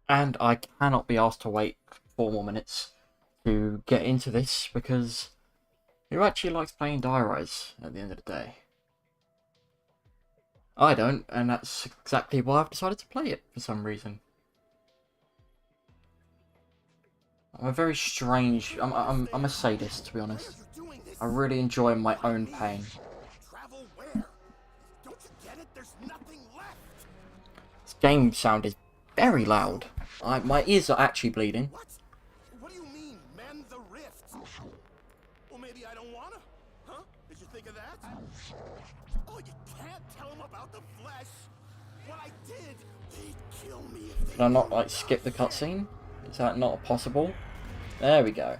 And I cannot be asked to wait 4 more minutes to get into this because who actually likes playing Diarise at the end of the day? I don't, and that's exactly why I've decided to play it for some reason. I'm a very strange. I'm a sadist, to be honest. I really enjoy my own pain. Travel where? Don't you get it? There's nothing left. This game sound is very loud. My ears are actually bleeding. What? What do you mean, mend the rift? Well, maybe I don't wanna. Huh? Did you think of that? Oh, you can't tell them about the flesh. What I did, they'd kill me if they Can I not knew like about skip the it. cutscene? Is that not possible? There we go.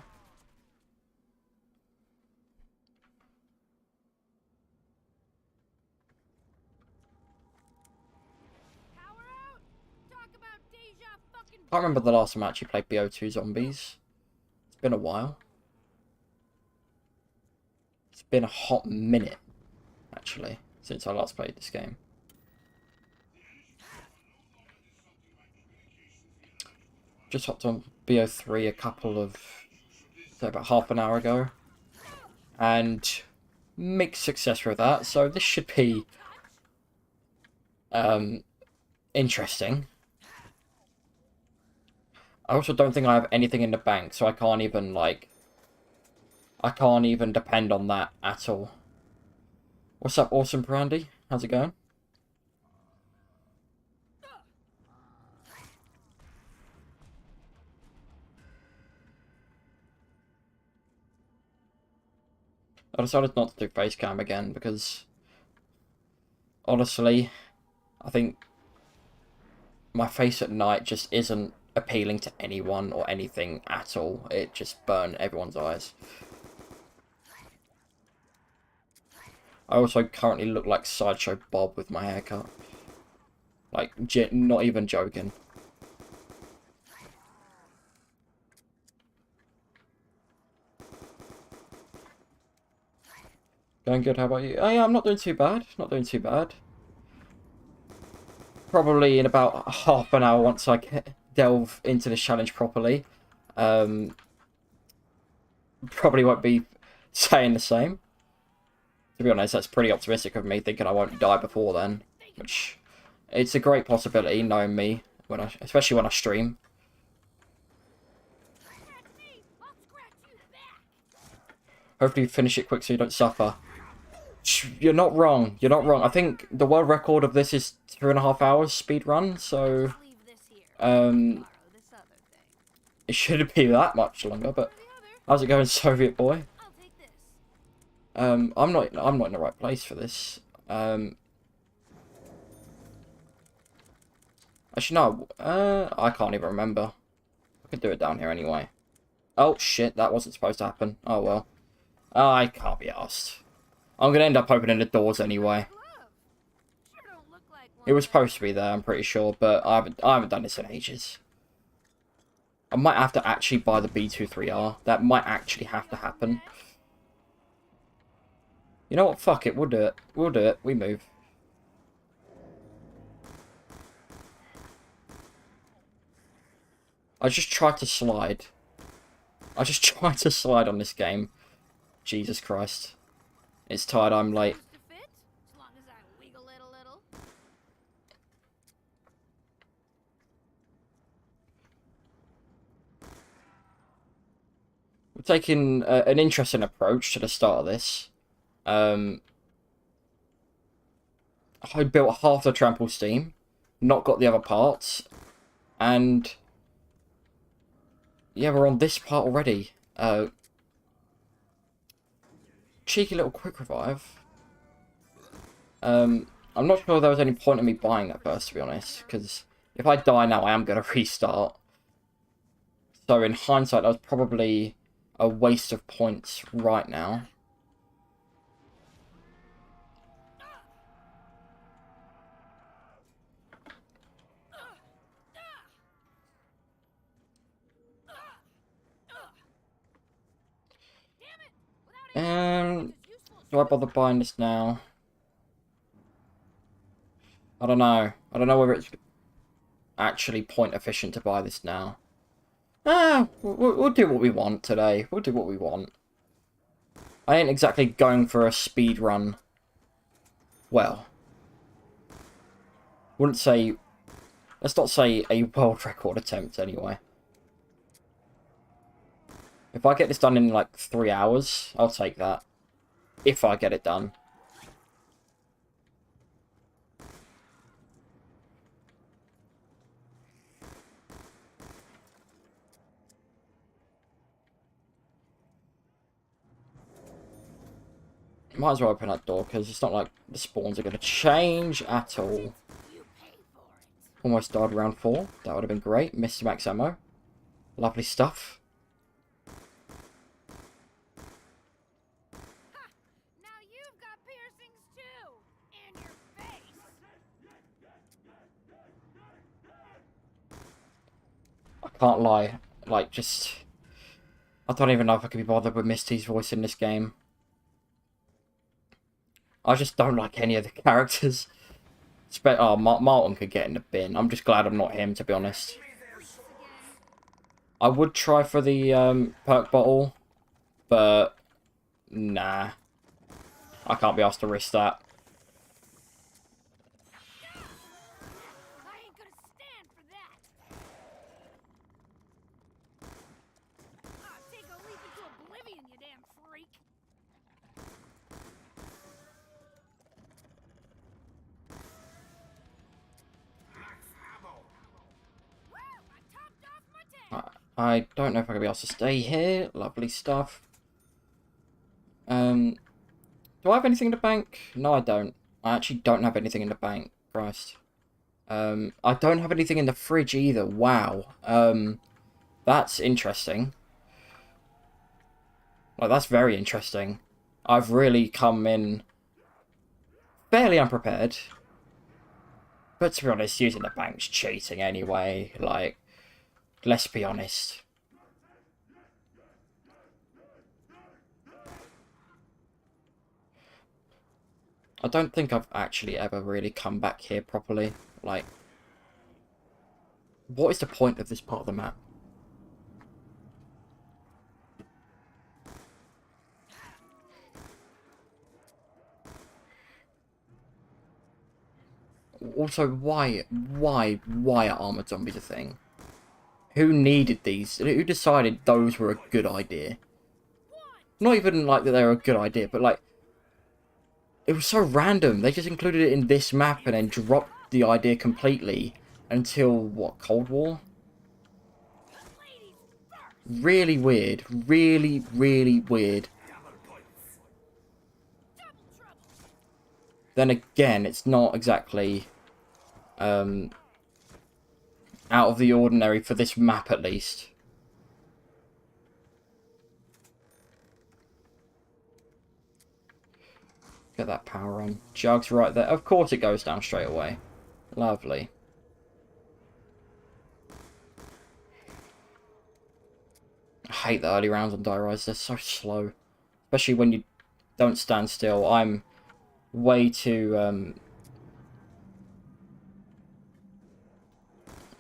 I remember the last time I actually played BO2 Zombies. It's been a while. It's been a hot minute, actually, since I last played this game. Just hopped on BO3 a couple of, say, about half an hour ago. And mixed success with that, so this should be interesting. I also don't think I have anything in the bank, so I can't even, like... I can't even depend on that at all. What's up, Awesome Brandy? How's it going? I decided not to do face cam again because... honestly, I think my face at night just isn't appealing to anyone or anything at all. It just burned everyone's eyes. I also currently look like Sideshow Bob with my haircut. Like, not even joking. Going good, how about you? Oh yeah, I'm not doing too bad. Not doing too bad. Probably in about half an hour once I delve into this challenge properly. Probably won't be saying the same. To be honest, that's pretty optimistic of me, thinking I won't die before then. Which, it's a great possibility, knowing me, especially when I stream. Hopefully you finish it quick so you don't suffer. You're not wrong. You're not wrong. I think the world record of this is 2.5 hours speed run, so it shouldn't be that much longer. But how's it going, Soviet boy? I'm not in the right place for this. Actually, no. I can't even remember. I could do it down here anyway. Oh shit, that wasn't supposed to happen. Oh well. I can't be asked. I'm gonna end up opening the doors anyway. It was supposed to be there, I'm pretty sure, but I haven't done this in ages. I might have to actually buy the B23R. That might actually have to happen. You know what? Fuck it. We'll do it. We'll do it. We move. I just tried to slide. I just tried to slide on this game. Jesus Christ. It's tired. I'm late. We're taking an interesting approach to the start of this. I built half the trample steam, not got the other parts, and yeah, we're on this part already. Cheeky little quick revive. I'm not sure there was any point in me buying that first, to be honest, because if I die now, I am going to restart. So in hindsight, that was probably a waste of points right now. Do I bother buying this now? I don't know. I don't know whether it's... actually point efficient to buy this now. We'll do what we want today. We'll do what we want. I ain't exactly going for a speed run. Well, wouldn't say... Let's not say a world record attempt, anyway. If I get this done in, like, 3 hours, I'll take that. If I get it done. Might as well open that door, because it's not like the spawns are going to change at all. Almost died round 4. That would have been great. Missed max ammo. Lovely stuff. Now you've got piercings too, in your face. I can't lie. Like, just... I don't even know if I can be bothered with Misty's voice in this game. I just don't like any of the characters. Oh, Martin could get in the bin. I'm just glad I'm not him, to be honest. I would try for the perk bottle, but nah. I can't be asked to risk that. I ain't gonna stand for that. Take a leap into oblivion, you damn freak. Woo! I topped off my tank. I don't know if I can be asked to stay here. Lovely stuff. Do I have anything in the bank? No, I don't. I actually don't have anything in the bank. Christ. I don't have anything in the fridge either. Wow. That's interesting. Like, that's very interesting. I've really come in fairly unprepared. But to be honest, using the bank's cheating anyway. Like, let's be honest. I don't think I've actually ever really come back here properly. Like, what is the point of this part of the map? Also, why are armored zombies a thing? Who needed these? Who decided those were a good idea? Not even like that they were a good idea, but like, it was so random. They just included it in this map and then dropped the idea completely until, what, Cold War? Really weird. Really, really weird. Then again, it's not exactly out of the ordinary for this map, at least. Get that power on. Jug's right there. Of course it goes down straight away. Lovely. I hate the early rounds on Die Rise. They're so slow. Especially when you don't stand still. I'm way too...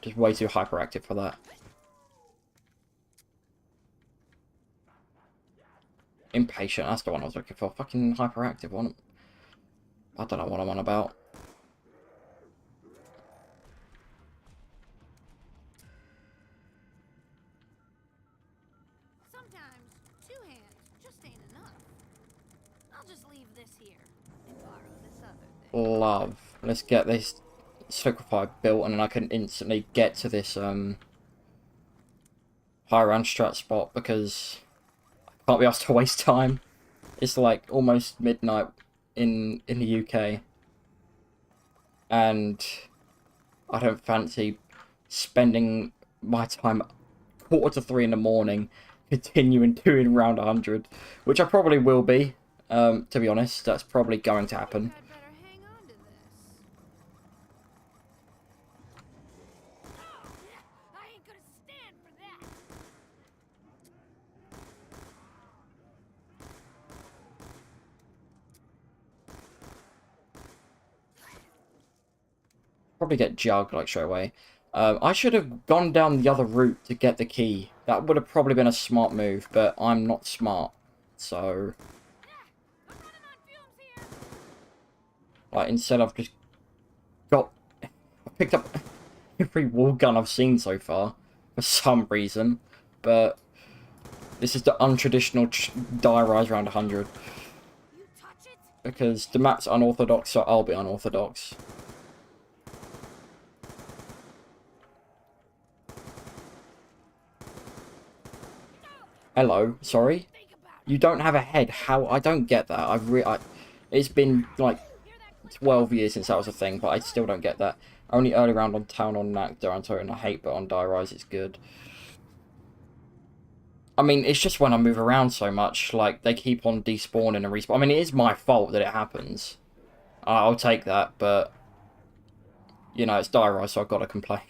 just way too hyperactive for that. Impatient. That's the one I was looking for. Fucking hyperactive one. I don't know what I'm on about. Sometimes 2 hands just ain't enough. I'll just leave this here and borrow this other thing. Love. Let's get this liquefy built, and then I can instantly get to this high round strat spot, because I can't be asked to waste time. It's like almost midnight in the UK, and I don't fancy spending my time 2:45 in the morning continuing doing round 100, which I probably will be. To be honest, that's probably going to happen. I'd better hang on to this. I ain't gonna stand for that. Probably get Jug like straight away. I should have gone down the other route to get the key. That would have probably been a smart move, but I'm not smart. So, I'm running on fumes here. like, instead I've just got... I picked up every wall gun I've seen so far, for some reason. But this is the untraditional die rise round 100. You touch it. Because the map's unorthodox, so I'll be unorthodox. Hello, sorry? Think about it. You don't have a head. How? I don't get that. It's been like 12 years since that was a thing, but I still don't get that. Only early round on Town on Knack, Duranto, and I hate, but on Die Rise it's good. I mean, it's just when I move around so much, like, they keep on despawning and respawn. I mean, it is my fault that it happens. I'll take that, but, you know, it's Die Rise, so I've got to complain.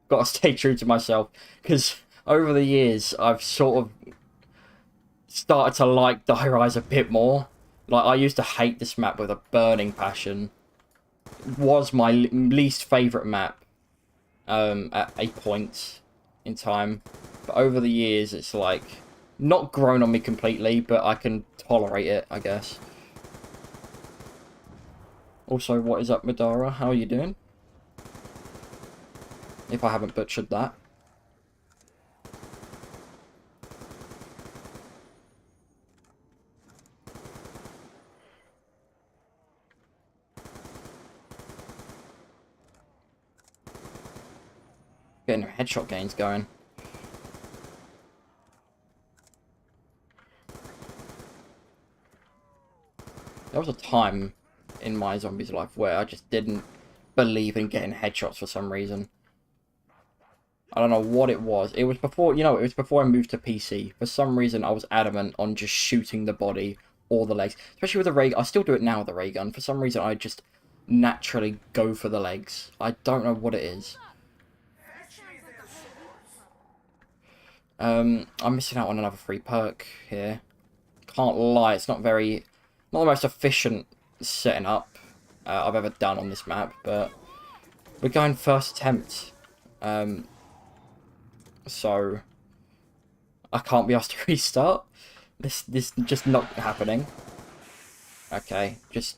Got to stay true to myself, because over the years, I've sort of started to like Die Rise a bit more. Like, I used to hate this map with a burning passion. It was my least favourite map at a point in time. But over the years, it's like, not grown on me completely, but I can tolerate it, I guess. Also, what is up, Madara? How are you doing? If I haven't butchered that. Getting headshot gains going. There was a time in my zombies life where I just didn't believe in getting headshots for some reason. I don't know what it was. It was before, you know, it was before I moved to PC. For some reason, I was adamant on just shooting the body or the legs. Especially with the ray. I still do it now with the ray gun. For some reason, I just naturally go for the legs. I don't know what it is. I'm missing out on another free perk here. Can't lie, it's not the most efficient setting up I've ever done on this map, but we're going first attempt. So I can't be asked to restart. This just not happening. Okay, just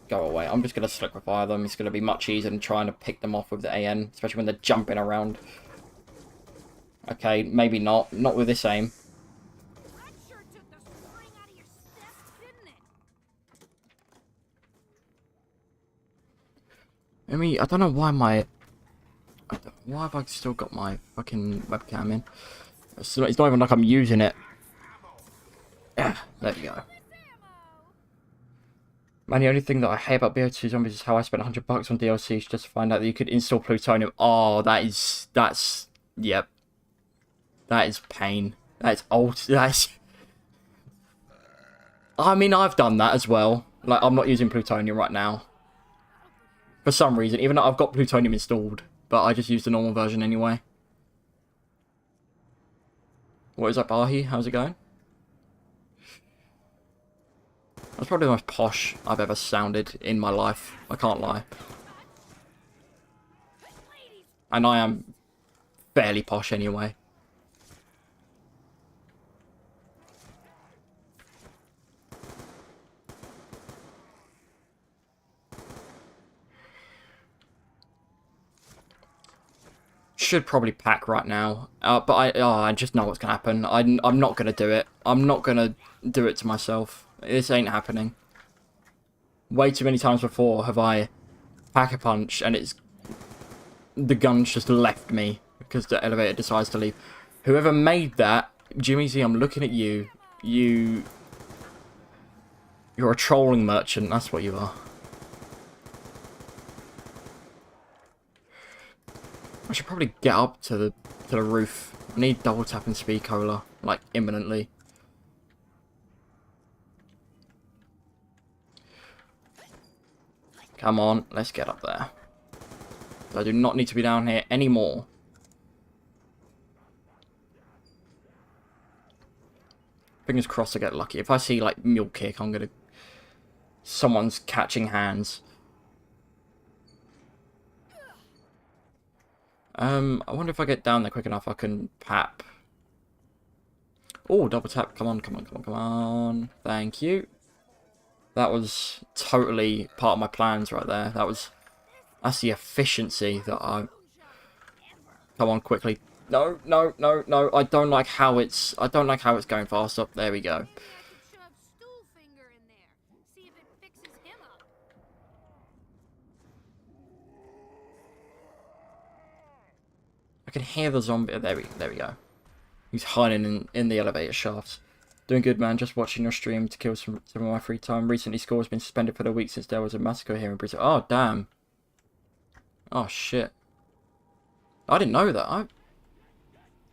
go away. I'm just gonna liquefy them. It's gonna be much easier than trying to pick them off with the AN, especially when they're jumping around. Okay, maybe not. Not with this aim. That sure took the spring out of your step, didn't it? I mean, I don't know why why have I still got my fucking webcam in? It's not even like I'm using it. Yeah, there you go. Man, the only thing that I hate about BO2 Zombies is how I spent $100 on DLCs just to find out that you could install plutonium. Oh, that's, yep. That is pain. That's old. I mean, I've done that as well. Like, I'm not using plutonium right now. For some reason, even though I've got plutonium installed. But I just use the normal version anyway. What is up, Ahi? How's it going? That's probably the most posh I've ever sounded in my life. I can't lie. And I am fairly posh anyway. Should probably pack right now, but I just know what's gonna happen. I'm not gonna do it. I'm not gonna do it to myself. This ain't happening. Way too many times before have I pack a punch and the gun's just left me because the elevator decides to leave. Whoever made that, Jimmy Z, I'm looking at you. You're a trolling merchant. That's what you are. I should probably get up to the roof. I need double tap and speed cola, like, imminently. Come on, let's get up there. I do not need to be down here anymore. Fingers crossed I get lucky. If I see, like, mule kick, I'm gonna... Someone's catching hands. I wonder if I get down there quick enough I can pap. Oh, double tap. Come on, come on, come on, come on. Thank you. That was totally part of my plans right there. That's the efficiency that I... Come on, quickly. No, no, no, no. I don't like how it's going fast up. There we go. I can hear the zombie. There we go. He's hiding in the elevator shafts. Doing good, man. Just watching your stream to kill some of my free time. Recently, school has been suspended for the week since there was a massacre here in Brazil. Oh, damn. Oh, shit. I didn't know that.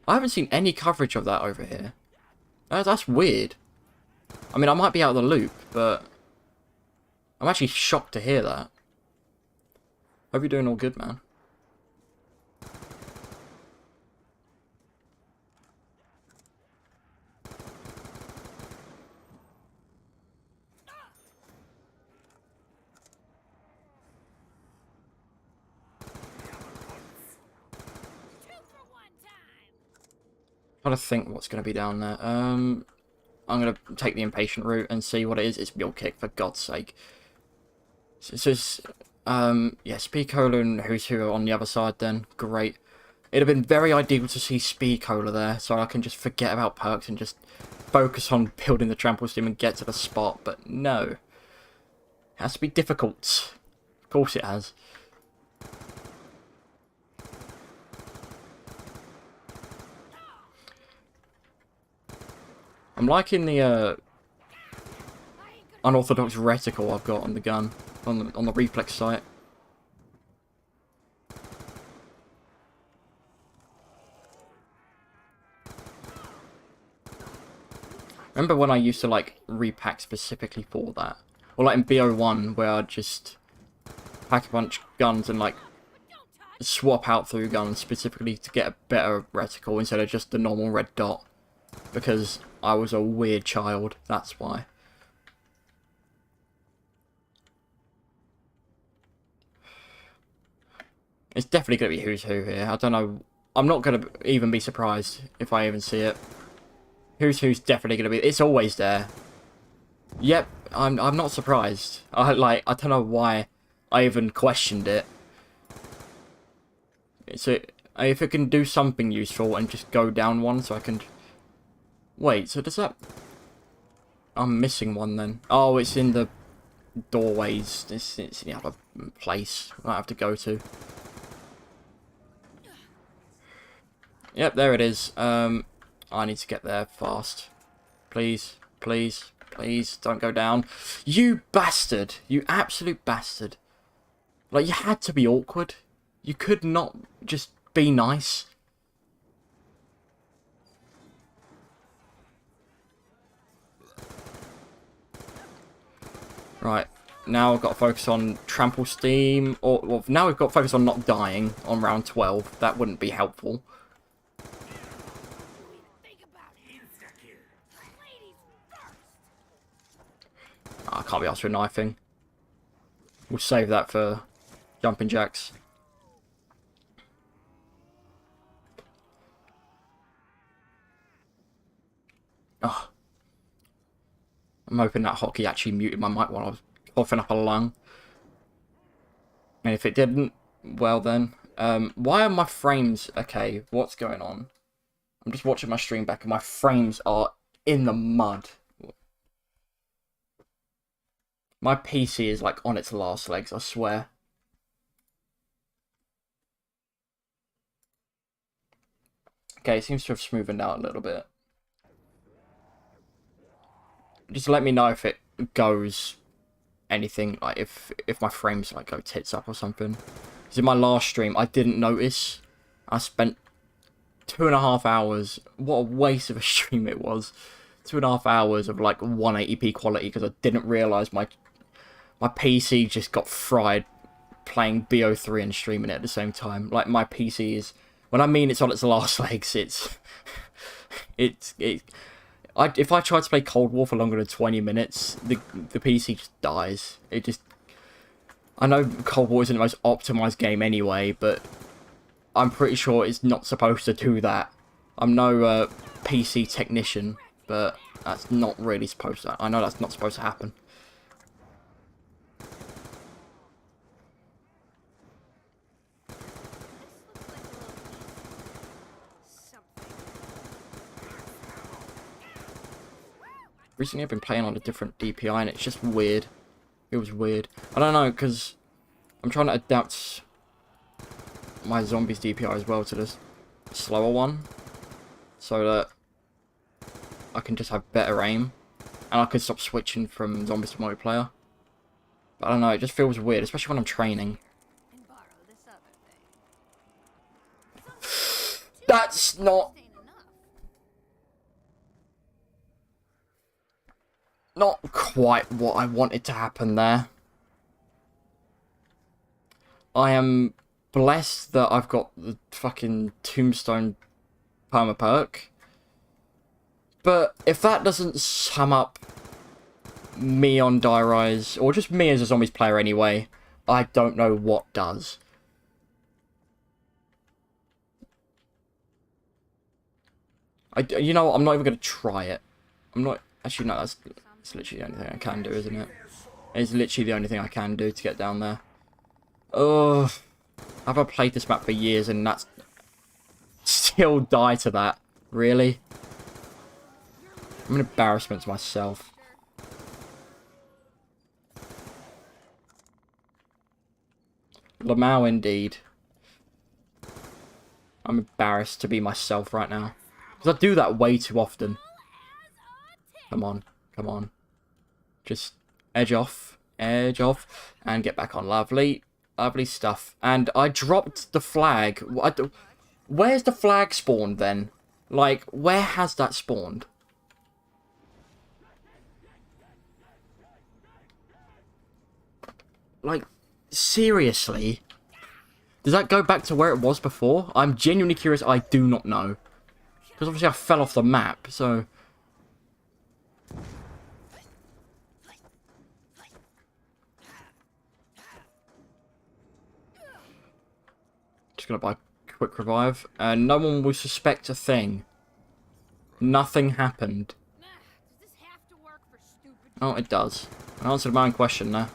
I haven't seen any coverage of that over here. That's weird. I mean, I might be out of the loop, but I'm actually shocked to hear that. Hope you're doing all good, man. Trying to think what's going to be down there. I'm going to take the impatient route and see what it is. It's Mule Kick, for God's sake. So it's, yeah, Speed Cola and Who's Who are on the other side then. Great. It'd have been very ideal to see Speed Cola there, so I can just forget about perks and just focus on building the trample steam and get to the spot, but no. It has to be difficult. Of course it has. I'm liking the unorthodox reticle I've got on the gun, on the reflex sight. Remember when I used to like repack specifically for that? Or like in BO1 where I'd just pack a bunch of guns and like swap out through guns specifically to get a better reticle instead of just the normal red dot. Because I was a weird child, that's why. It's definitely going to be Who's Who here. I don't know. I'm not going to even be surprised if I even see it. Who's Who's definitely going to be... It's always there. Yep, I'm not surprised. I don't know why I even questioned it. So if it can do something useful and just go down one so I can... Wait, so does that... I'm missing one then. Oh, it's in the doorways. It's in the other place I have to go to. Yep, there it is. I need to get there fast. Please, please, please, don't go down. You bastard! You absolute bastard. Like, you had to be awkward. You could not just be nice. Right, now I've got to focus on trample steam, or well, now we've got to focus on not dying on round 12. That wouldn't be helpful. Oh, I can't be asked for knifing. We'll save that for jumping jacks. Oh. I'm hoping that hotkey actually muted my mic while I was coughing up a lung. And if it didn't, well then. Why are my frames... Okay, what's going on? I'm just watching my stream back and my frames are in the mud. My PC is like on its last legs, I swear. Okay, it seems to have smoothened out a little bit. Just let me know if it goes anything, like if my frames like go tits up or something. Because in my last stream, I didn't notice. I spent 2.5 hours. What a waste of a stream it was. 2.5 hours of like 180p quality because I didn't realise my PC just got fried playing BO3 and streaming it at the same time. Like my PC is, when I mean it's on its last legs, if I try to play Cold War for longer than 20 minutes, the PC just dies. It just... I know Cold War isn't the most optimised game anyway, but I'm pretty sure it's not supposed to do that. I'm no PC technician, but that's not really supposed to. I know that's not supposed to happen. Recently I've been playing on a different DPI and it's just weird. It was weird. I don't know, because I'm trying to adapt my zombies DPI as well to this slower one, so that I can just have better aim, and I can stop switching from zombies to multiplayer. But I don't know, it just feels weird, especially when I'm training. That's not quite what I wanted to happen there. I am blessed that I've got the fucking Tombstone perma perk. But if that doesn't sum up me on Die Rise, or just me as a zombies player anyway, I don't know what does. You know what, I'm not even going to try it. I'm not... Actually, no, that's literally the only thing I can do, isn't it? It's literally the only thing I can do to get down there. Ugh. I've played this map for years and that's... Still die to that. Really? I'm an embarrassment to myself. Lamau indeed. I'm embarrassed to be myself right now. Because I do that way too often. Come on. Come on. Just edge off, and get back on. Lovely. Lovely stuff. And I dropped the flag. Where's the flag spawned then? Like, where has that spawned? Like, seriously? Does that go back to where it was before? I'm genuinely curious. I do not know. Because obviously I fell off the map, so... Just gonna buy a quick revive. And no one will suspect a thing. Nothing happened. Oh, it does. I answered my own question there.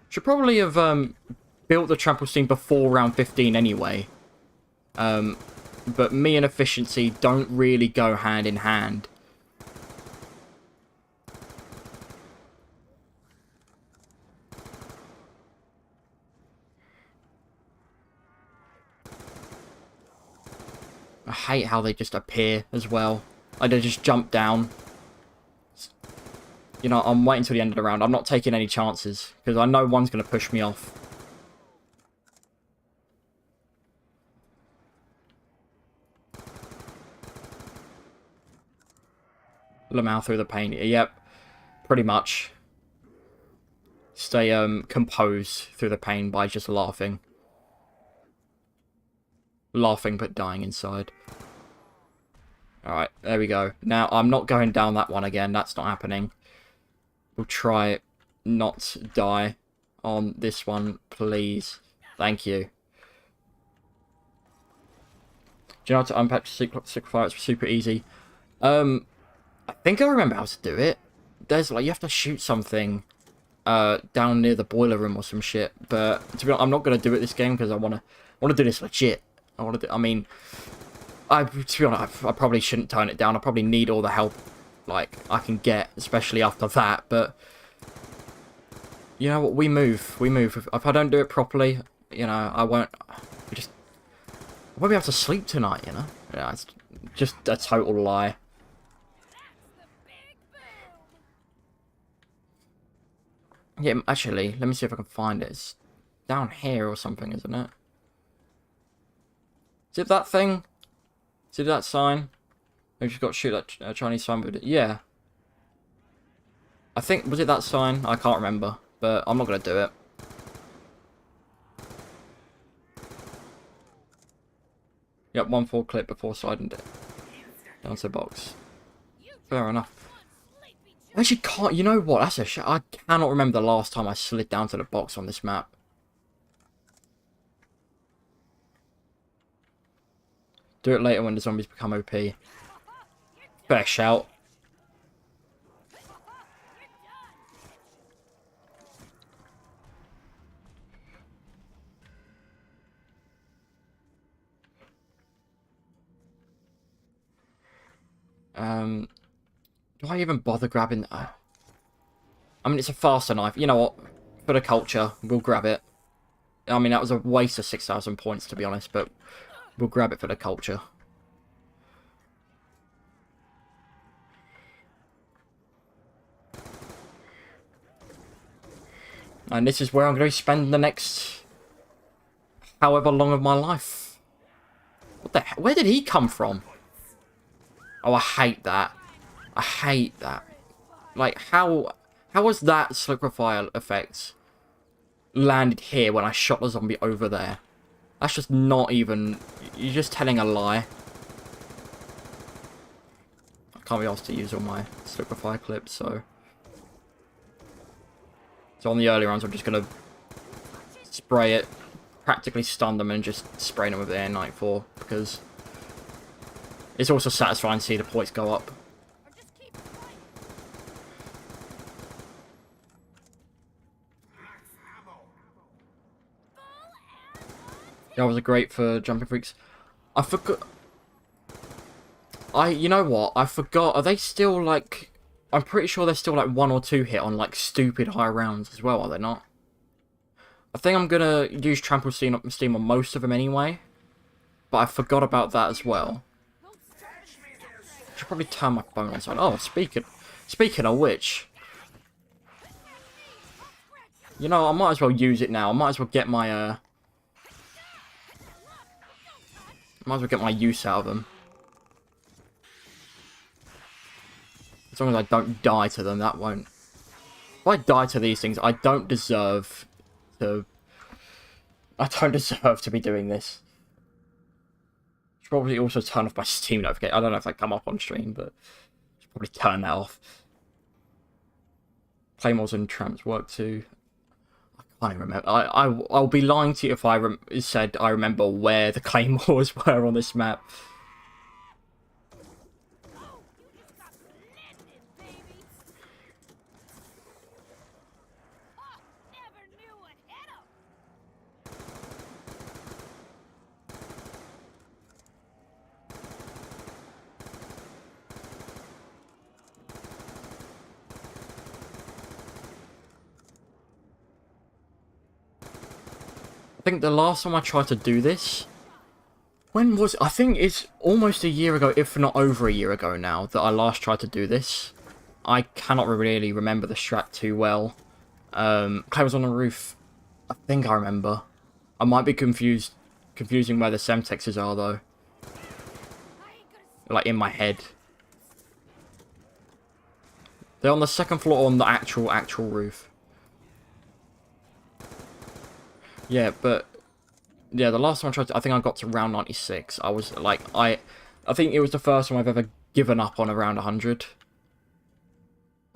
Should probably have built the trample steam before round 15 anyway. But me and efficiency don't really go hand in hand. I hate how they just appear as well. Like they just jump down. You know, I'm waiting till the end of the round. I'm not taking any chances, because I know one's going to push me off. Lamau through the pain. Yep, pretty much. Stay composed through the pain by just laughing. Laughing but dying inside. Alright, there we go. Now, I'm not going down that one again. That's not happening. We'll try not die on this one, please. Thank you. Do you know how to unpack Secret Fire? It's super easy. I think I remember how to do it. There's like, you have to shoot something down near the boiler room or some shit. But to be honest, I'm not going to do it this game because I want to do this legit. To be honest, I probably shouldn't turn it down. I probably need all the help like I can get, especially after that. But you know what? We move. If I don't do it properly, you know, I won't be able to sleep tonight. You know, yeah, it's just a total lie. Yeah, actually, let me see if I can find it. It's down here or something, isn't it? Is it that thing? Is it that sign? I just got to shoot that Chinese sign, but yeah. I think, was it that sign? I can't remember, but I'm not going to do it. Yep, 1-4 clip before sliding down to the box. Fair enough. I actually can't... You know what? That's a shit. I cannot remember the last time I slid down to the box on this map. Do it later when the zombies become OP. Fair shout. Do I even bother grabbing... I mean, it's a faster knife. You know what? For the culture, we'll grab it. I mean, that was a waste of 6,000 points, to be honest, but we'll grab it for the culture. And this is where I'm going to spend the next however long of my life. What the hell? Where did he come from? Oh, I hate that. I hate that. Like, how was that slippery fire effect landed here when I shot the zombie over there? That's just not even... You're just telling a lie. I can't be asked to use all my slippery fire clips, so... So on the early rounds, I'm just going to spray it, practically stun them, and just spray them with the Air Nightfall, because it's also satisfying to see the points go up. That was a great for jumping freaks. I forgot. You know what? I forgot. Are they still like? I'm pretty sure they're still like 1 or 2 hit on like stupid high rounds as well. Are they not? I think I'm gonna use trample steam on most of them anyway. But I forgot about that as well. I should probably turn my phone on side. Oh, speaking of which, you know, I might as well use it now. I might as well get my might as well get my use out of them. As long as I don't die to them, that won't... If I die to these things, I don't deserve to... I don't deserve to be doing this. Should probably also turn off my Steam notification. I don't know if they come up on stream, but should probably turn that off. Claymores and tramps work too. I can't even remember. I'll be lying to you if I said I remember where the claymores were on this map. I think the last time I tried to do this, when was... I think it's almost a year ago, if not over a year ago now, that I last tried to do this. I cannot really remember the strat too well. Clay was on the roof. I think I remember. I might be confusing where the Semtexes are, though. Like, in my head. They're on the second floor on the actual roof. Yeah, but... Yeah, the last time I tried to... I think I got to round 96. I was, like... I think it was the first time I've ever given up on around 100.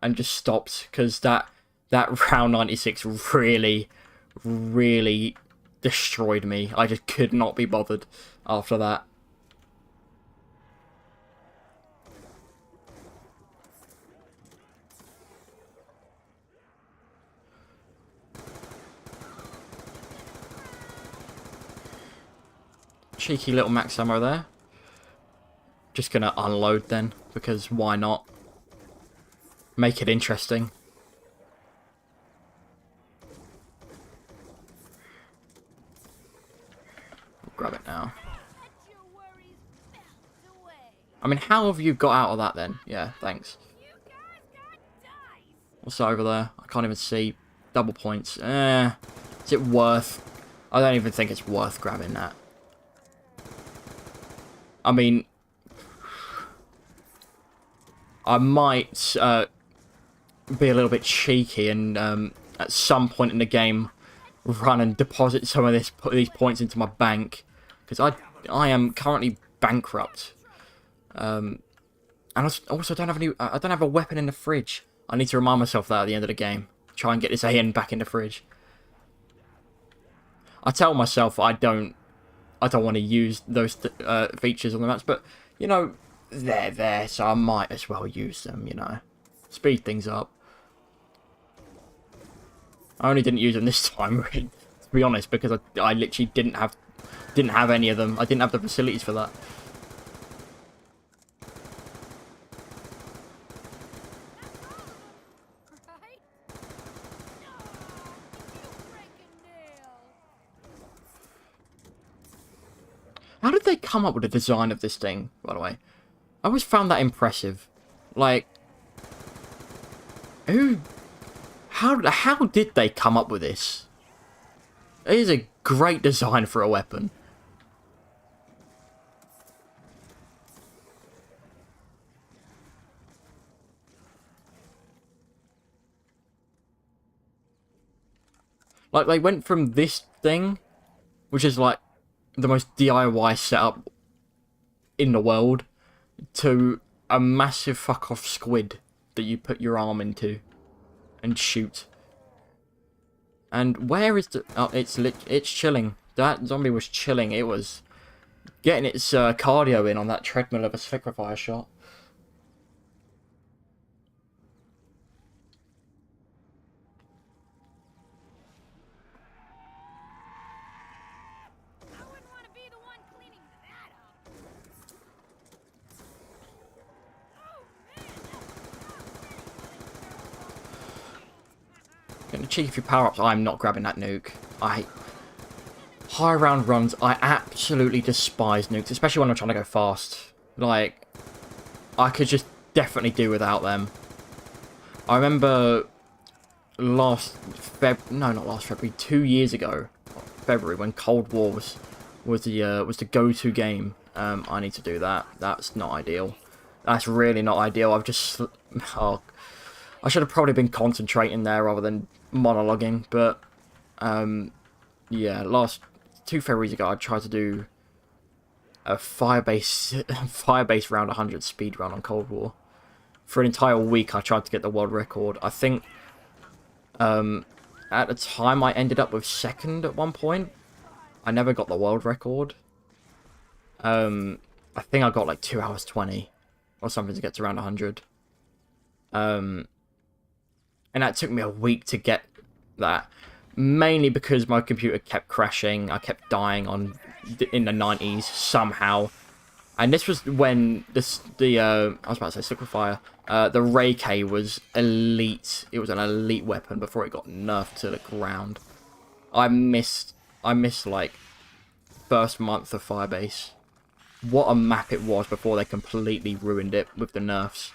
And just stopped. Because that round 96 really, really destroyed me. I just could not be bothered after that. Cheeky little max ammo there. Just gonna unload then, because why not? Make it interesting. I'll grab it now. I mean, how have you got out of that then? Yeah, thanks. What's over there? I can't even see. Double points. Is it worth... I don't even think it's worth grabbing that. I mean, I might be a little bit cheeky and at some point in the game run and deposit some of these points into my bank, because I am currently bankrupt. And I also don't have any. I don't have a weapon in the fridge. I need to remind myself that at the end of the game. Try and get this AN back in the fridge. I tell myself I don't want to use those features on the maps, but, you know, they're there, so I might as well use them, you know. Speed things up. I only didn't use them this time, to be honest, because I literally didn't have any of them. I didn't have the facilities for that. Right? No! You freaking nail! How did they come up with the design of this thing, by the way? I always found that impressive. Like, how did they come up with this? It is a great design for a weapon. Like, they went from this thing, which is like the most DIY setup in the world, to a massive fuck off squid that you put your arm into and shoot. And where is the... Oh, it's chilling. That zombie was chilling. It was getting its cardio in on that treadmill of a sacrifice shot. I wouldn't want to be the one cleaning that up. Oh, man, Getting the cheeky few power-ups. I'm not grabbing that nuke. High round runs, I absolutely despise nukes, especially when I'm trying to go fast. Like, I could just definitely do without them. I remember not last February, 2 years ago, February, when Cold War was the go-to game. I need to do that. That's not ideal. That's really not ideal. I've just... Oh, I should have probably been concentrating there rather than monologuing, but... yeah, 2 Februaries ago, I tried to do a Firebase round 100 speed run on Cold War. For an entire week, I tried to get the world record. I think, at the time, I ended up with 2nd at one point. I never got the world record. I think I got like 2 hours 20 or something to get to round 100. And that took me a week to get that. Mainly because my computer kept crashing. I kept dying in the 90s somehow. And this was when I was about to say Liquefier. The Ray K was elite. It was an elite weapon before it got nerfed to the ground. I missed like first month of Firebase. What a map it was before they completely ruined it with the nerfs.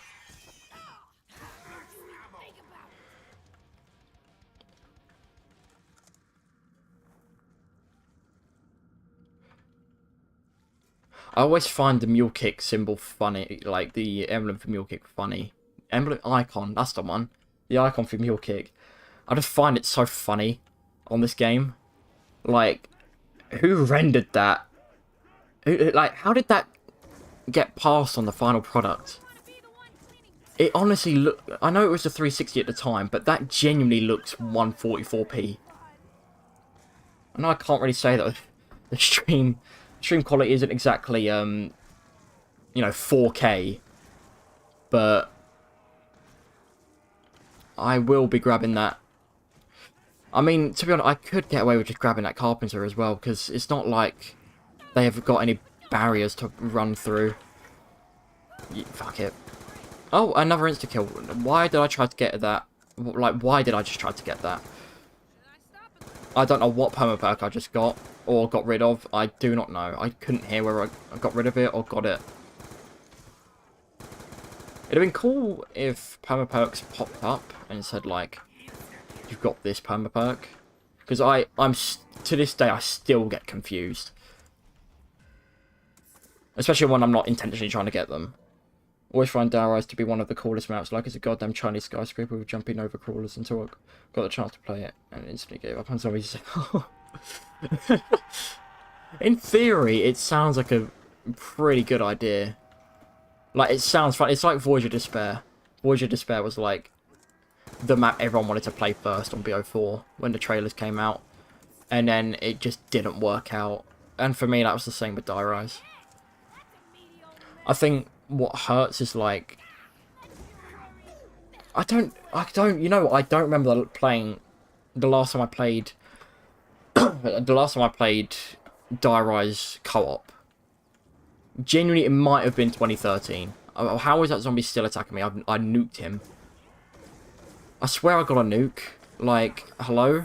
I always find the mule kick symbol funny, like the emblem for mule kick funny. Emblem icon, that's the one. The icon for mule kick. I just find it so funny on this game. Like, who rendered that? Like, how did that get passed on the final product? It honestly looked... I know it was a 360 at the time, but that genuinely looks 144p. I know I can't really say that the stream quality isn't exactly, you know, 4K, but I will be grabbing that. I mean, to be honest, I could get away with just grabbing that Carpenter as well, because it's not like they have got any barriers to run through. Fuck it. Oh, another insta-kill. Why did I try to get that? Like, why did I just try to get that? I don't know what perma-perk I just got, or got rid of. I do not know. I couldn't hear whether I got rid of it or got it. It'd have been cool if perma-perks popped up and said, like, you've got this perma-perk. Because I'm to this day, I still get confused. Especially when I'm not intentionally trying to get them. Always find Downrise to be one of the coolest maps, like it's a goddamn Chinese skyscraper with jumping over crawlers until I got the chance to play it and instantly gave up on zombies. In theory, it sounds like a pretty good idea. Like, it sounds fun. It's like Voyage of Despair. Voyage of Despair was like the map everyone wanted to play first on BO4 when the trailers came out. And then it just didn't work out. And for me, that was the same with Die Rise. I think what hurts is like... I don't, you know, I don't remember playing... The last time I played... the last time I played Die Rise co-op. Genuinely, it might have been 2013. How is that zombie still attacking me? I nuked him. I swear I got a nuke. Like, hello?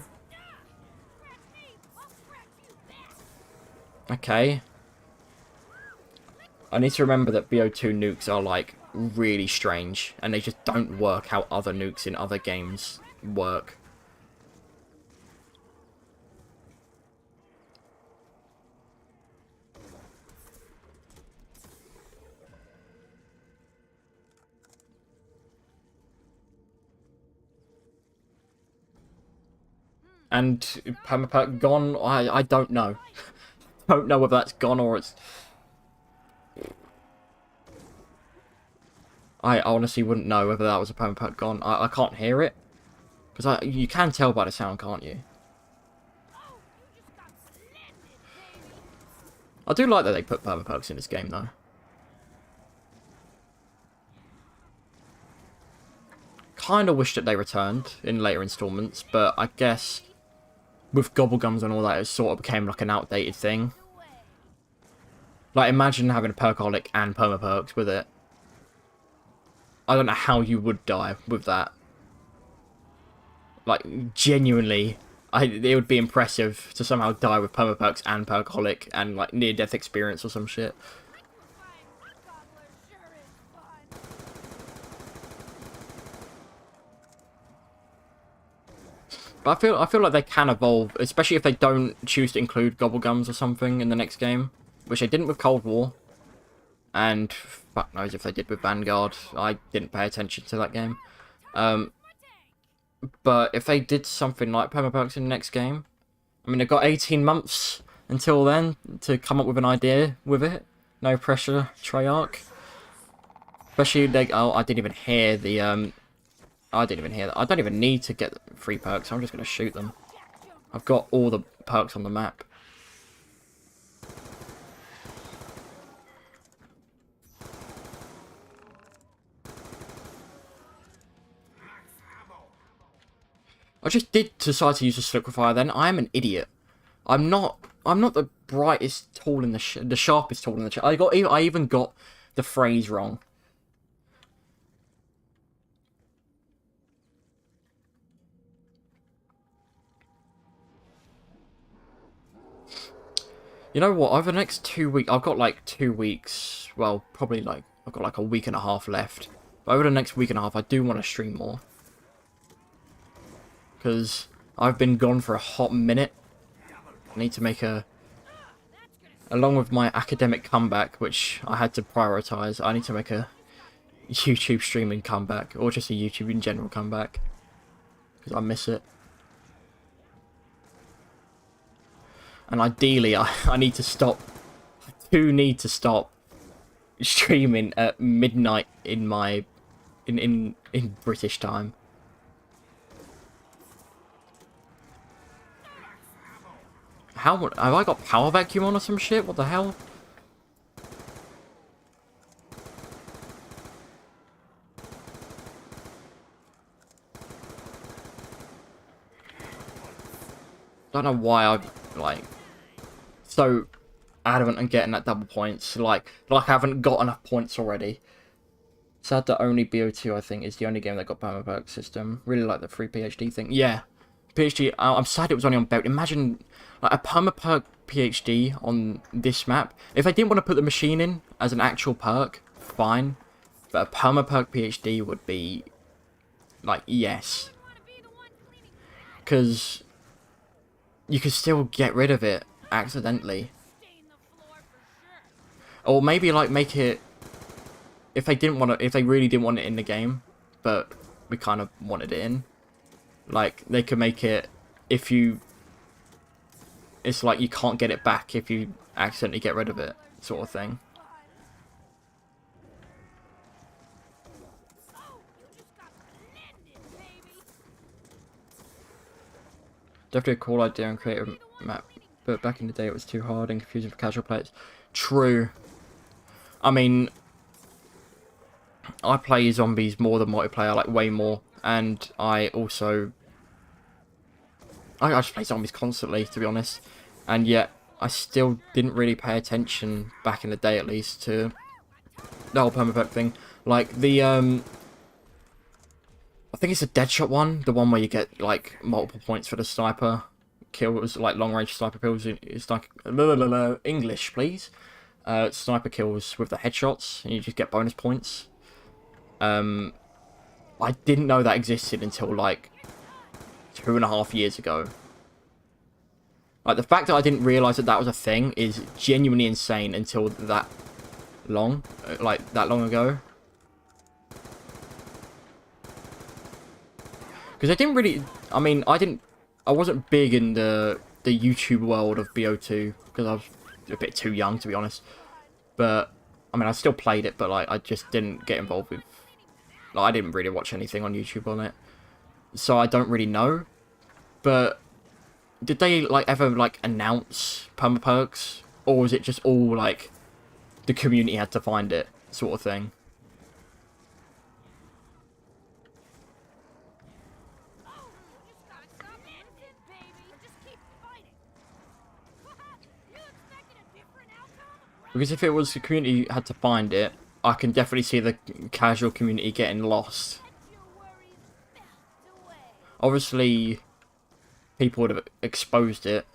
Okay. I need to remember that BO2 nukes are, like, really strange. And they just don't work how other nukes in other games work. And permaperk gone? I don't know. Don't know whether that's gone or it's... I honestly wouldn't know whether that was a permaperk gone. I can't hear it. Because you can tell by the sound, can't you? I do like that they put permaperks in this game, though. Kind of wish that they returned in later installments, but I guess with Gobblegums and all that, it sort of became like an outdated thing. Like, imagine having a perkaholic and permaperks with it. I don't know how you would die with that. Like, genuinely, it would be impressive to somehow die with permaperks and perkaholic and, like, near-death experience or some shit. But I feel like they can evolve, especially if they don't choose to include Gobblegums or something in the next game, which they didn't with Cold War. And fuck knows if they did with Vanguard. I didn't pay attention to that game. But if they did something like permaperks in the next game, I mean, they've got 18 months until then to come up with an idea with it. No pressure, Treyarch. Especially, I didn't even hear the, I didn't even hear that. I don't even need to get free perks. I'm just going to shoot them. I've got all the perks on the map. I just did decide to use a Sliquifier then. I am an idiot. I'm not the brightest tool in the sharpest tool in the I even got the phrase wrong. You know what? Over the next 2 weeks, I've got like 2 weeks. Well, probably like I've got like a week and a half left. But over the next week and a half, I do want to stream more. Because I've been gone for a hot minute. I need to make along with my academic comeback, which I had to prioritize, I need to make a YouTube streaming comeback, or just a YouTube in general comeback. Because I miss it. And ideally, I need to stop. I do need to stop streaming at midnight in my in British time. How have I got power vacuum on or some shit? What the hell? Don't know why I'm like so adamant on getting that double points. Like I haven't got enough points already. Sad that only BO2 I think is the only game that got permaperk system. Really like the free PhD thing. Yeah. PhD, I'm sad it was only on belt. Imagine like a permaperk PhD on this map. If I didn't want to put the machine in as an actual perk, fine. But a permaperk PhD would be like, yes. Because you could still get rid of it accidentally. Or maybe like make it, if they really didn't want it in the game, but we kind of wanted it in. Like, they could make it, it's like you can't get it back if you accidentally get rid of it, sort of thing. Definitely a cool idea and creative map, but back in the day it was too hard and confusing for casual players. True. I mean, I play zombies more than multiplayer, like way more, and I also... I just play zombies constantly, to be honest, and yet I still didn't really pay attention, back in the day at least, to the whole permaperk thing. Like, the, I think it's a Deadshot one, the one where you get, like, multiple points for the sniper kills, like long-range sniper kills. It's like, English, please. Sniper kills with the headshots, and you just get bonus points. I didn't know that existed until, like, 2.5 years ago. Like, the fact that I didn't realise that that was a thing is genuinely insane until that long ago. Because I didn't really, I mean, I wasn't big in the YouTube world of BO2, because I was a bit too young, to be honest. But, I mean, I still played it, but, like, I just didn't get involved with, like, I didn't really watch anything on YouTube on it. So I don't really know. But did they, like, ever, like, announce permaperks? Or was it just all, like, the community had to find it, sort of thing? Because if it was the community had to find it, I can definitely see the casual community getting lost. Obviously, people would have exposed it.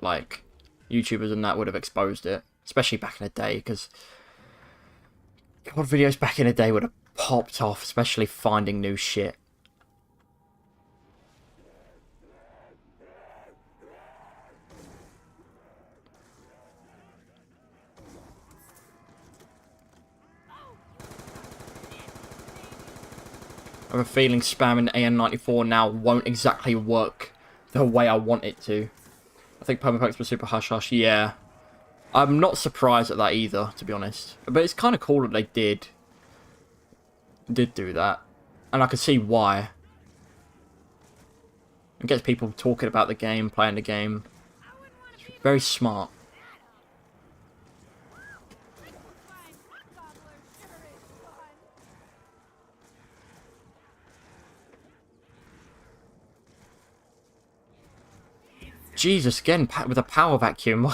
Like, YouTubers and that would have exposed it. Especially back in the day, because COD videos back in the day would have popped off, especially finding new shit. I have a feeling spamming AN94 now won't exactly work the way I want it to. I think permaperks were super hush-hush, yeah. I'm not surprised at that either, to be honest. But it's kind of cool that they did do that. And I can see why. It gets people talking about the game, playing the game. It's very smart. Jesus, again, with a power vacuum.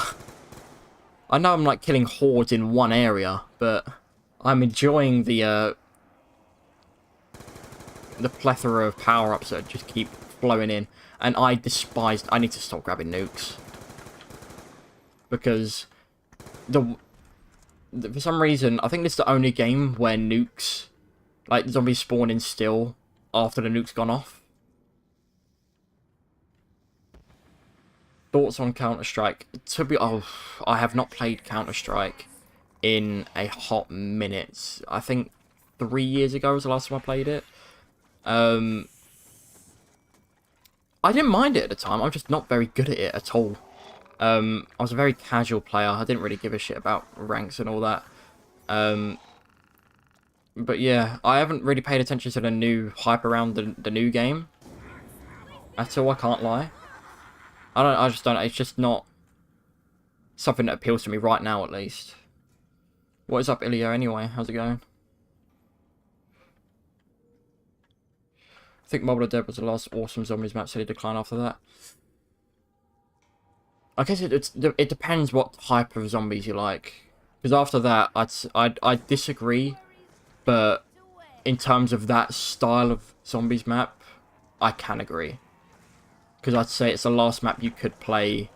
I know I'm, like, killing hordes in one area, but I'm enjoying the plethora of power-ups that just keep flowing in. And I need to stop grabbing nukes. Because for some reason, I think this is the only game where nukes, like, zombies spawn in still after the nuke's gone off. Thoughts on Counter-Strike? I have not played Counter-Strike in a hot minute. I think 3 years ago was the last time I played it. I didn't mind it at the time. I'm just not very good at it at all. I was a very casual player. I didn't really give a shit about ranks and all that. But yeah, I haven't really paid attention to the new hype around the new game at all, I can't lie. I just don't, it's just not something that appeals to me right now, at least. What is up, Ilya, anyway? How's it going? I think Mobile of Dead was the last awesome zombies map, so they decline after that. I guess it depends what type of zombies you like. Because after that, I'd disagree, but in terms of that style of zombies map, I can agree. Because I'd say it's the last map you could play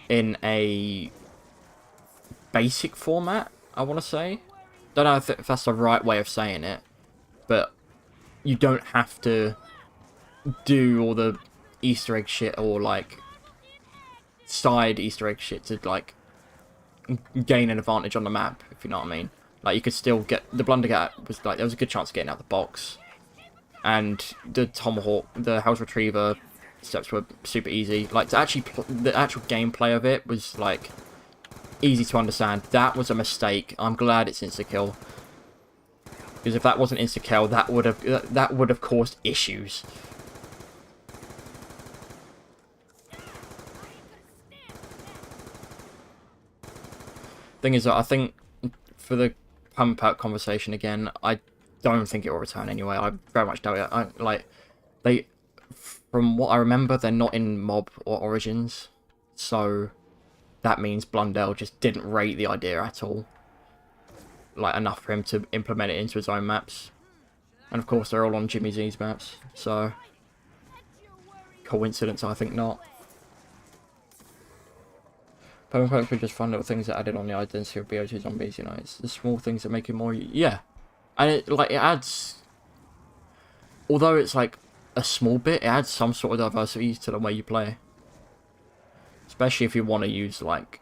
in a basic format, I want to say. Don't know if that's the right way of saying it, but you don't have to do all the Easter egg shit or, like, side Easter egg shit to, like, gain an advantage on the map, if you know what I mean. Like, you could still get... The Blundergat was, like, there was a good chance of getting out of the box. And the Tomahawk, the House Retriever steps were super easy. Like, to actually the actual gameplay of it was, like, easy to understand. That was a mistake. I'm glad it's insta-kill. Because if that wasn't insta-kill, that would have caused issues. Thing is that I think for the pump out conversation again, I don't think it will return anyway. I very much doubt it. From what I remember, they're not in Mob or Origins, so that means Blundell just didn't rate the idea at all, like enough for him to implement it into his own maps. And of course, they're all on Jimmy Z's maps, so coincidence? I think not. Permaperks were just fun little things that added on the identity of BO2 zombies, you know. It's the small things that make it more... Yeah. And it adds... Although it's like a small bit, it adds some sort of diversity to the way you play. Especially if you want to use, like...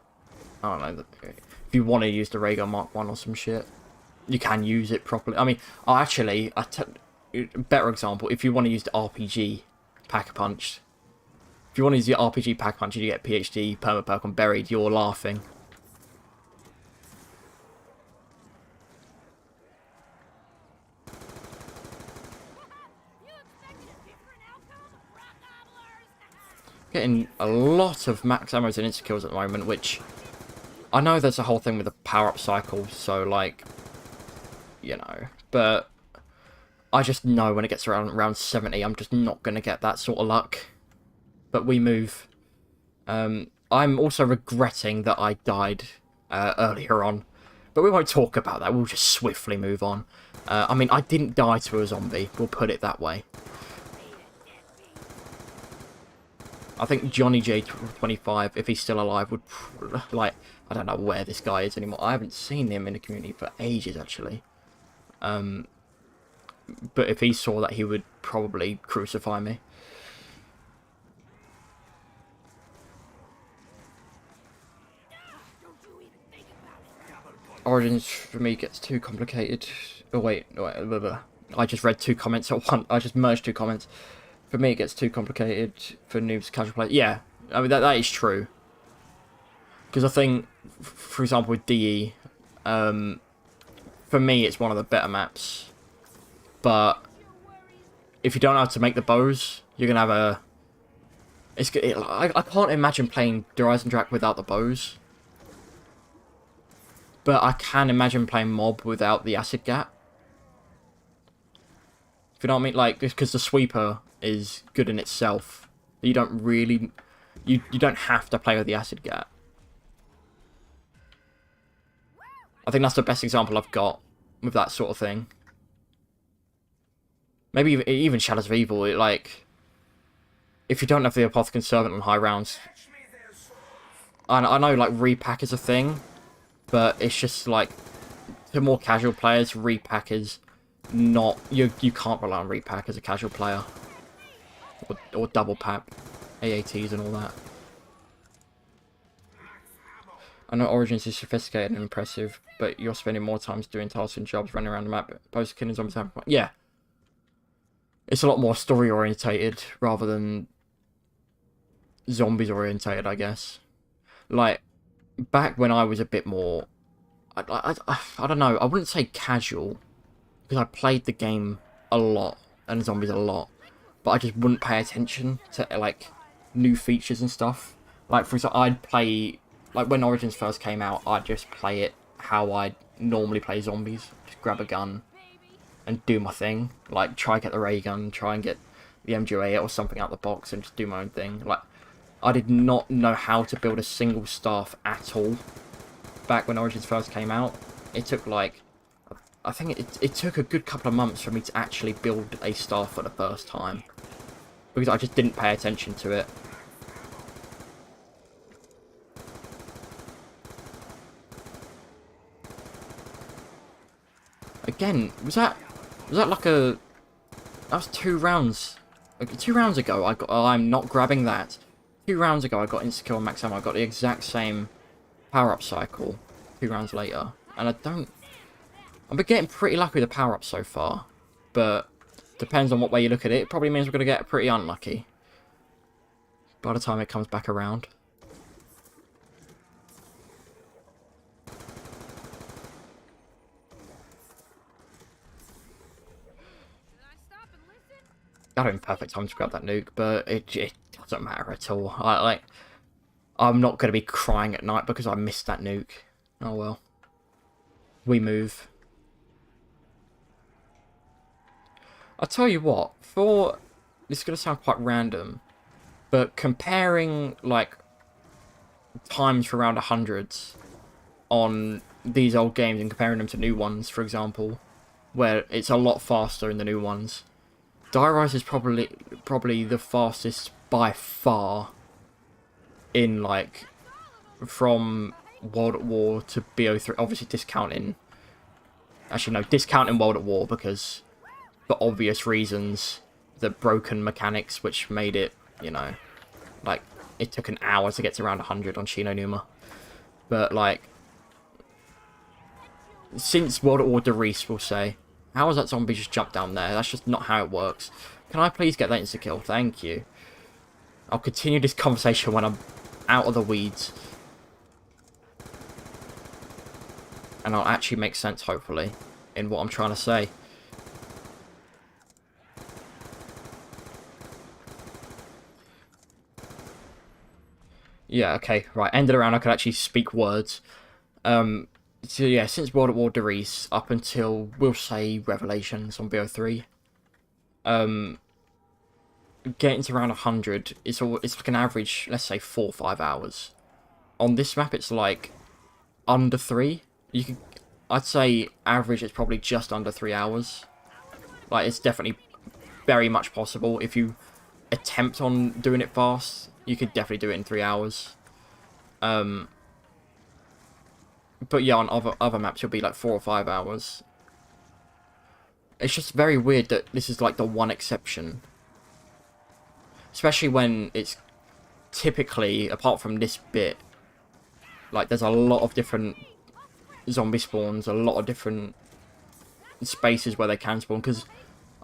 I don't know. If you want to use the Raygun Mark 1 or some shit, you can use it properly. I mean, better example, if you want to use the RPG Pack-a-Punch... If you want to use the RPG Pack-a-Punch and you get PhD permaperk on Buried, you're laughing. Getting a lot of max ammos and insta-kills at the moment, which... I know there's a whole thing with the power-up cycle, so, like... You know, but... I just know when it gets around round 70, I'm just not going to get that sort of luck. But we move. I'm also regretting that I died earlier on. But we won't talk about that. We'll just swiftly move on. I mean, I didn't die to a zombie. We'll put it that way. I think Johnny J25, if he's still alive, would... Like, I don't know where this guy is anymore. I haven't seen him in the community for ages, actually. But if he saw that, he would probably crucify me. Origins for me gets too complicated. Oh wait, blah, blah, blah. I just read two comments at once. I just merged two comments. For me, it gets too complicated for noobs, casual players. Yeah, I mean that is true. Because I think, for example, with DE, for me, it's one of the better maps. But if you don't know how to make the bows, you're gonna have a. I can't imagine playing Horizon Drac without the bows. But I can imagine playing Mob without the acid gap. If you know what I mean? Like, because the sweeper is good in itself. You don't really... You don't have to play with the acid gap. I think that's the best example I've got with that sort of thing. Maybe even Shadows of Evil, like... If you don't have the Apothecary Servant on high rounds... I know, like, repack is a thing. But it's just like, to more casual players, repack is not... You can't rely on repack as a casual player. Or double pack, AATs and all that. I know Origins is sophisticated and impressive, but you're spending more time doing tasks and jobs running around the map. Post killing zombies. Yeah. It's a lot more story orientated rather than zombies orientated, I guess. Like... Back when I was a bit more, I don't know, I wouldn't say casual, because I played the game a lot, and zombies a lot, but I just wouldn't pay attention to, like, new features and stuff. Like, for example, I'd play, like, when Origins first came out, I'd just play it how I'd normally play zombies. Just grab a gun and do my thing. Like, try and get the ray gun, try and get the MG08 or something out of the box and just do my own thing. Like, I did not know how to build a single staff at all back when Origins first came out. It took like, I think it took a good couple of months for me to actually build a staff for the first time. Because I just didn't pay attention to it. Again, was that like a... That was 2 rounds. Like, 2 rounds ago, I'm not grabbing that. 2 rounds ago, I got insta-kill on max ammo. I got the exact same power-up cycle 2 rounds later. And I don't... I've been getting pretty lucky with the power-up so far. But, depends on what way you look at it. It probably means we're going to get pretty unlucky by the time it comes back around. I don't have perfect time to grab that nuke, but it doesn't matter at all. I'm not going to be crying at night because I missed that nuke. Oh well. We move. I'll tell you what, this is going to sound quite random, but comparing, like, times for around 100s on these old games and comparing them to new ones, for example, where it's a lot faster in the new ones, Die Rise is probably the fastest by far in, like, from World at War to BO3, obviously discounting World at War because, for obvious reasons, the broken mechanics which made it, like, it took an hour to get to around 100 on Shinonuma. But, like, since World at War Derice, we'll say, how has that zombie just jumped down there? That's just not how it works. Can I please get that insta-kill? Thank you. I'll continue this conversation when I'm out of the weeds. And I'll actually make sense, hopefully, in what I'm trying to say. Yeah, okay, right. Ended around, I could actually speak words. So yeah, since World at War Derice up until, we'll say, Revelations on BO3, getting to around 100, it's like an average, let's say, 4 or 5 hours. On this map, it's like under 3. I'd say average is probably just under 3 hours. Like, it's definitely very much possible. If you attempt on doing it fast, you could definitely do it in 3 hours. But yeah, on other maps, you'll be like 4 or 5 hours. It's just very weird that this is like the one exception. Especially when it's typically, apart from this bit, like there's a lot of different zombie spawns, a lot of different spaces where they can spawn, because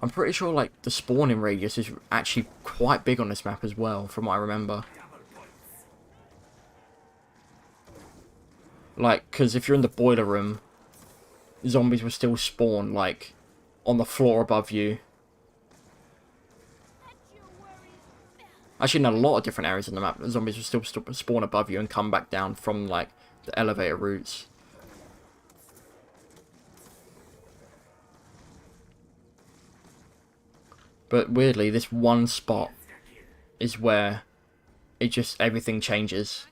I'm pretty sure like the spawning radius is actually quite big on this map as well, from what I remember. Like, because if you're in the boiler room, zombies will still spawn, like, on the floor above you. Actually, in a lot of different areas in the map, zombies will still spawn above you and come back down from, like, the elevator routes. But weirdly, this one spot is where everything changes.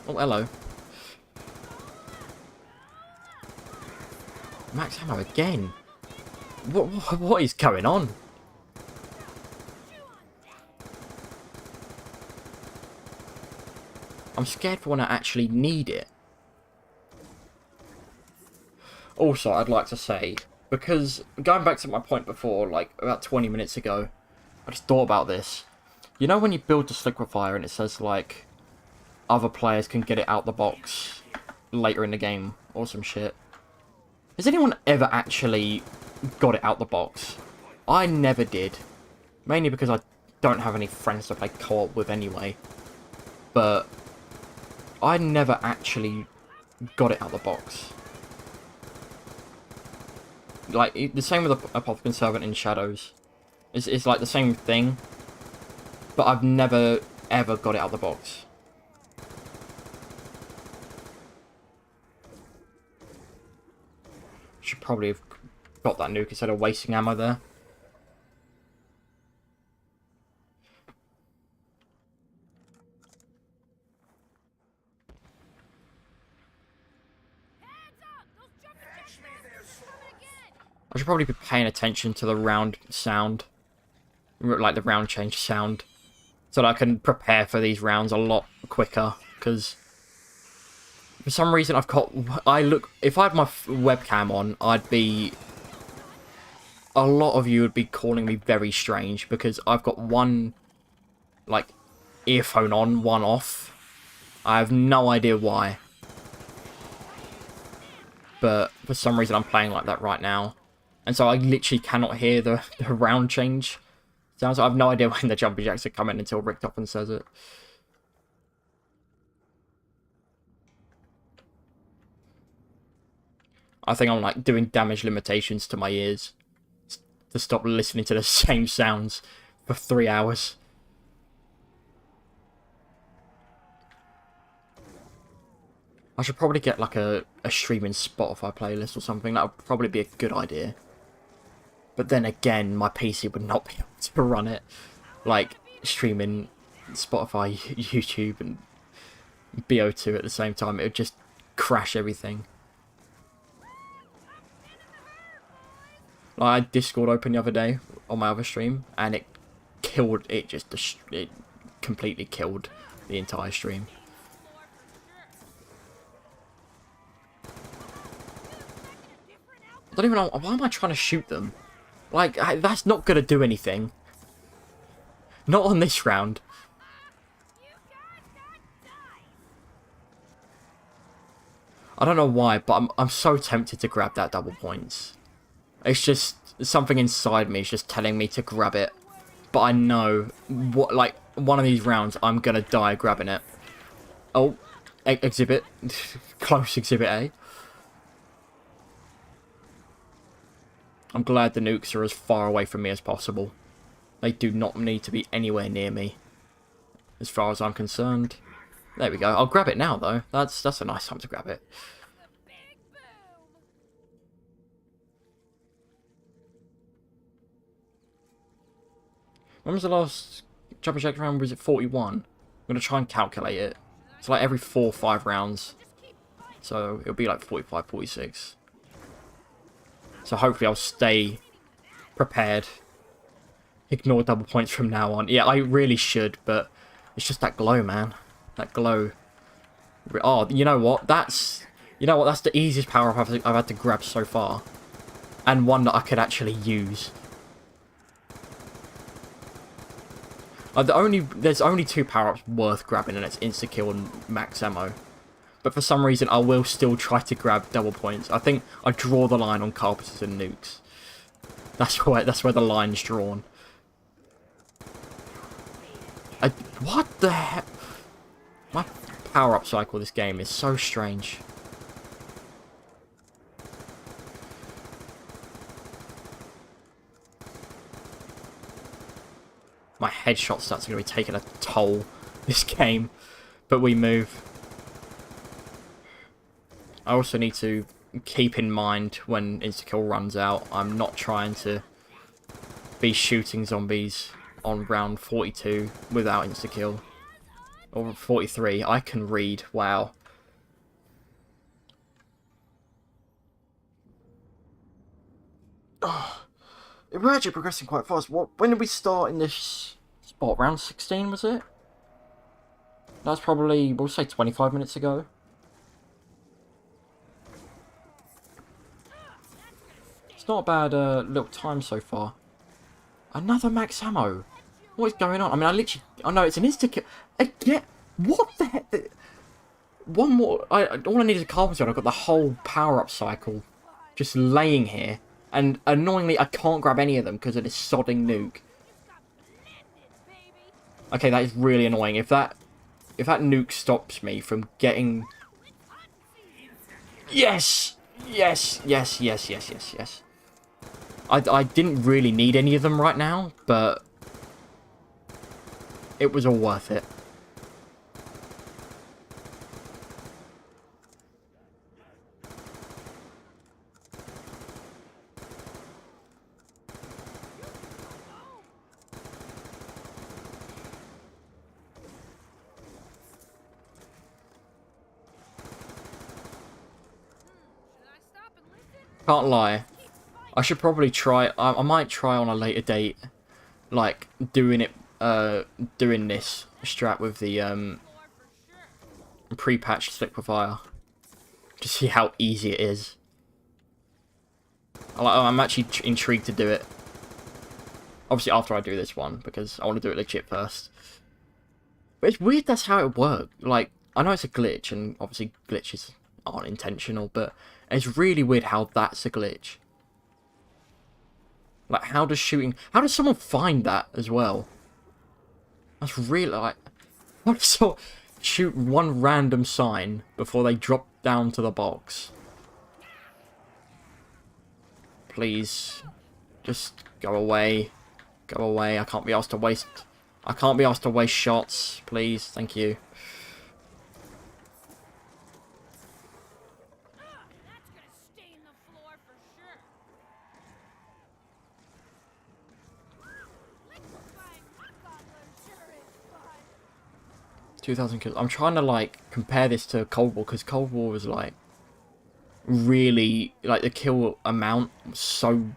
Oh, hello. Max ammo again. What is going on? I'm scared for when I actually need it. Also, I'd like to say, because going back to my point before, like about 20 minutes ago, I just thought about this. You know when you build the liquefier and it says like other players can get it out the box later in the game or some shit? Has anyone ever actually got it out the box? I never did. Mainly because I don't have any friends to play co-op with anyway. But I never actually got it out the box. Like, the same with the Apothecary Servant in Shadows. It's like the same thing. But I've never, ever got it out the box. Should probably have got that nuke instead of wasting ammo there. I should probably be paying attention to the round sound. Like the round change sound. So that I can prepare for these rounds a lot quicker. Because for some reason if I had my webcam on, a lot of you would be calling me very strange. Because I've got one, like, earphone on, one off. I have no idea why. But for some reason I'm playing like that right now. And so I literally cannot hear the round change sounds. I have no idea when the jumping jacks are coming until Richtofen says it. I think I'm like doing damage limitations to my ears to stop listening to the same sounds for 3 hours. I should probably get like a streaming Spotify playlist or something. That would probably be a good idea. But then again, my PC would not be able to run it. Like, streaming Spotify, YouTube, and BO2 at the same time. It would just crash everything. Like, I had Discord open the other day on my other stream, and it completely killed the entire stream. I don't even know, why am I trying to shoot them? Like, that's not going to do anything. Not on this round. I don't know why, but I'm so tempted to grab that double points. It's just, something inside me is just telling me to grab it. But I know, like, one of these rounds, I'm going to die grabbing it. Oh, exhibit. Close exhibit A. I'm glad the nukes are as far away from me as possible. They do not need to be anywhere near me, as far as I'm concerned. There we go. I'll grab it now, though. That's a nice time to grab it. When was the last jump and shake round? Was it 41? I'm going to try and calculate it. It's like every 4 or 5 rounds. So it'll be like 45, 46. So hopefully I'll stay prepared. Ignore double points from now on. Yeah, I really should, but it's just that glow, man. That glow. Oh, you know what? That's the easiest power-up I've had to grab so far. And one that I could actually use. There's only 2 power-ups worth grabbing, and it's insta-kill and max ammo. But for some reason, I will still try to grab double points. I think I draw the line on carpenters and nukes. That's where the line's drawn. What the heck? My power-up cycle this game is so strange. My headshot stats are going to be taking a toll this game. But we move. I also need to keep in mind when insta-kill runs out, I'm not trying to be shooting zombies on round 42 without insta-kill. Or 43, I can read, wow. Oh, we're actually progressing quite fast. When did we start in this spot? Round 16, was it? That's probably, we'll say 25 minutes ago. It's not a bad little time so far. Another max ammo. What is going on? I mean, I know it's an insta-kill. Again, what the heck? One more. All I need is a carpenter, and I've got the whole power-up cycle just laying here. And annoyingly, I can't grab any of them because of this sodding nuke. Okay, that is really annoying. If that nuke stops me from getting... Yes! Yes, yes, yes, yes, yes, yes. I didn't really need any of them right now, but... it was all worth it. Can't lie. I should probably try. I might try on a later date, like doing this strat with the pre-patched liquefier, to see how easy it is. I'm actually intrigued to do it. Obviously after I do this one, because I want to do it legit first. But it's weird that's how it worked. Like, I know it's a glitch, and obviously glitches aren't intentional, but it's really weird how that's a glitch. Like, how does someone find that as well? That's really, like... how does someone shoot one random sign before they drop down to the box? Please. Just go away. Go away. I can't be asked to waste... I can't be asked to waste shots. Please. Thank you. That's gonna stain the floor for sure. Liquefying hot gobbler sure is fun. 2,000 kills. I'm trying to, like, compare this to Cold War, because Cold War was, like, really... Like, the kill amount was so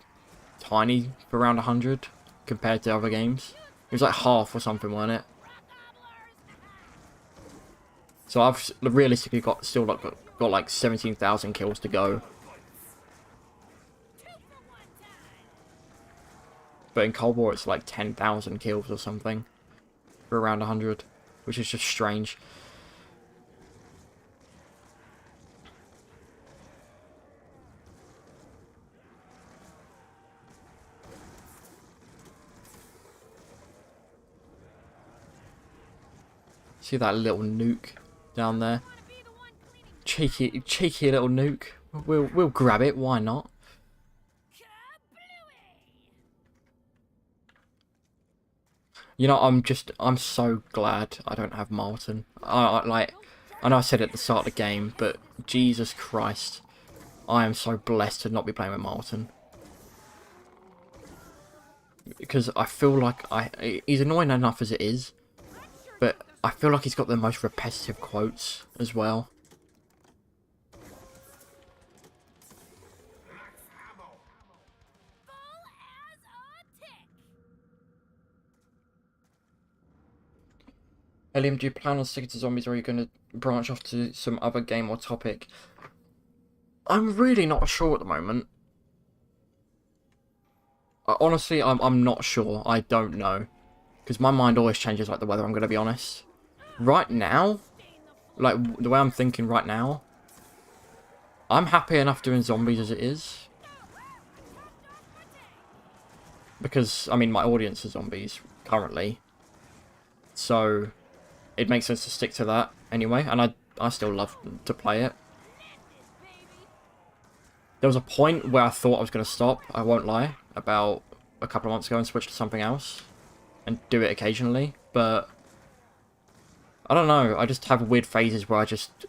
tiny for around 100 compared to other games. It was like half or something, wasn't it? So I've realistically got like 17,000 kills to go. But in Cold War it's like 10,000 kills or something for around 100, which is just strange. See that little nuke down there? Cheeky little nuke. We'll grab it. Why not? You know, I'm so glad I don't have Martin. I know I said it at the start of the game, but Jesus Christ, I am so blessed to not be playing with Martin. Because I feel like he's annoying enough as it is, but I feel like he's got the most repetitive quotes as well. Eliam, do you plan on sticking to zombies, or are you going to branch off to some other game or topic? I'm really not sure at the moment. Honestly, I'm not sure. I don't know. Because my mind always changes like the weather, I'm going to be honest. Right now, like the way I'm thinking right now, I'm happy enough doing zombies as it is. Because, I mean, my audience are zombies currently. So, it makes sense to stick to that anyway. And I still love to play it. There was a point where I thought I was going to stop, I won't lie, about a couple of months ago and switch to something else. And do it occasionally, but I don't know, I just have weird phases where I just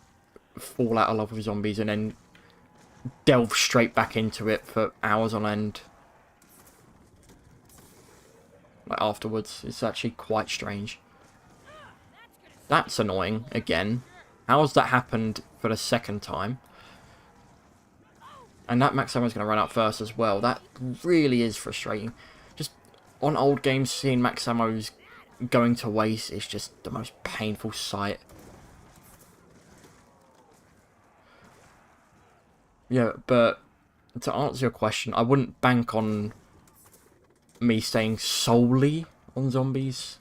fall out of love with zombies and then delve straight back into it for hours on end. Like afterwards, it's actually quite strange. That's annoying, again. How has that happened for the second time? And that max ammo is going to run out first as well. That really is frustrating. Just on old games, seeing max ammo's going to waste is just the most painful sight. Yeah, but to answer your question, I wouldn't bank on me staying solely on zombies,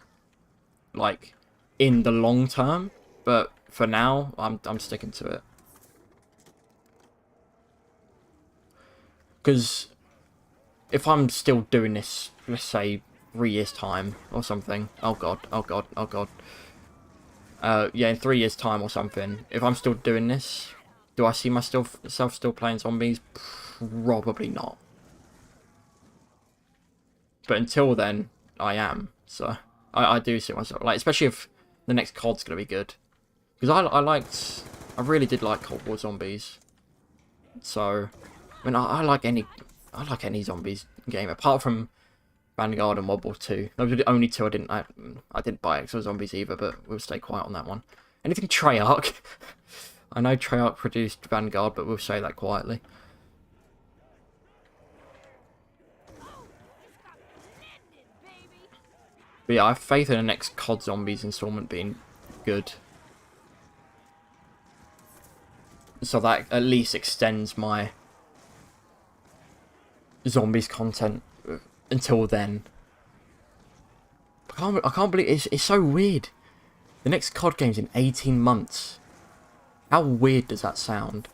like, in the long term. But for now, I'm sticking to it. Because if I'm still doing this, let's say 3 years time or something, oh god, yeah, in 3 years time or something, if I'm still doing this, do I see myself still playing zombies? Probably not. But until then, I am. So I do see myself, like, especially if the next COD's gonna be good, because I really did like Cold War zombies. So I mean, I like any zombies game apart from Vanguard and World War 2. Those were the only two I didn't buy Exo Zombies either, but we'll stay quiet on that one. Anything Treyarch. I know Treyarch produced Vanguard, but we'll say that quietly. But yeah, I have faith in the next COD Zombies installment being good. So that at least extends my zombies content until then. I can't believe it's so weird. The next COD game's in 18 months. How weird does that sound?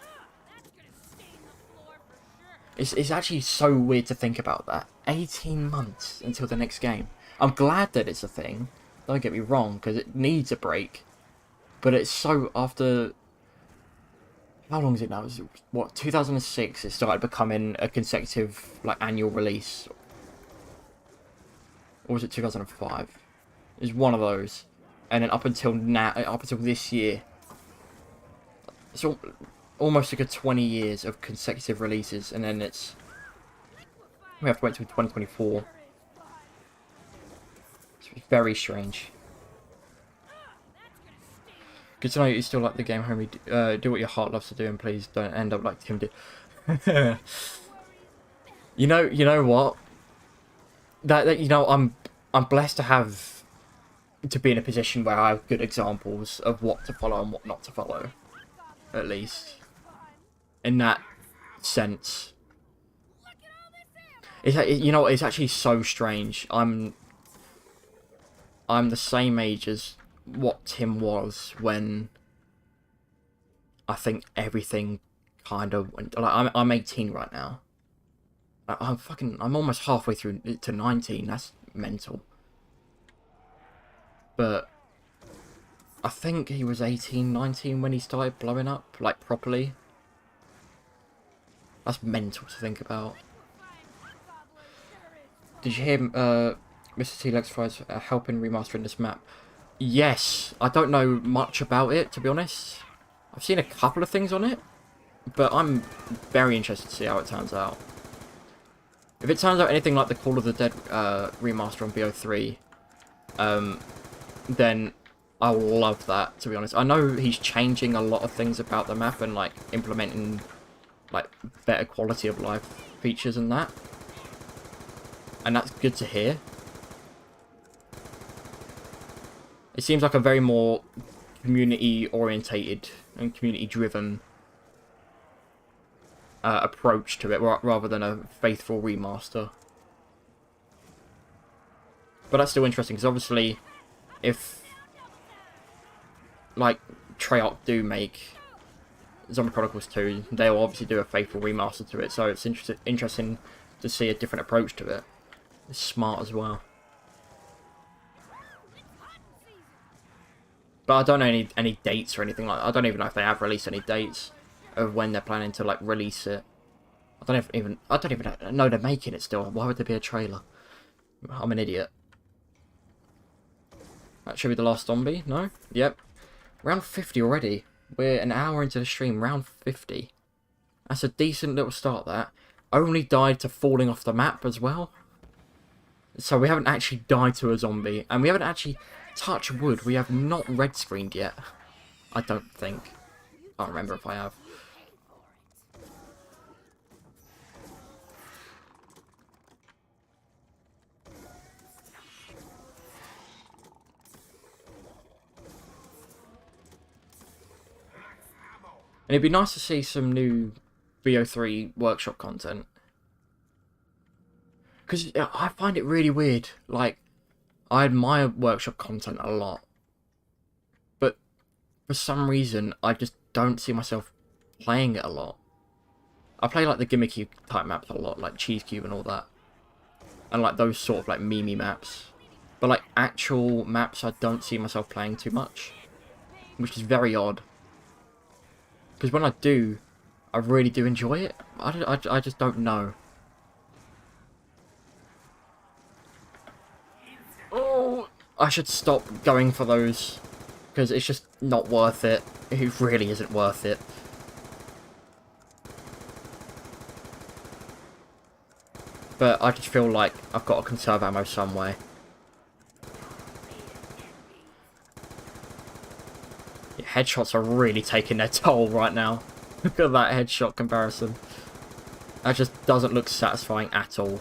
It's actually so weird to think about that. 18 months until the next game. I'm glad that it's a thing. Don't get me wrong, because it needs a break. But it's so after... How long is it now? What, 2006 it started becoming a consecutive, like, annual release. Or was it 2005? It was one of those. And then up until now, up until this year, it's almost like a 20 years of consecutive releases, and then we have to wait till 2024. It's very strange. Good to know you still like the game, homie. Do what your heart loves to do, and please don't end up like Tim did. You know what? That you know, I'm blessed to be in a position where I have good examples of what to follow and what not to follow, at least in that sense. You know, it's actually so strange. I'm the same age as what Tim was when I think everything kind of went. Like, I'm 18 right now. I'm almost halfway through to 19. That's mental. But I think he was 18, 19 when he started blowing up, like, properly. That's mental to think about. Did you hear Mr. T-Lex Fries helping remastering this map? Yes. I don't know much about it, to be honest. I've seen a couple of things on it, but I'm very interested to see how it turns out. If it turns out anything like the Call of the Dead remaster on BO3, then I'll love that, to be honest. I know he's changing a lot of things about the map and, like, implementing, like, better quality of life features and that. And that's good to hear. It seems like a very more community-orientated and community-driven approach to it, rather than a faithful remaster. But that's still interesting, because obviously, if, like, Treyarch do make Zombie Chronicles 2, they'll obviously do a faithful remaster to it, so it's interesting to see a different approach to it. It's smart as well. But I don't know any dates or anything like that. I don't even know if they have released any dates of when they're planning to, like, release it. I don't even know they're making it still. Why would there be a trailer? I'm an idiot. That should be the last zombie. No? Yep. Round 50 already. We're an hour into the stream. Round 50. That's a decent little start, that. Only died to falling off the map as well. So we haven't actually died to a zombie. And we haven't actually... Touch wood, we have not red screened yet. I don't think. I can't remember if I have. And it'd be nice to see some new BO3 workshop content. Because I find it really weird. Like, I admire workshop content a lot. But for some reason, I just don't see myself playing it a lot. I play, like, the gimmicky type maps a lot, like Cheese Cube and all that. And, like, those sort of, like, meme maps. But, like, actual maps, I don't see myself playing too much. Which is very odd. Because when I do, I really do enjoy it. I just don't know. Oh, I should stop going for those. Because it's just not worth it. It really isn't worth it. But I just feel like I've got to conserve ammo somewhere. Yeah, headshots are really taking their toll right now. Look at that headshot comparison. That just doesn't look satisfying at all.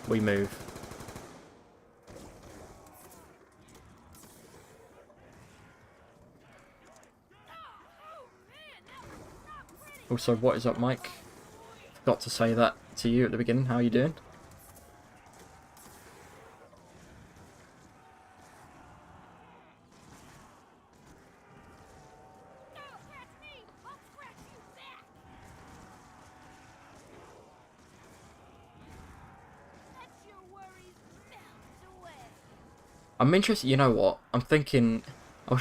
We move. Also, what is up, Mike? Forgot to say that to you at the beginning. How are you doing? I'm interested, you know what? I was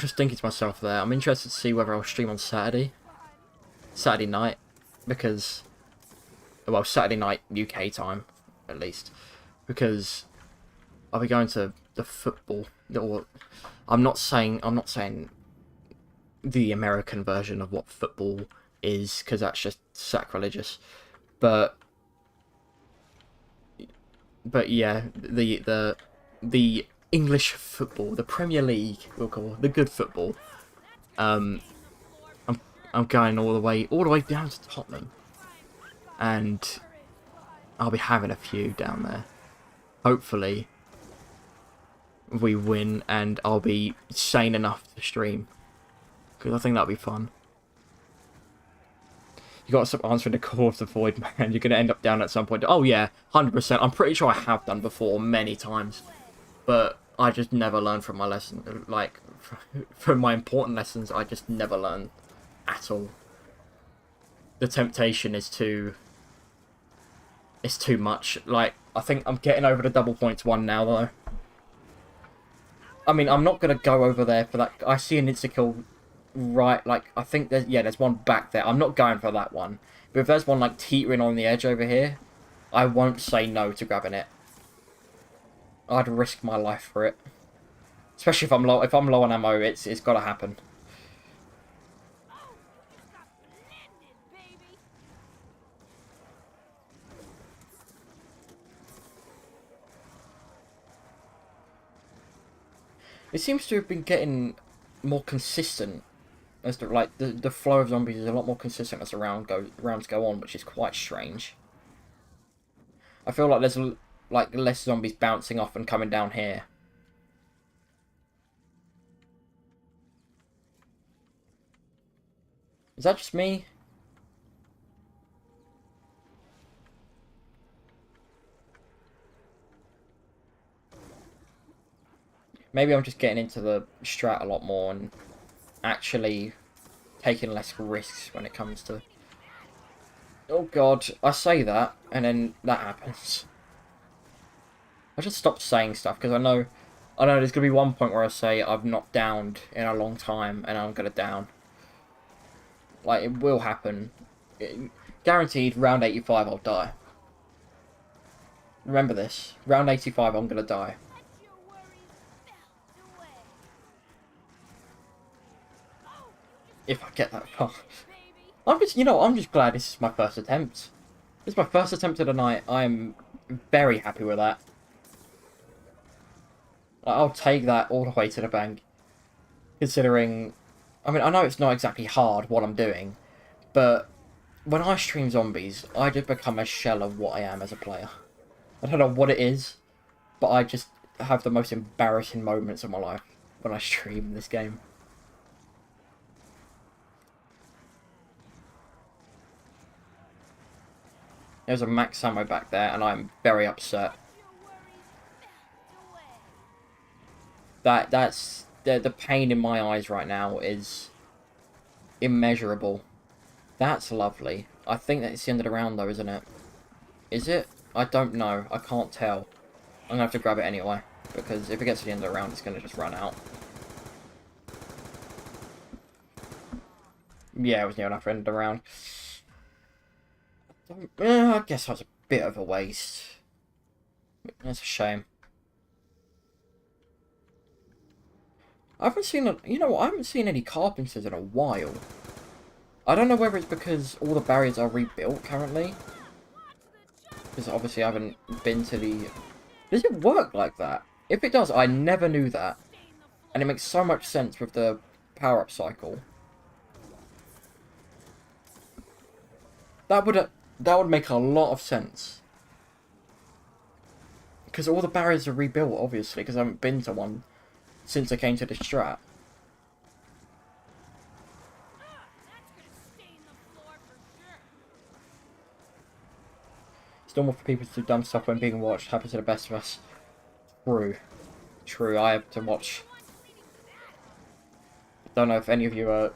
just thinking to myself there, I'm interested to see whether I'll stream on Saturday night, because, well, Saturday night UK time, at least, because I'll be going to the football. Or I'm not saying the American version of what football is, because that's just sacrilegious. But yeah, the English football, the Premier League, we'll call it, the good football. I'm going all the way down to Tottenham, and I'll be having a few down there. Hopefully, we win, and I'll be sane enough to stream, because I think that'll be fun. You got to stop answering the call of the void, man. You're gonna end up down at some point. Oh yeah, 100%. I'm pretty sure I have done before many times, but I just never learn from my lesson. Like, from my important lessons, I just never learn at all. The temptation is too... It's too much. Like, I think I'm getting over the double points one now, though. I mean, I'm not going to go over there for that. I see an insta-kill right, like, I think there's one back there. I'm not going for that one. But if there's one, like, teetering on the edge over here, I won't say no to grabbing it. I'd risk my life for it. Especially if I'm low on ammo, it's got to happen. It seems to have been getting more consistent as the flow of zombies is a lot more consistent as the rounds go on, which is quite strange. I feel like there's like less zombies bouncing off and coming down here. Is that just me? Maybe I'm just getting into the strat a lot more and actually taking less risks when it comes to... Oh god, I say that, and then that happens. I just stopped saying stuff, because I know there's going to be one point where I say I've not downed in a long time, and I'm going to down. Like, it will happen. Guaranteed, round 85 I'll die. Remember this. Round 85 I'm going to die. If I get that far. I'm just glad this is my first attempt. This is my first attempt of the night. I'm very happy with that. I'll take that all the way to the bank. Considering, I mean, I know it's not exactly hard what I'm doing, but when I stream zombies, I just become a shell of what I am as a player. I don't know what it is, but I just have the most embarrassing moments of my life when I stream this game. There's a max ammo back there, and I'm very upset. That's the pain in my eyes right now is immeasurable. That's lovely. I think that it's the end of the round, though, isn't it? Is it? I don't know. I can't tell. I'm gonna have to grab it anyway, because if it gets to the end of the round, it's gonna just run out. Yeah, it was near enough to end the round. I guess that was a bit of a waste. That's a shame. I haven't seen I haven't seen any carpenters in a while. I don't know whether it's because all the barriers are rebuilt currently. Because obviously I haven't been to the... Does it work like that? If it does, I never knew that. And it makes so much sense with the power-up cycle. That would make a lot of sense. Because all the barriers are rebuilt, obviously, because I haven't been to one since I came to this strat. It's normal for people to do dumb stuff when being watched. Happens to the best of us. True. True, I have to watch... Don't know if any of you are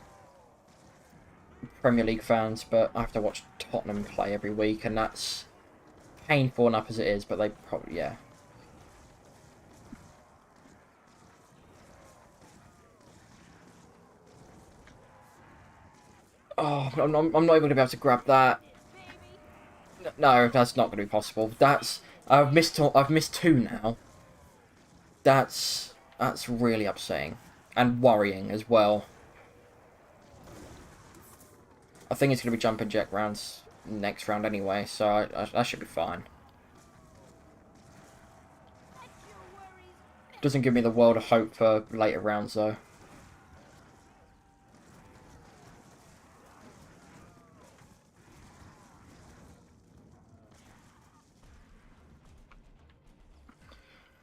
Premier League fans, but I have to watch Tottenham play every week, and that's painful enough as it is, but they probably, yeah. Oh, I'm not even going to be able to grab that. No, that's not going to be possible. I've missed 2 now. That's really upsetting. And worrying as well. I think it's going to be jumping jack rounds next round anyway, so I should be fine. Doesn't give me the world of hope for later rounds though.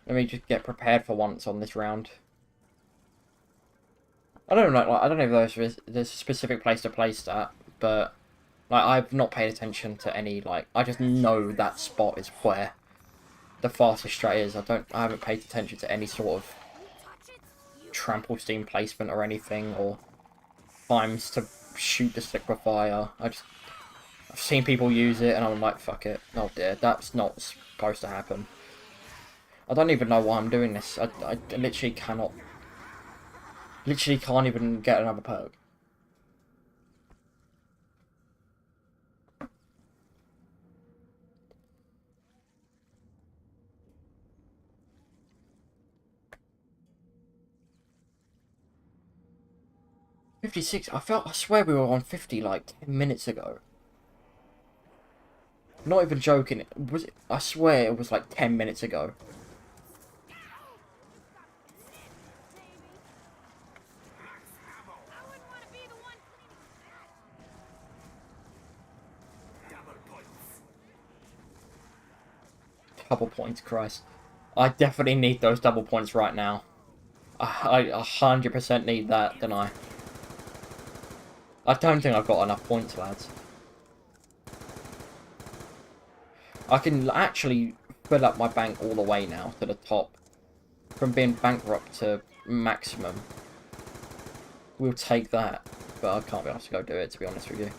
Let me just get prepared for once on this round. I don't know. Like, I don't know if there's a specific place to place that, but like I've not paid attention to any. Like I just know that spot is where the fastest strat is. I haven't paid attention to any sort of trample steam placement or anything, or times to shoot the liquefier. I've seen people use it, and I'm like, fuck it. Oh dear, that's not supposed to happen. I don't even know why I'm doing this. I literally cannot. Literally can't even get another perk. $56. I swear we were on 50 like 10 minutes ago. Not even joking. I swear it was like 10 minutes ago. Double points, Christ. I definitely need those double points right now. I 100% need that, don't I? I don't think I've got enough points, lads. I can actually fill up my bank all the way now to the top. From being bankrupt to maximum. We'll take that. But I can't be asked to go do it, to be honest with you.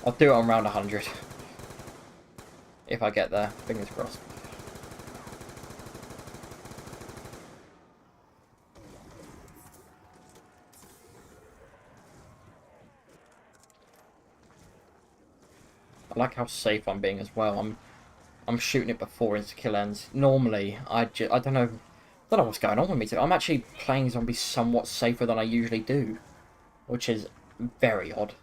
I'll do it on round 100. If I get there. Fingers crossed. I like how safe I'm being as well. I'm shooting it before insta-kill ends. Normally, I don't know what's going on with me today. I'm actually playing zombies somewhat safer than I usually do, which is very odd.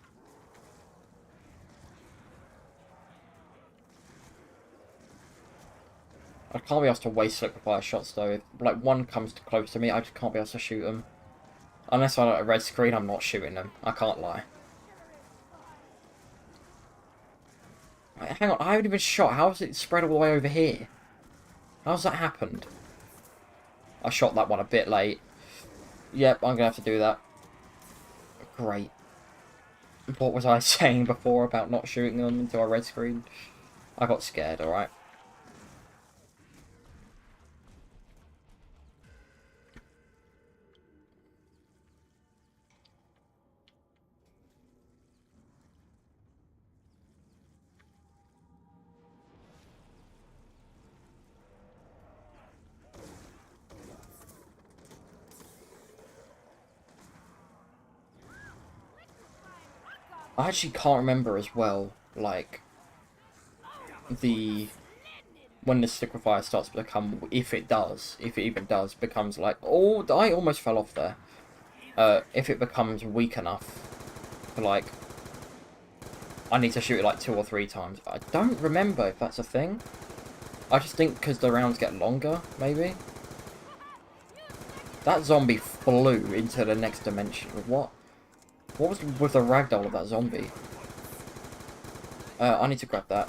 I can't be asked to waste liquefier shots though. If like one comes too close to me, I just can't be asked to shoot them. Unless I got a red screen, I'm not shooting them. I can't lie. Hang on, I haven't even shot. How has it spread all the way over here? How's that happened? I shot that one a bit late. Yep, I'm gonna have to do that. Great. What was I saying before about not shooting them into a red screen? I got scared, alright. I actually can't remember as well, like, when the liquefier starts to become, if it even does, becomes like, oh, I almost fell off there. If it becomes weak enough for, like, I need to shoot it like 2 or 3 times. I don't remember if that's a thing. I just think because the rounds get longer, maybe. That zombie flew into the next dimension. What? What was with the ragdoll of that zombie? I need to grab that.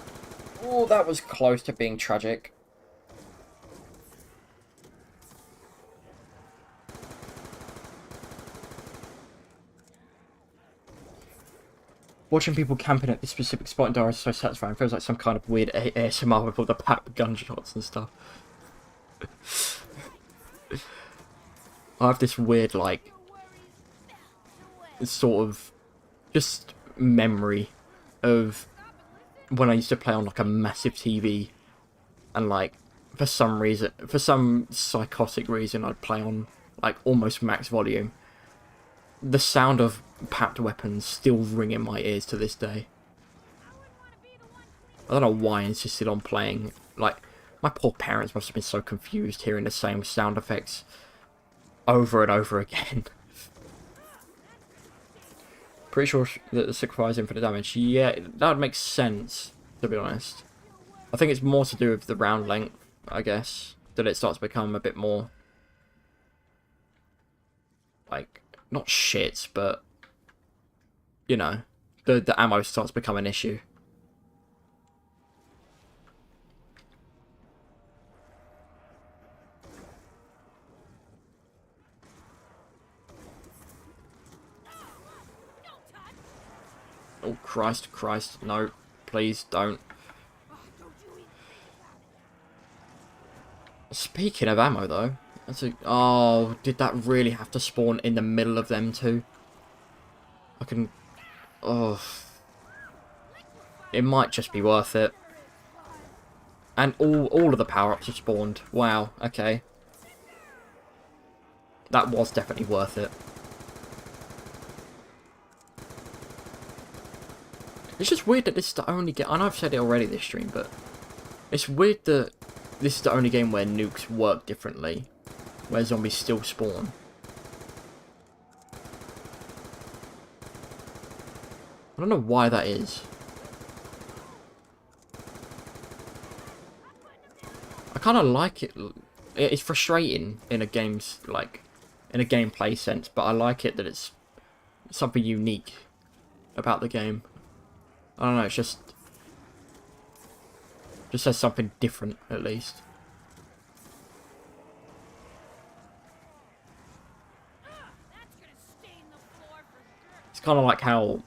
Oh, that was close to being tragic. Watching people camping at this specific spot in Dara is so satisfying. It feels like some kind of weird ASMR with all the packed gunshots and stuff. I have this weird, like, sort of just memory of when I used to play on like a massive TV, and like for some psychotic reason I'd play on like almost max volume. The sound of packed weapons still ring in my ears to this day. I don't know why I insisted on playing like My poor parents must have been so confused hearing the same sound effects over and over again. Pretty sure that the sacrifice infinite damage. Yeah, that would make sense, to be honest. I think it's more to do with the round length, I guess. That it starts to become a bit more... like, not shit, but... you know, the ammo starts to become an issue. Oh, Christ, no. Please, don't. Speaking of ammo, though, oh, did that really have to spawn in the middle of them two? I can... oh... it might just be worth it. And all of the power-ups have spawned. Wow, okay. That was definitely worth it. It's just weird that this is the only game... I know I've said it already this stream, but... it's weird that this is the only game where nukes work differently. Where zombies still spawn. I don't know why that is. I kind of like it. It's frustrating in a game's, like... in a gameplay sense, but I like it that it's something unique about the game. I don't know, it's just says something different, at least. It's kind of like how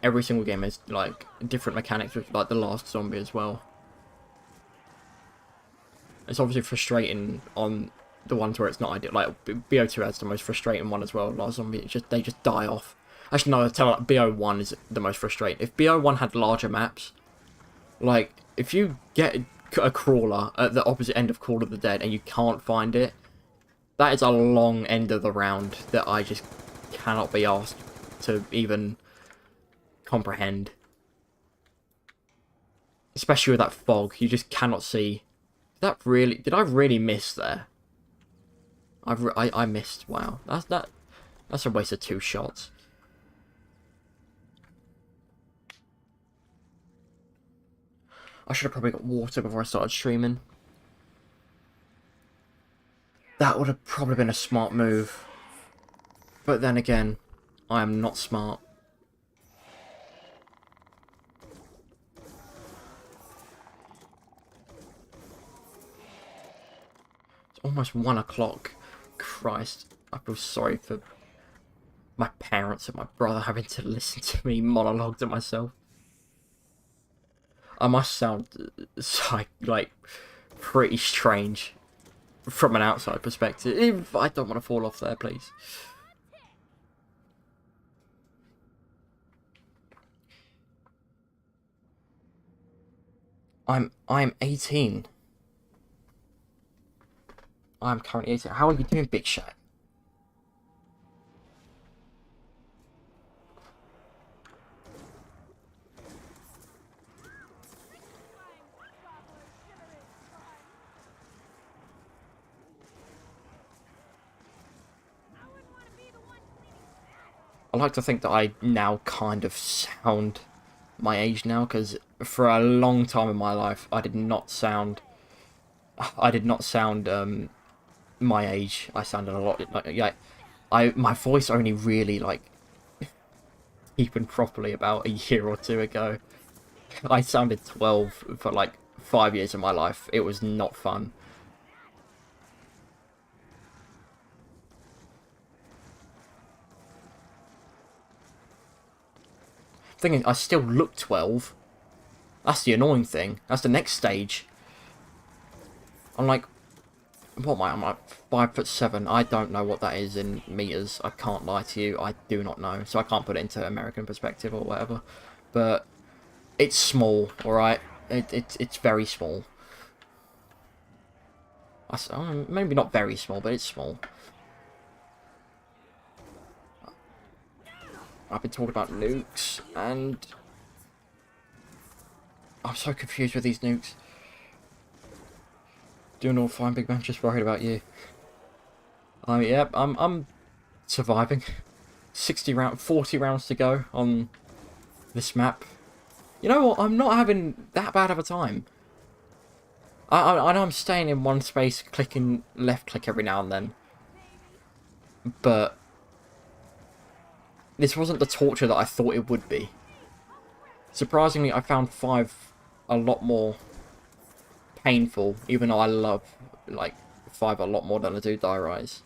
every single game has, like, different mechanics with, like, The Last Zombie as well. It's obviously frustrating on the ones where it's not ideal. Like, BO2 has the most frustrating one as well, Last Zombie. It's just, they just die off. Actually, no, I tell you, like, BO1 is the most frustrating. If BO1 had larger maps, like, if you get a crawler at the opposite end of Call of the Dead and you can't find it, that is a long end of the round that I just cannot be asked to even comprehend. Especially with that fog, you just cannot see. Did I really miss there? I missed. Wow, that's a waste of 2 shots. I should have probably got water before I started streaming. That would have probably been a smart move. But then again, I am not smart. It's almost 1 o'clock. Christ, I feel sorry for my parents and my brother having to listen to me monologue to myself. I must sound like pretty strange from an outside perspective. I don't want to fall off there, please. I'm 18. I'm currently 18. How are you doing, Big Shaq? I like to think that I now kind of sound my age now, because for a long time in my life, I did not sound my age. I sounded a lot like my voice only really like even properly about a year or 2 ago. I sounded 12 for like 5 years of my life. It was not fun. Thing is, I still look 12. That's the annoying thing. That's the next stage. I'm like, what am I? I'm like 5'7". I don't know what that is in meters. I can't lie to you. I do not know. So I can't put it into American perspective or whatever. But it's small, alright? It's very small. Maybe not very small, but it's small. I've been talking about nukes, and I'm so confused with these nukes. Doing all fine, big man. Just worried about you. Yeah, I'm surviving. 40 rounds to go on this map. You know what? I'm not having that bad of a time. I know I'm staying in one space, clicking left click every now and then. But this wasn't the torture that I thought it would be. Surprisingly, I found 5 a lot more painful, even though I love, like, 5 a lot more than I do Die Rise.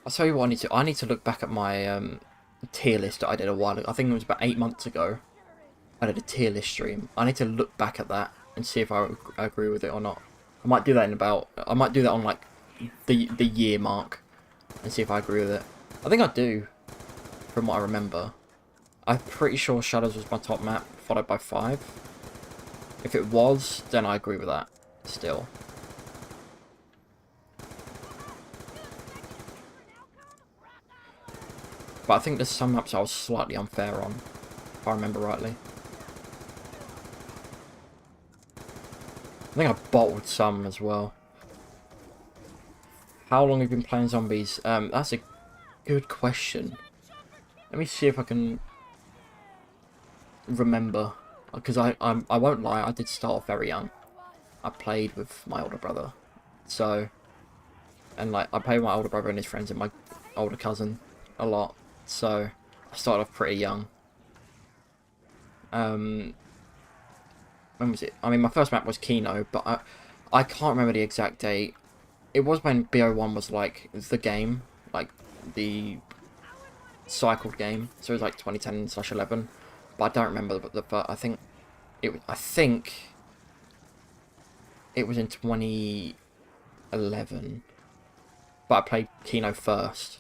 I'll tell you what I need to look back at my tier list that I did a while ago. I think it was about 8 months ago. I did a tier list stream. I need to look back at that and see if I agree with it or not. I might do that I might do that on like the year mark and see if I agree with it. I think I do, from what I remember. I'm pretty sure Shadows was my top map, followed by 5. If it was, then I agree with that still. But I think there's some maps I was slightly unfair on, if I remember rightly. I think I bottled some as well. How long have you been playing zombies? That's a good question. Let me see if I can remember. Because I won't lie, I did start off very young. I played with my older brother. So, and like, I played with my older brother and his friends and my older cousin a lot. So, I started off pretty young. When was it? I mean, my first map was Kino, but I can't remember the exact date. It was when BO1 was like the game, like the cycled game. So it was like 2010/11, but I don't remember. But I think it was in 2011. But I played Kino first.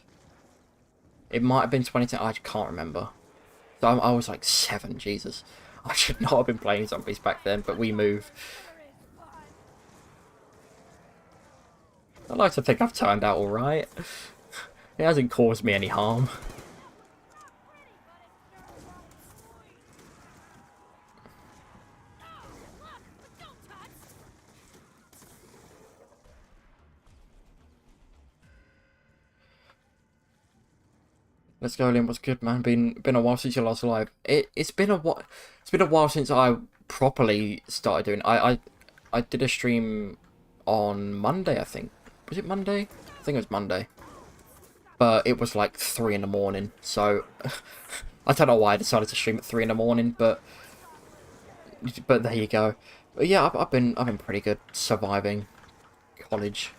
It might have been 2010. I can't remember. So I was like 7. Jesus, I should not have been playing zombies back then. But we move. I like to think I've turned out alright. It hasn't caused me any harm. Let's go, Liam. What's good, man? Been a while since your last live. It's been a while. It's been a while since I properly started doing. I did a stream on Monday, I think. Was it Monday? I think it was Monday. But it was like 3 in the morning, so I don't know why I decided to stream at 3 in the morning, but there you go. But yeah, I've been pretty good surviving college,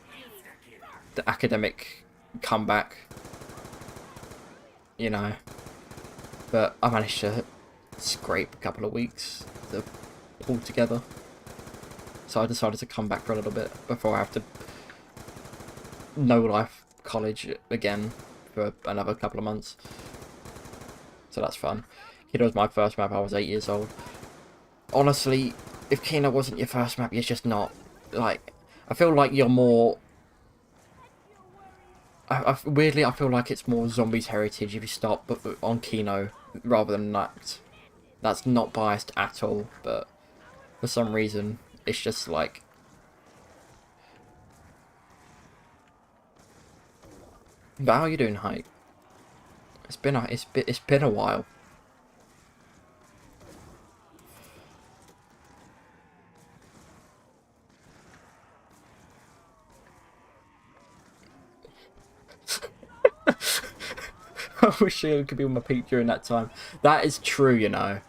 the academic comeback, you know. But I managed to scrape a couple of weeks to pull together, so I decided to come back for a little bit before I have to no life college again for another couple of months. So that's fun. Kino was my first map. I was 8 years old. Honestly, if Kino wasn't your first map, you're just not, like, I feel like you're more, weirdly I feel like it's more Zombies Heritage if you start on Kino rather than that. That's not biased at all, but for some reason it's just like, but how are you doing, Hike? It's been a while. I wish I could be on my peak during that time. That is true, you know.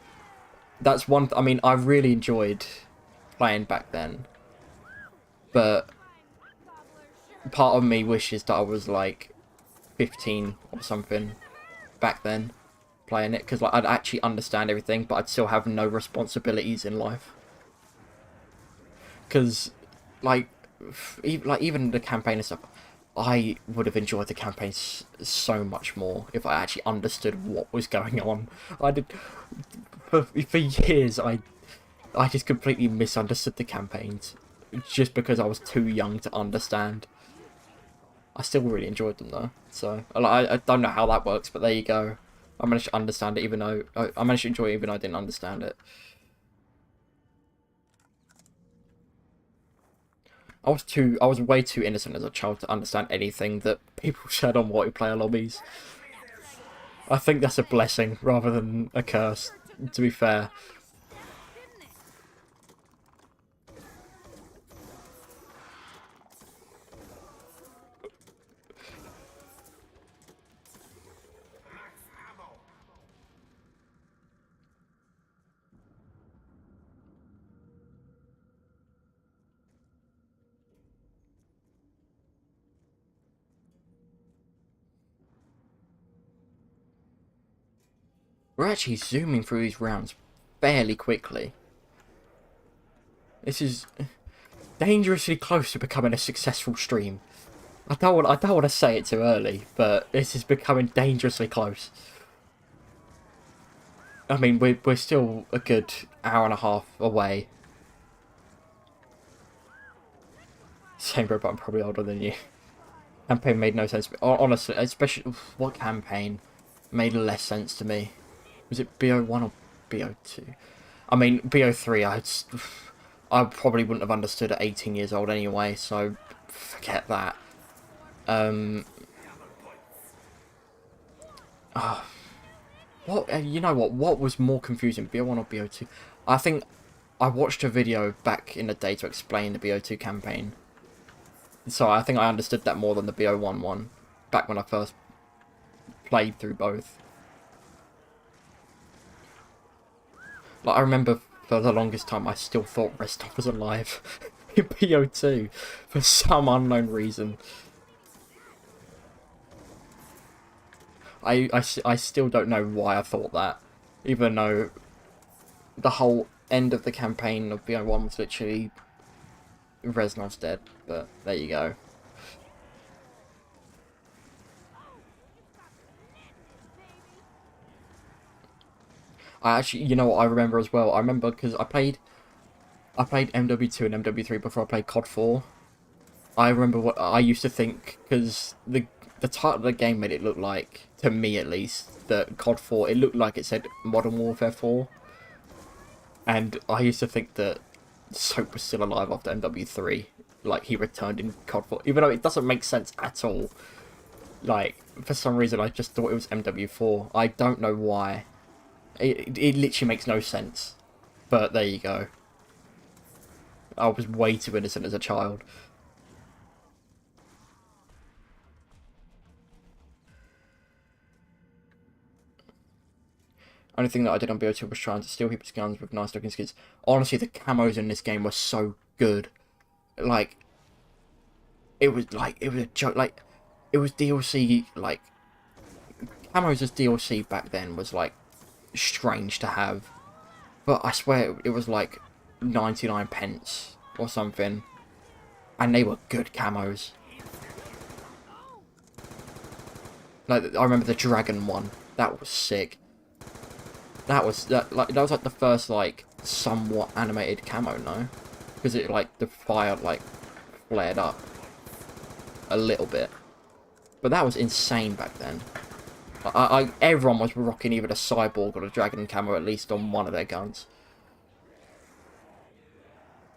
That's one. I mean, I really enjoyed playing back then, but part of me wishes that I was like 15 or something back then playing it, because like I'd actually understand everything, but I'd still have no responsibilities in life. Because like even the campaign and stuff, I would have enjoyed the campaign so much more if I actually understood what was going on. I did for years. I just completely misunderstood the campaigns just because I was too young to understand. I still really enjoyed them though, so I don't know how that works, but there you go. I managed to understand it even though I managed to enjoy it even though I didn't understand it. I was way too innocent as a child to understand anything that people said on multiplayer lobbies. I think that's a blessing rather than a curse, to be fair. Didn't it? We're actually zooming through these rounds fairly quickly. This is dangerously close to becoming a successful stream. I don't want to say it too early, but this is becoming dangerously close. I mean, we're still a good hour and a half away. Same bro, but I'm probably older than you. Campaign made no sense. Honestly, especially what campaign made less sense to me? Was it BO1 or BO2? I mean, BO3. I probably wouldn't have understood at 18 years old anyway, so forget that. What you know what? What was more confusing, BO1 or BO2? I think I watched a video back in the day to explain the BO2 campaign. So I think I understood that more than the BO1 one, back when I first played through both. Like, I remember for the longest time I still thought Restov was alive in BO2 for some unknown reason. I still don't know why I thought that, even though the whole end of the campaign of BO1 was literally Reznov's dead, but there you go. I actually, you know what I remember as well? I remember because I played MW2 and MW3 before I played COD 4. I remember what I used to think, because the title of the game made it look like, to me at least, that COD 4, it looked like it said Modern Warfare 4. And I used to think that Soap was still alive after MW3. Like, he returned in COD 4, even though it doesn't make sense at all. Like, for some reason I just thought it was MW4. I don't know why. It literally makes no sense. But there you go. I was way too innocent as a child. Only thing that I did on BO2 was trying to steal people's guns with nice looking skins. Honestly, the camos in this game were so good. Like, it was a joke. Like, it was DLC. Like, camos as DLC back then was like strange to have. But I swear it was like 99 pence or something. And they were good camos. Like, I remember the dragon one. That was sick. That was like the first like somewhat animated camo, no? Because it like the fire like flared up a little bit. But that was insane back then. Everyone was rocking either a cyborg or a dragon camo at least on one of their guns.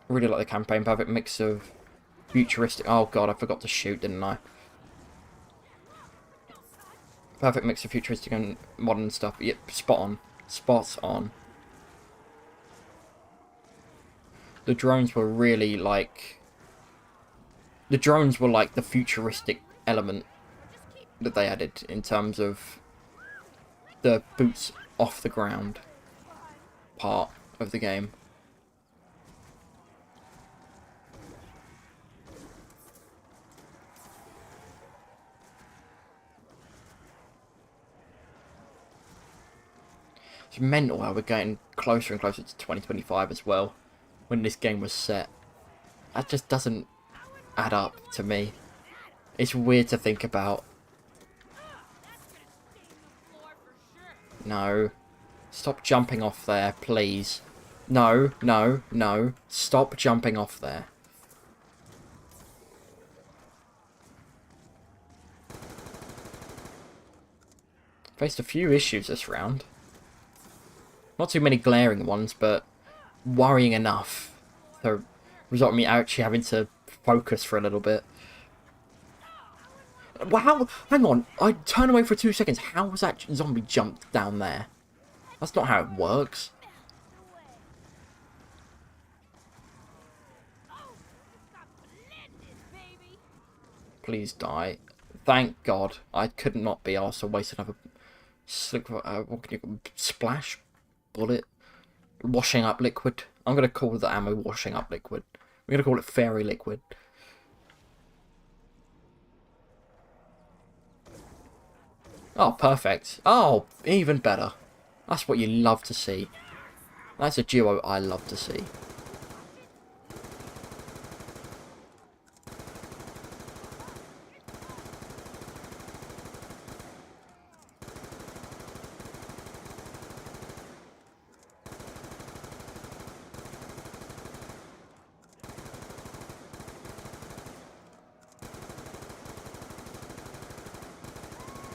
Really like the campaign, perfect mix of futuristic. Oh god, I forgot to shoot, didn't I? Perfect mix of futuristic and modern stuff. Yep, spot on. Spot on. The drones were really like... The drones were like the futuristic element that they added in terms of the boots off the ground part of the game. It's mental how we're getting closer and closer to 2025 as well, when this game was set. That just doesn't add up to me. It's weird to think about. No. Stop jumping off there, please. No, no, no. Stop jumping off there. Faced a few issues this round. Not too many glaring ones, but worrying enough to result in me actually having to focus for a little bit. Wow, hang on. I turned away for 2 seconds. How was that zombie jumped down there? That's not how it works. Please die. Thank God. I could not be asked to waste another slick, what can you, splash? Bullet? Washing up liquid. I'm going to call the ammo washing up liquid. We're going to call it fairy liquid. Oh, perfect. Oh, even better. That's what you love to see. That's a duo I love to see.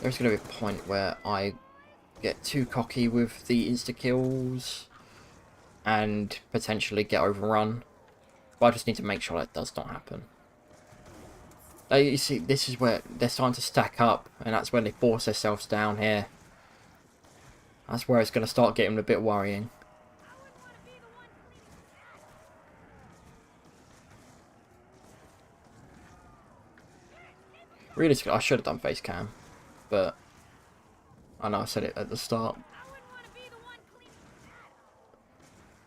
There's going to be a point where I get too cocky with the insta-kills and potentially get overrun. But I just need to make sure that does not happen. You see, this is where they're starting to stack up, and that's when they force themselves down here. That's where it's going to start getting a bit worrying. Realistically, I should have done face cam. But I know I said it at the start.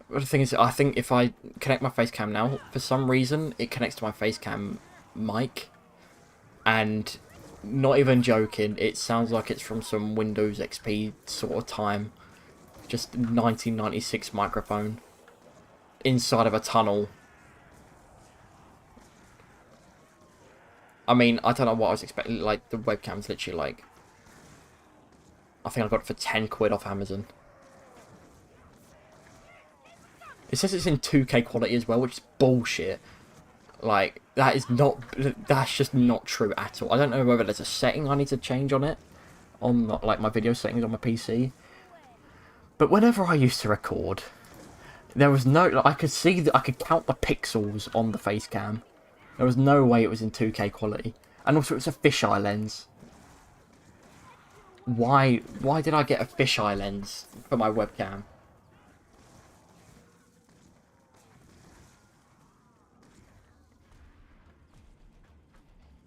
But the thing is, I think if I connect my face cam now, for some reason, it connects to my face cam mic. And not even joking, it sounds like it's from some Windows XP sort of time. Just 1996 microphone. Inside of a tunnel. I mean, I don't know what I was expecting. Like, the webcam's literally like... I think I got it for 10 quid off Amazon. It says it's in 2K quality as well, which is bullshit. Like, that is not... That's just not true at all. I don't know whether there's a setting I need to change on it. On, like, my video settings on my PC. But whenever I used to record, there was no... Like, I could see that I could count the pixels on the face cam. There was no way it was in 2K quality. And also, it's a fisheye lens. Why did I get a fisheye lens for my webcam?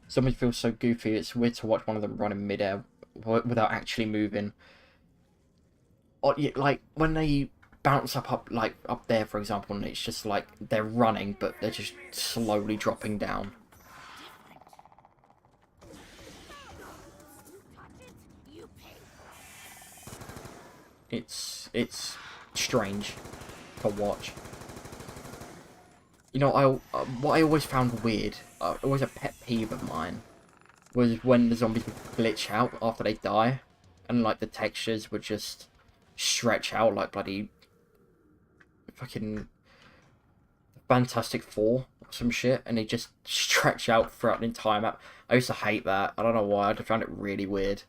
Somebody feels so goofy, it's weird to watch one of them run in midair without actually moving. Or, like, when they bounce up there, for example, and it's just like they're running, but they're just slowly dropping down. It's strange to watch. You know, what I always found weird, always a pet peeve of mine, was when the zombies would glitch out after they die, and like the textures would just stretch out like bloody fucking Fantastic Four or some shit, and they just stretch out throughout the entire map. I used to hate that. I don't know why. I just found it really weird.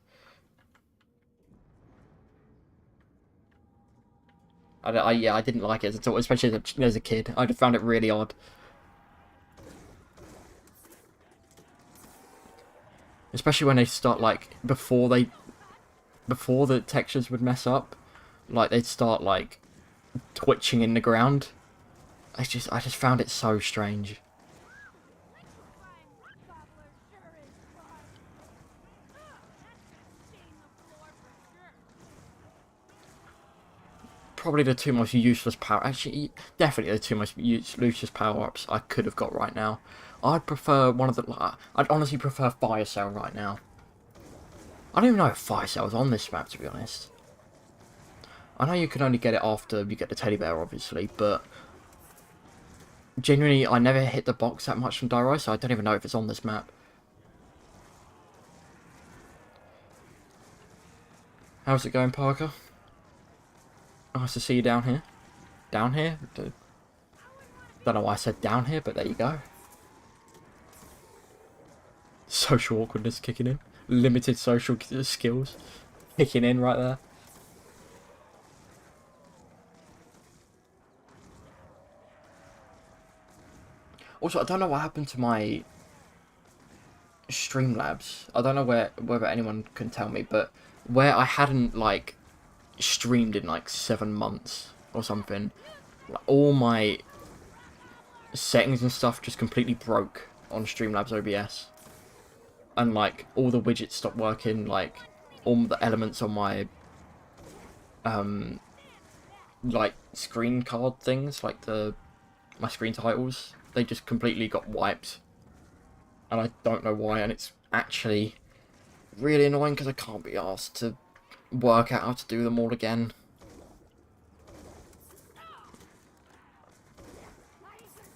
Yeah, I didn't like it at all, especially as a kid. I just found it really odd. Especially when they start, like, before the textures would mess up, like, they'd start, like, twitching in the ground. I just found it so strange. Probably the two most useless actually, definitely the two most useless power-ups I could have got right now. I'd prefer one of the... I'd honestly prefer Fire Cell right now. I don't even know if Fire Cell's on this map, to be honest. I know you can only get it after you get the teddy bear, obviously, but... Genuinely, I never hit the box that much from Dio, so I don't even know if it's on this map. How's it going, Parker? Nice to see you down here. Down here? Don't know why I said down here, but there you go. Social awkwardness kicking in. Limited social skills kicking in right there. Also, I don't know what happened to my Streamlabs. I don't know whether anyone can tell me, but where I hadn't like streamed in like 7 months or something, like, all my settings and stuff just completely broke on Streamlabs OBS, and like all the widgets stopped working, like all the elements on my like screen card things, like my screen titles, they just completely got wiped. And I don't know why, and it's actually really annoying because I can't be asked to work out how to do them all again.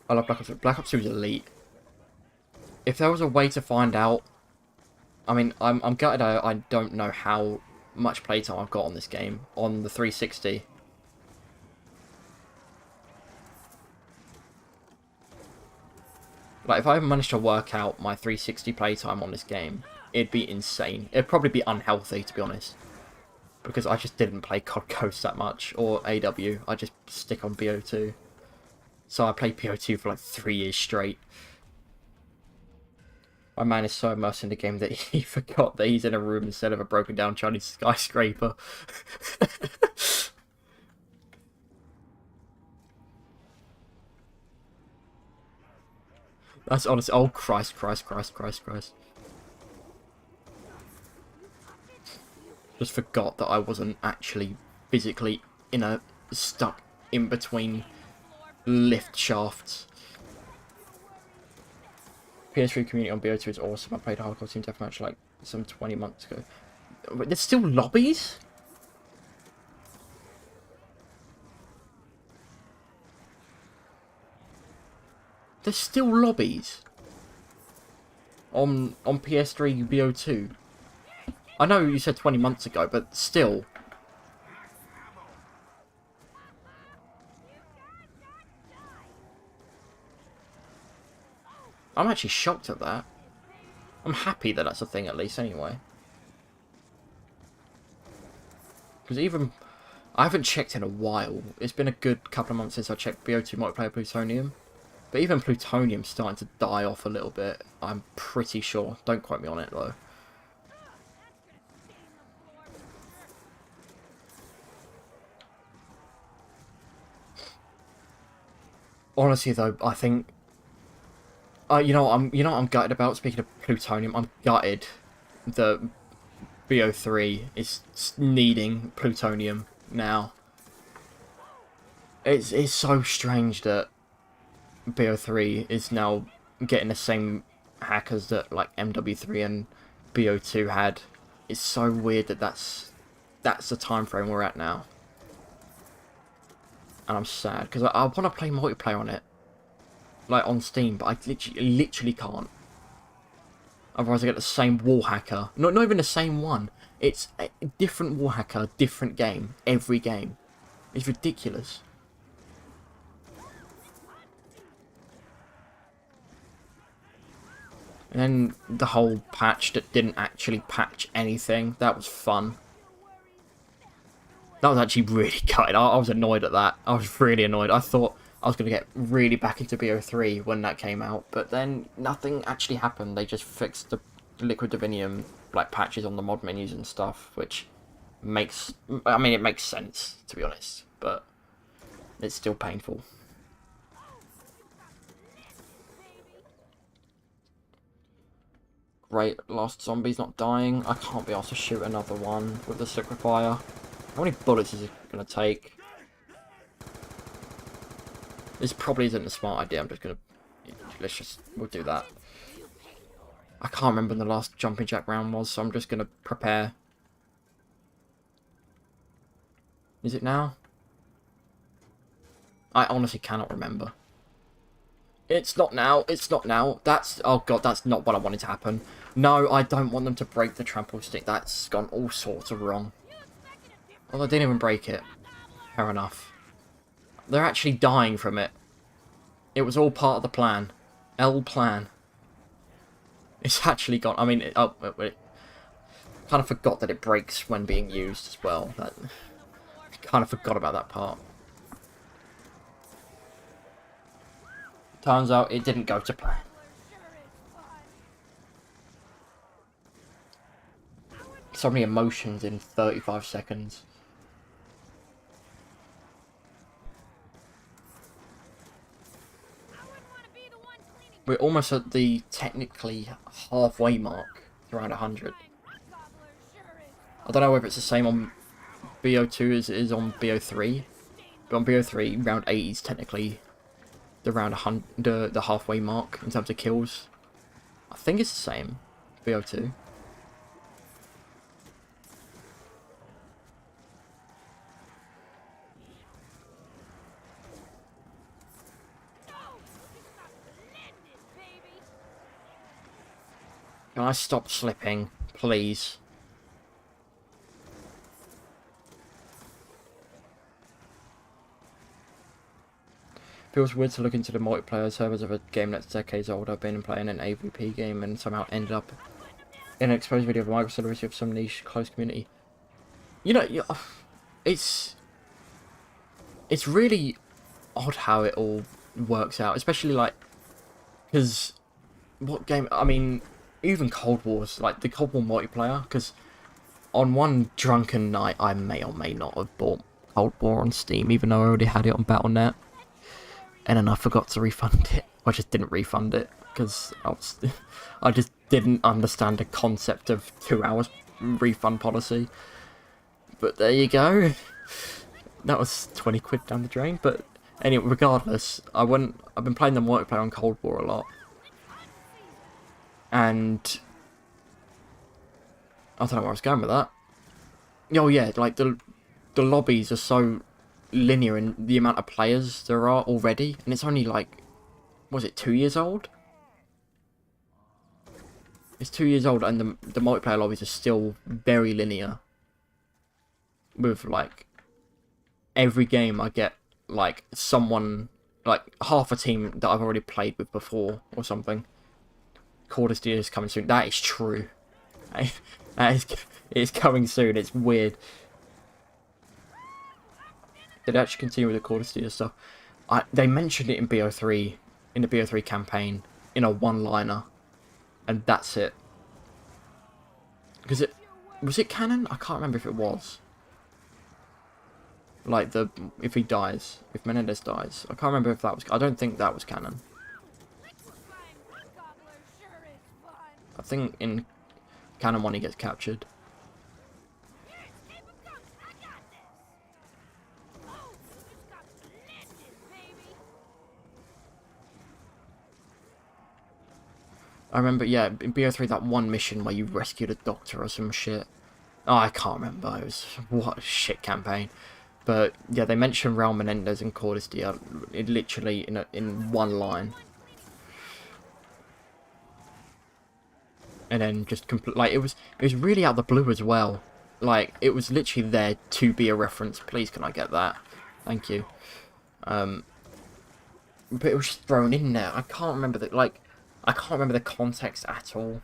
I love Black Ops 2. Black Ops 2 is elite. If there was a way to find out... I mean, I'm gutted I don't know how much playtime I've got on this game, on the 360. Like, if I managed to work out my 360 playtime on this game, it'd be insane. It'd probably be unhealthy, to be honest. Because I just didn't play COD Ghost that much, or AW. I just stick on BO2. So I played BO2 for like 3 years straight. My man is so immersed in the game that he forgot that he's in a room instead of a broken down Chinese skyscraper. That's honestly... Oh, Christ. Just forgot that I wasn't actually physically stuck in between lift shafts. PS3 community on BO2 is awesome. I played a hardcore team deathmatch like some 20 months ago. Wait, there's still lobbies? There's still lobbies on PS3 BO2. I know you said 20 months ago, but still. I'm actually shocked at that. I'm happy that that's a thing at least anyway. Because even... I haven't checked in a while. It's been a good couple of months since I checked BO2 multiplayer Plutonium. But even Plutonium's starting to die off a little bit, I'm pretty sure. Don't quote me on it, though. Honestly, though, I think... you know what I'm gutted about, speaking of Plutonium? I'm gutted that BO3 is needing Plutonium now. It's so strange that BO3 is now getting the same hackers that like MW3 and BO2 had. It's so weird that that's the time frame we're at now, and I'm sad because I want to play multiplayer on it, like on Steam, but I literally can't. Otherwise, I get the same wall hacker. Not even the same one. It's a different wall hacker, different game every game. It's ridiculous. And then the whole patch that didn't actually patch anything. That was fun. That was actually really gutted. I was annoyed at that. I was really annoyed. I thought I was going to get really back into BO3 when that came out. But then nothing actually happened. They just fixed the Liquid Divinium like patches on the mod menus and stuff. Which makes... I mean, it makes sense, to be honest. But it's still painful. Great, last zombie's not dying. I can't be asked to shoot another one with the Liquefier. How many bullets is it going to take? This probably isn't a smart idea. I'm just going to... We'll do that. I can't remember when the last jumping jack round was, so I'm just going to prepare. Is it now? I honestly cannot remember. It's not now. It's not now. That's... Oh, God, that's not what I wanted to happen. No, I don't want them to break the trample stick. That's gone all sorts of wrong. Well, they didn't even break it. Fair enough. They're actually dying from it. It was all part of the plan. Plan. It's actually gone. I mean, it kind of forgot that it breaks when being used as well. That kind of forgot about that part. Turns out it didn't go to plan. So many emotions in 35 seconds. We're almost at the technically halfway mark. It's around 100. I don't know whether it's the same on BO2 as it is on BO3. But on BO3, round 80 is technically the round 100, the halfway mark in terms of kills. I think it's the same. BO2. Can I stop slipping, please? Feels weird to look into the multiplayer servers of a game that's decades old. I've been playing an AVP game and somehow ended up in an exposed video of a microcelebrity of some niche close community. You know, it's really odd how it all works out, especially like because what game? I mean, even Cold War's like the Cold War multiplayer. Because on one drunken night, I may or may not have bought Cold War on Steam, even though I already had it on Battle.net. And then I forgot to refund it. I just didn't refund it because I just didn't understand the concept of 2 hours refund policy. But there you go. That was 20 quid down the drain. But anyway, regardless, I've been playing the multiplayer on Cold War a lot, and I don't know where I was going with that. Oh yeah, like the lobbies are so linear in the amount of players there are already, and it's only like, was it 2 years old? It's 2 years old, and the multiplayer lobbies are still very linear. With like every game, I get like someone, like half a team that I've already played with before or something. Cordestia is coming soon. That is true. It's coming soon. It's weird. Did it actually continue with the Cordestia stuff? They mentioned it in BO3, in the BO3 campaign, in a one-liner, and that's it. Because was it canon? I can't remember if it was. Like if he dies, if Menendez dies, I can't remember if that was. I don't think that was canon. I think in canon 1 he gets captured. I remember, yeah, in BO3, that one mission where you rescued a doctor or some shit. Oh, I can't remember. It was what a shit campaign. But yeah, they mentioned Raul Menendez and Cordestia literally in one line. And then just like it was really out of the blue as well. Like it was literally there to be a reference. Please, can I get that? Thank you. But it was just thrown in there. I can't remember I can't remember the context at all.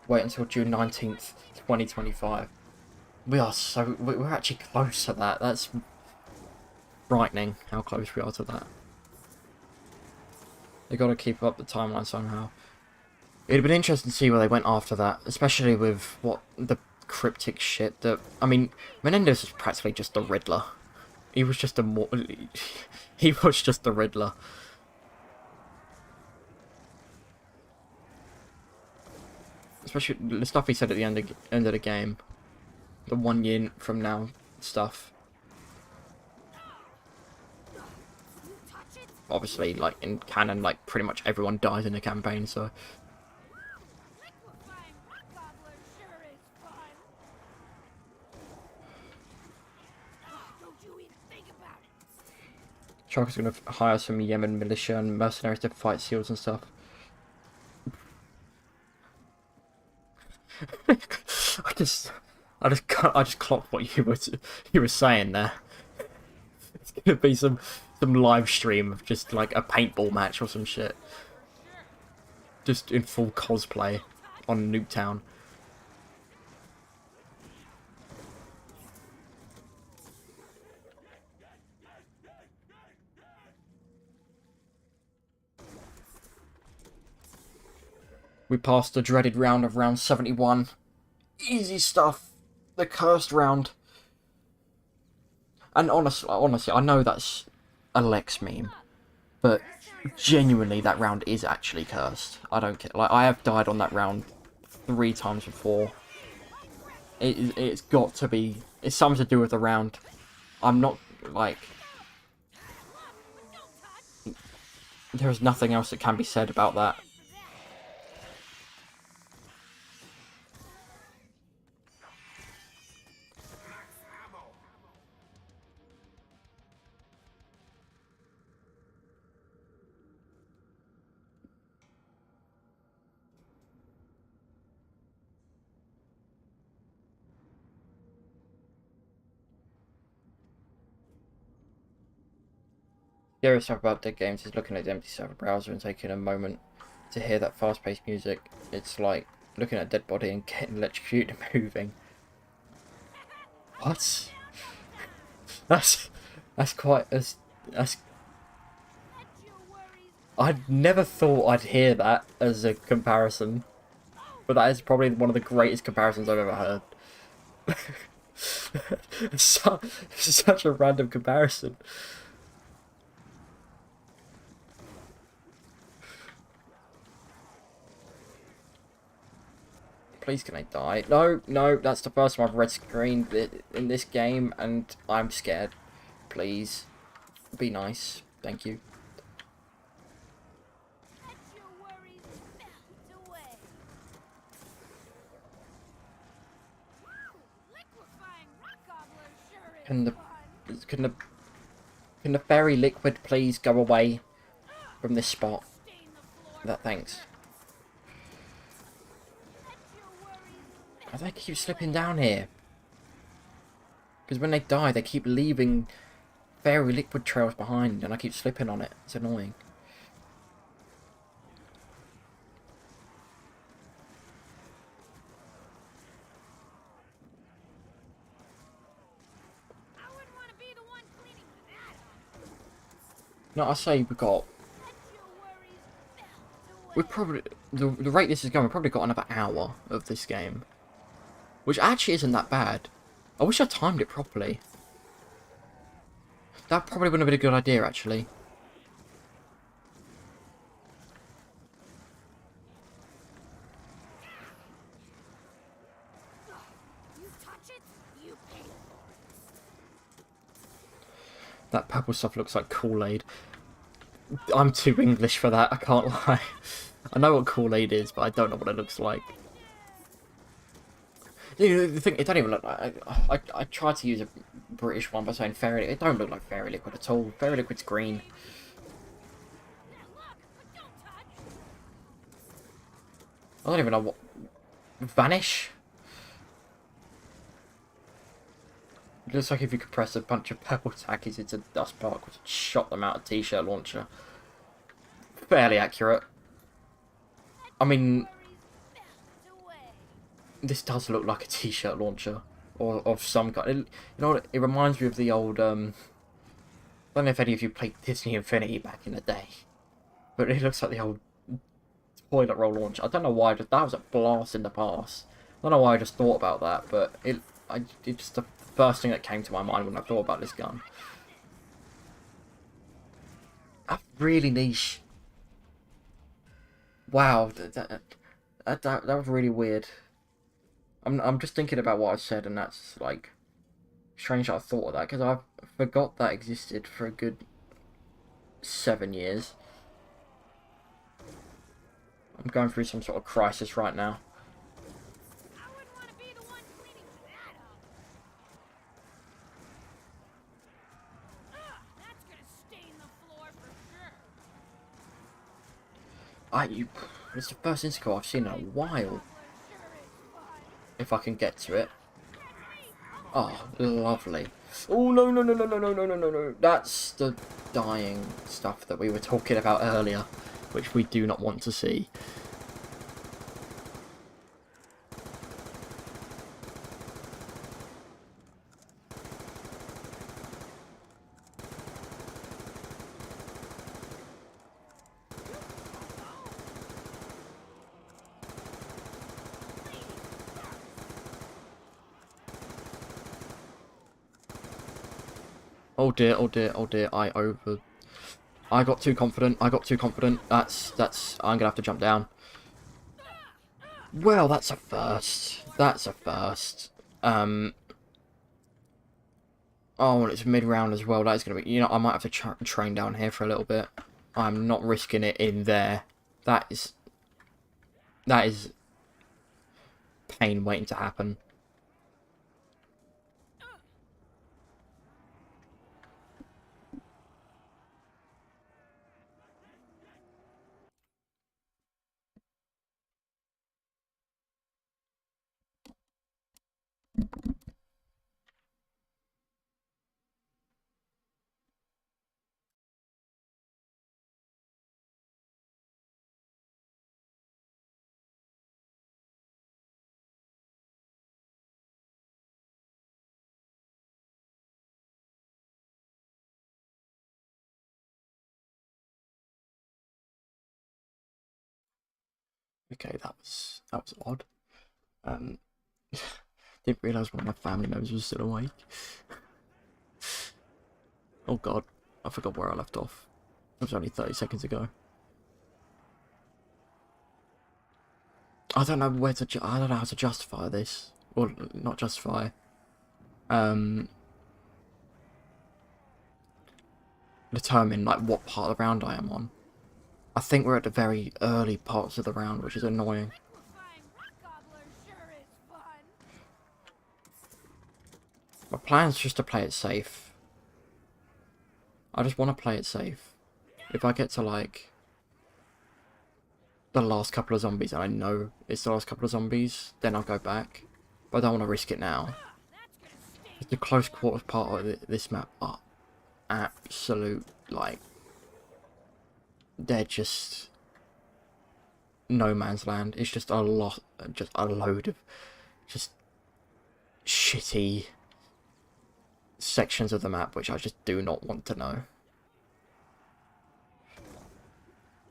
Wait until June 19th, 2025. We're actually close to that. That's frightening how close we are to that. They got to keep up the timeline somehow. It'd have been interesting to see where they went after that, especially with what the cryptic shit that. I mean, Menendez was practically just the Riddler. He was just he was just the Riddler. Especially the stuff he said at the end of the game. The 1 year from now stuff. Obviously, like, in canon, like, pretty much everyone dies in the campaign, so... Shark is going to hire some Yemen militia and mercenaries to fight SEALs and stuff. I just clocked what you were saying there. It's gonna be some live stream of just like a paintball match or some shit, just in full cosplay on Nuketown. We passed the dreaded round of round 71. Easy stuff. The cursed round. And honestly, I know that's a Lex meme, but genuinely, that round is actually cursed. I don't care. Like, I have died on that round 3 times before. It's got to be. It's something to do with the round. I'm not like. There's nothing else that can be said about that. Scariest stuff about dead games is looking at the empty server browser and taking a moment to hear that fast-paced music. It's like looking at a dead body and getting electrocuted and moving. What? That's quite that's. I'd never thought I'd hear that as a comparison, but that is probably one of the greatest comparisons I've ever heard. It's such a random comparison. Please can I die? No, no, that's the first time I've red screened it in this game, and I'm scared. Please, be nice. Thank you. Can the fairy liquid please go away from this spot? Thanks. Why do they keep slipping down here? Because when they die, they keep leaving fairy liquid trails behind, and I keep slipping on it. It's annoying. No, I say we got. We've probably the rate this is going. We've probably got another hour of this game, which actually isn't that bad. I wish I timed it properly. That probably wouldn't have been a good idea, actually. That purple stuff looks like Kool-Aid. I'm too English for that, I can't lie. I know what Kool-Aid is, but I don't know what it looks like. You know, the thing, it don't even look like... I tried to use a British one by saying fairy... It don't look like fairy liquid at all. Fairy liquid's green. I don't even know what... Vanish? It looks like if you could press a bunch of purple tackies into dust particles and shot them out a t-shirt launcher. Fairly accurate. I mean... This does look like a t-shirt launcher. Or of some kind. You know what? It reminds me of the old... I don't know if any of you played Disney Infinity back in the day. But it looks like the old toilet roll launcher. I don't know why. That was a blast in the past. I don't know why I just thought about that. But it's just the first thing that came to my mind when I thought about this gun. That's really niche. Wow. That was really weird. I'm just thinking about what I said, and that's like strange that I thought of that, because I forgot that existed for a good 7 years. I'm going through some sort of crisis right now. It's the first Instagram I've seen in a while. if I can get to it. Oh, lovely. Oh, no, no, no, no, no, no, no, no, no, no. That's the dying stuff that we were talking about earlier, which we do not want to see. Oh dear, oh dear, oh dear, I got too confident, I'm gonna have to jump down. Well, that's a first. That's a first. Oh, and it's mid-round as well, that is gonna be, you know, I might have to train down here for a little bit. I'm not risking it in there. That is pain waiting to happen. Okay, that was odd. Didn't realise one of my family members was still awake. Oh god, I forgot where I left off. It was only 30 seconds ago. I don't know where to. I don't know how to justify this, or not justify. Determine like what part of the round I am on. I think we're at the very early parts of the round, which is annoying. My plan's just to play it safe. I just want to play it safe. If I get to like the last couple of zombies and I know it's the last couple of zombies, then I'll go back. But I don't want to risk it now. The close quarters part of this map are absolute, like, they're just no man's land. It's just a lot, just a load of just shitty sections of the map which I just do not want to know.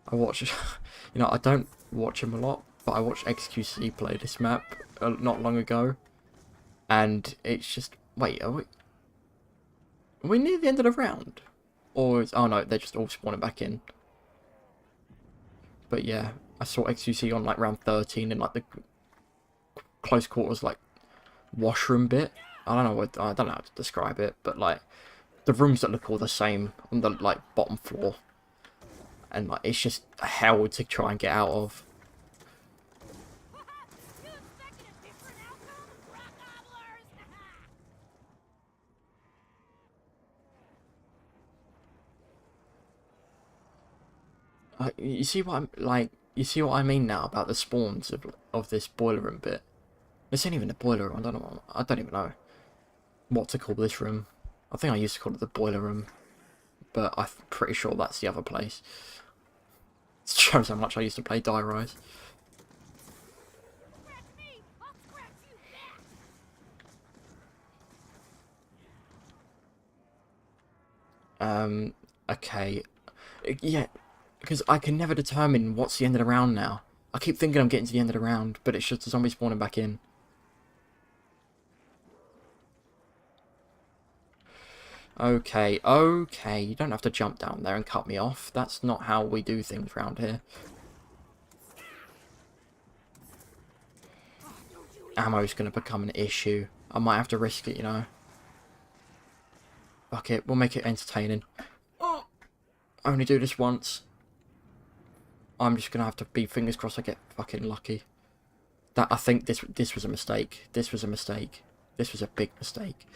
I watch, you know, I don't watch him a lot, but I watched XQC play this map not long ago, and it's just, wait, are we near the end of the round? Or is, oh no, they're just all spawning back in. But yeah, I saw XQC on like round 13 in like the close quarters like washroom bit. I don't know how to describe it, but like the rooms that look all the same on the like bottom floor, and like it's just hell to try and get out of. You see what I'm like? You see what I mean now about the spawns of this boiler room bit? This ain't even the boiler room. I don't even know what to call this room. I think I used to call it the boiler room, but I'm pretty sure that's the other place. It shows how much I used to play Die Rise. Okay. Yeah, because I can never determine what's the end of the round now. I keep thinking I'm getting to the end of the round, but it's just the zombie spawning back in. Okay, okay, you don't have to jump down there and cut me off. That's not how we do things around here. Ammo's going to become an issue. I might have to risk it, you know. Fuck it, we'll make it entertaining. Oh, I only do this once. I'm just going to have to be fingers crossed I get fucking lucky. I think this was a mistake. This was a mistake. This was a big mistake.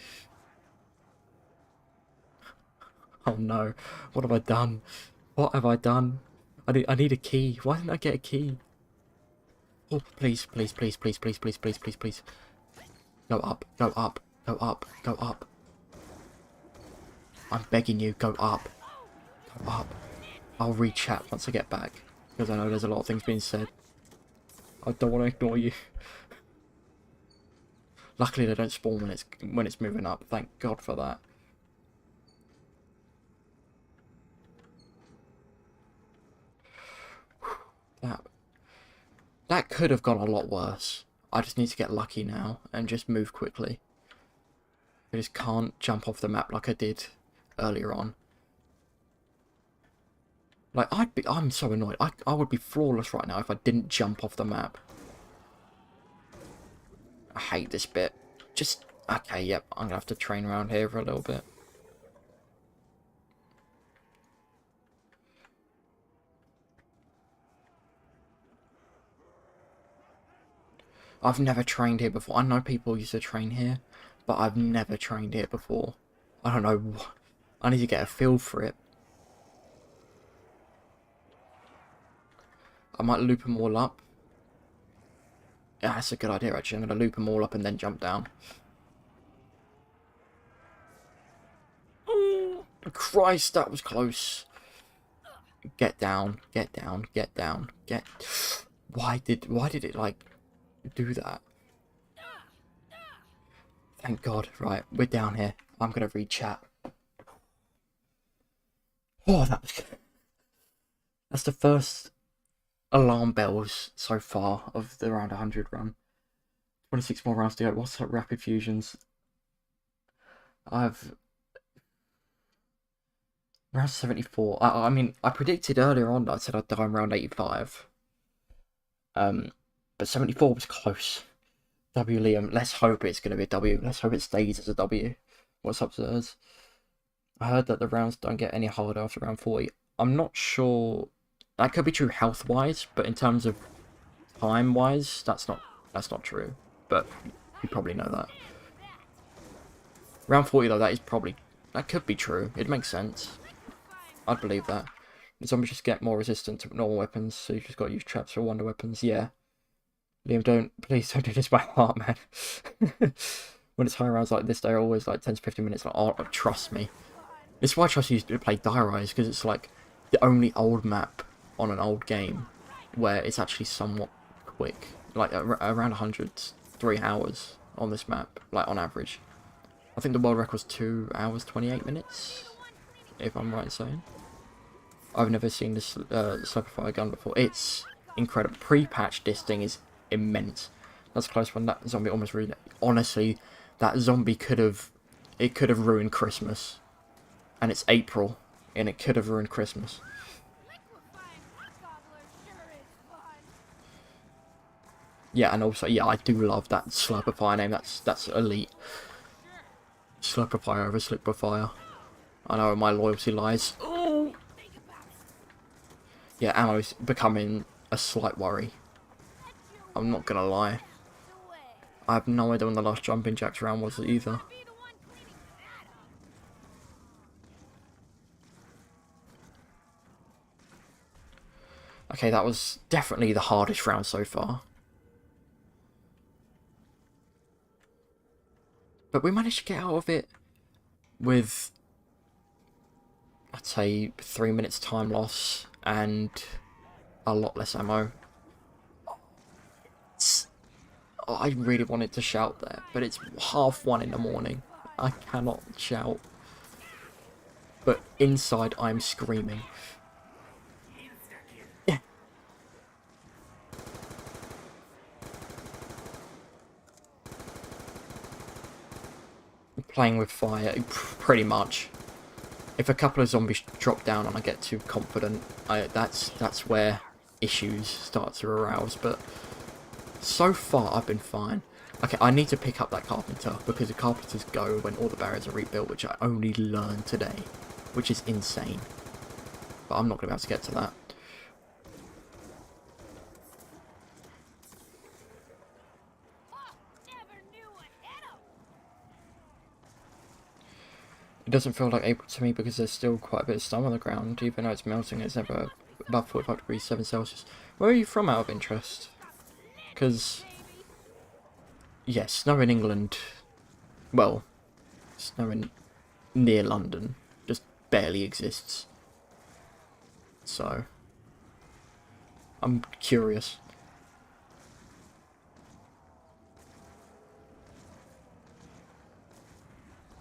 Oh no, what have I done? What have I done? I need a key. Why didn't I get a key? Oh, please, please, please, please, please, please, please, please, please. Go up, go up, go up, go up. I'm begging you, go up. Go up. I'll read chat once I get back, because I know there's a lot of things being said. I don't want to ignore you. Luckily they don't spawn when it's moving up. Thank God for that. That could have gone a lot worse. I just need to get lucky now and just move quickly. I just can't jump off the map like I did earlier on. Like, I'm so annoyed. I would be flawless right now if I didn't jump off the map. I hate this bit. Just, okay, yep, I'm gonna have to train around here for a little bit. I've never trained here before. I know people used to train here, but I've never trained here before. I don't know. I need to get a feel for it. I might loop them all up. Yeah, that's a good idea, actually. I'm going to loop them all up and then jump down. Oh, Christ, that was close. Get down, get down, get down, get... Why did it, like, do that? Thank God. Right, we're down here. I'm going to read chat. Oh, that's the first alarm bells so far of the round 100 run. 26 more rounds to go. What's up, rapid fusions? I've round 74. I mean, I predicted earlier on that I said I'd die in round 85. But 74 was close. W Liam, let's hope it's going to be a W. Let's hope it stays as a W. What's up, sirs? I heard that the rounds don't get any harder after round 40. I'm not sure. That could be true health-wise, but in terms of time-wise, that's not true. But you probably know that. Round 40 though, that could be true. It makes sense. I'd believe that. The zombies just get more resistant to normal weapons, so you just got to use traps for wonder weapons. Yeah. Liam, please don't do this by heart, man. When it's high rounds like this, they're always like 10 to 15 minutes. Like, oh, trust me. This is why I trust you to play Die Rise, because it's like the only old map on an old game where it's actually somewhat quick. Like around 3 hours on this map, like on average. I think the world record's 2 hours 28 minutes, if I'm right in saying. I've never seen this Slurpify gun before. It's incredible. Pre-patch, this thing is immense. That's close one. That zombie almost ruined it. Honestly, that zombie could have ruined Christmas. And it's April, and it could have ruined Christmas. Yeah, and also, yeah, I do love that Slurpify name. That's elite. Slurpify over Slurpify. I know where my loyalty lies. Oh. Yeah, ammo's becoming a slight worry. I'm not gonna lie. I have no idea when the last jumping jacks round was either. Okay, that was definitely the hardest round so far. But we managed to get out of it with, I'd say, 3 minutes time loss and a lot less ammo. Oh, I really wanted to shout there, but it's 1:30 in the morning. I cannot shout. But inside, I'm screaming. Yeah. Playing with fire, pretty much. If a couple of zombies drop down and I get too confident, that's where issues start to arouse. But so far, I've been fine. Okay, I need to pick up that carpenter, because the carpenters go when all the barriers are rebuilt, which I only learned today, which is insane. But I'm not going to be able to get to that. It doesn't feel like April to me because there's still quite a bit of snow on the ground, even though it's melting. It's never above 45 degrees 7 Celsius. Where are you from, out of interest? Because yeah, snow in England, well, snow in near London just barely exists. So, I'm curious.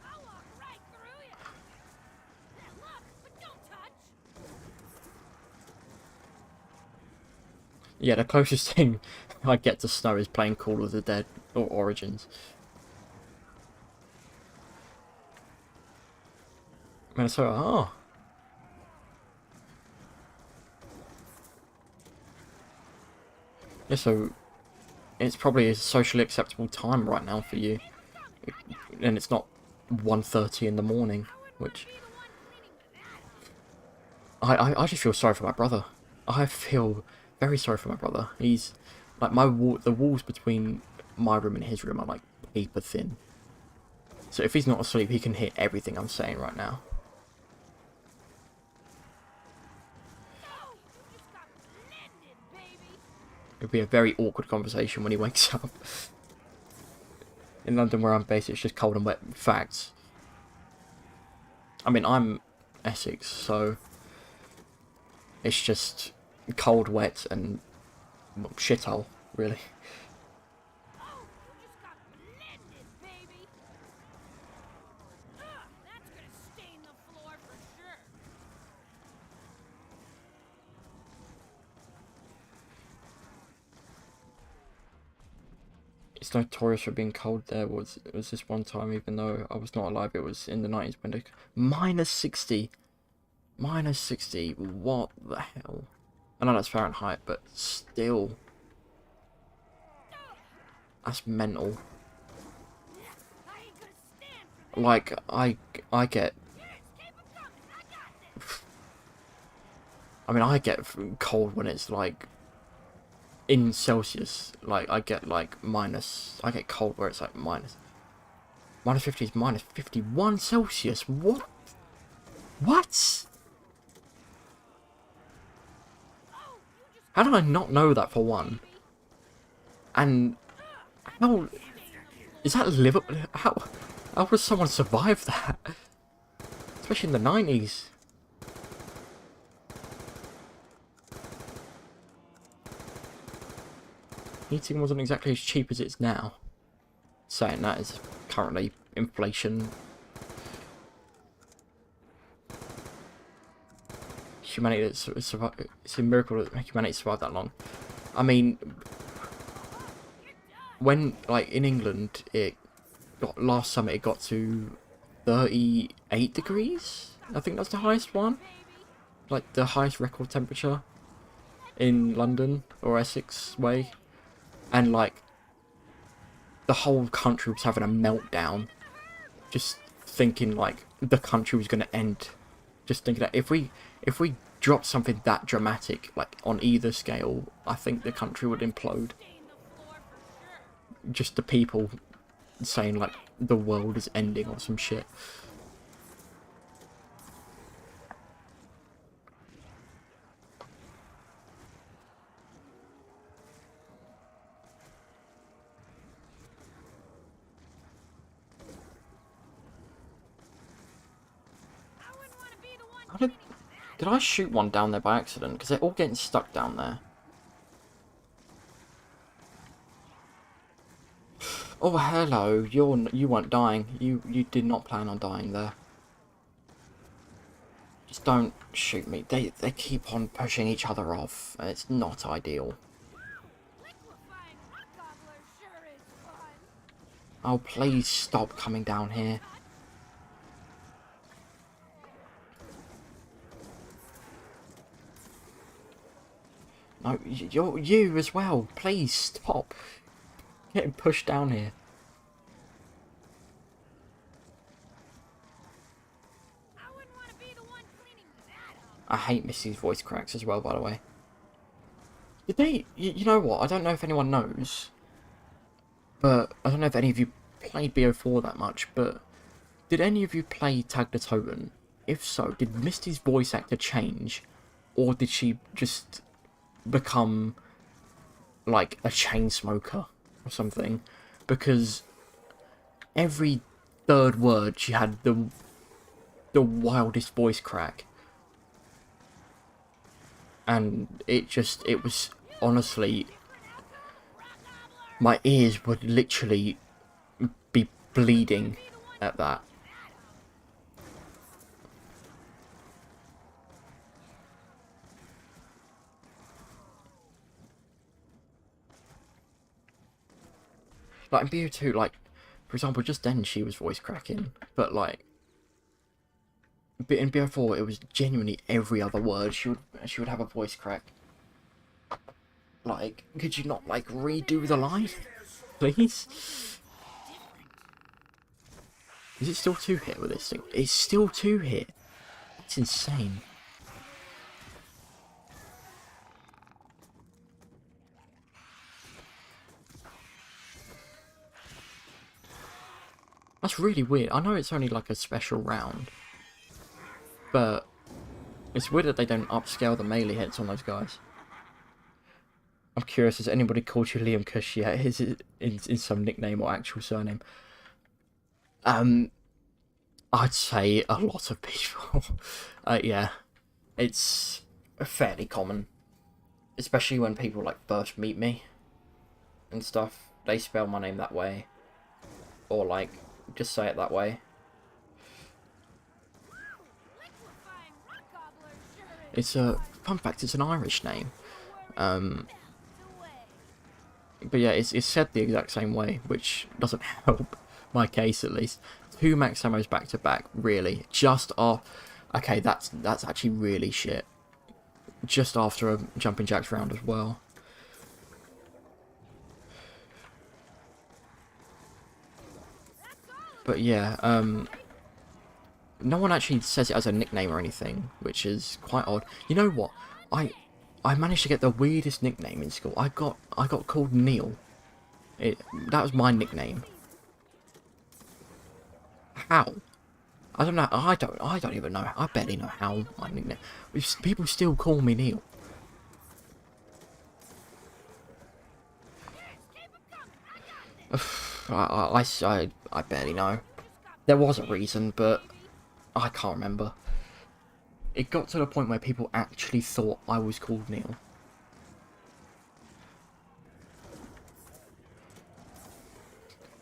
I'll walk right through you. Now look, but don't touch. Yeah, the closest thing I get to snow is playing Call of the Dead or Origins. Minnesota, oh. Yeah, so it's probably a socially acceptable time right now for you. And it's not 1:30 in the morning, which... Be the one cleaning that up. I just feel sorry for my brother. I feel very sorry for my brother. He's... Like, the walls between my room and his room are, like, paper thin. So if he's not asleep, he can hear everything I'm saying right now. No, you just got blended, baby. It'll be a very awkward conversation when he wakes up. In London, where I'm based, it's just cold and wet facts. I mean, I'm Essex, so it's just cold, wet, and well, shithole, really. Oh, you just got blended, baby. Ugh, that's gonna stain the floor for sure. It's notorious for being cold there. It was this one time, even though I was not alive, it was in the 90s window. Minus 60. Minus 60. What the hell? I know that's Fahrenheit, but still. That's mental. I ain't gonna stand for Like, I get... this. Keep 'em coming. I got this. I mean, I get cold when it's, like... In Celsius. Like, I get, like, minus... I get cold where it's, like, minus... Minus 50 is minus 51 Celsius. What? What? Oh, you just How did I not know that, for one? And... How... Is that livable? How would someone survive that? Especially in the 90s. Heating wasn't exactly as cheap as it's now. Saying that is currently inflation. Humanity, it's a miracle that humanity survived that long. I mean, when, like, in England, last summer it got to 38 degrees? I think that's the highest one. Like, the highest record temperature in London, or Essex way. And, like, the whole country was having a meltdown. Just thinking, like, the country was going to end. Just thinking that if we dropped something that dramatic, like, on either scale, I think the country would implode. stain the floor for sure. Just the people saying, like, the world is ending or some shit. I wouldn't want to be the one How did... cleaning that. Did I shoot one down there by accident? Because they're all getting stuck down there. Oh, hello. You weren't dying. You did not plan on dying there. Just don't shoot me. They keep on pushing each other off. And it's not ideal. Liquefying rock gobbler sure is fun. Oh, please stop coming down here. No, you as well. Please stop. Getting pushed down here. I wouldn't want to be the one cleaning that up. I hate Missy's voice cracks as well, by the way. Did they... You know what? I don't know if anyone knows. But I don't know if any of you played BO4 that much, but... Did any of you play Tag the Totem? If so, did Misty's voice actor change? Or did she just become... like, a chain smoker or something? because every third word she had the wildest voice crack. And it was honestly, my ears would literally be bleeding at that. Like in BO2, like, for example, just then she was voice cracking, but like, in BO4 it was genuinely every other word she would have a voice crack. Like, could you not like redo the line, please? Is it still 2 hit with this thing? It's still 2 hit. It's insane. That's really weird. I know it's only like a special round, but it's weird that they don't upscale the melee hits on those guys. I'm curious, has anybody called you Liam Cush yet? Is it in some nickname or actual surname? I'd say a lot of people. Yeah, it's fairly common, especially when people like first meet me and stuff. They spell my name that way, or like just say it that way. It's a fun fact. It's an Irish name. But yeah, it's said the exact same way, which doesn't help my case at least. 2 max ammos back to back, really. Just off. Okay, that's actually really shit. Just after a jumping jacks round as well. But yeah, no one actually says it as a nickname or anything, which is quite odd. You know what? I managed to get the weirdest nickname in school. I got called Neil. That was my nickname. How? I don't know. I don't even know. I barely know how my nickname. People still call me Neil. I barely know. There was a reason, but I can't remember. It got to the point where people actually thought I was called Neil.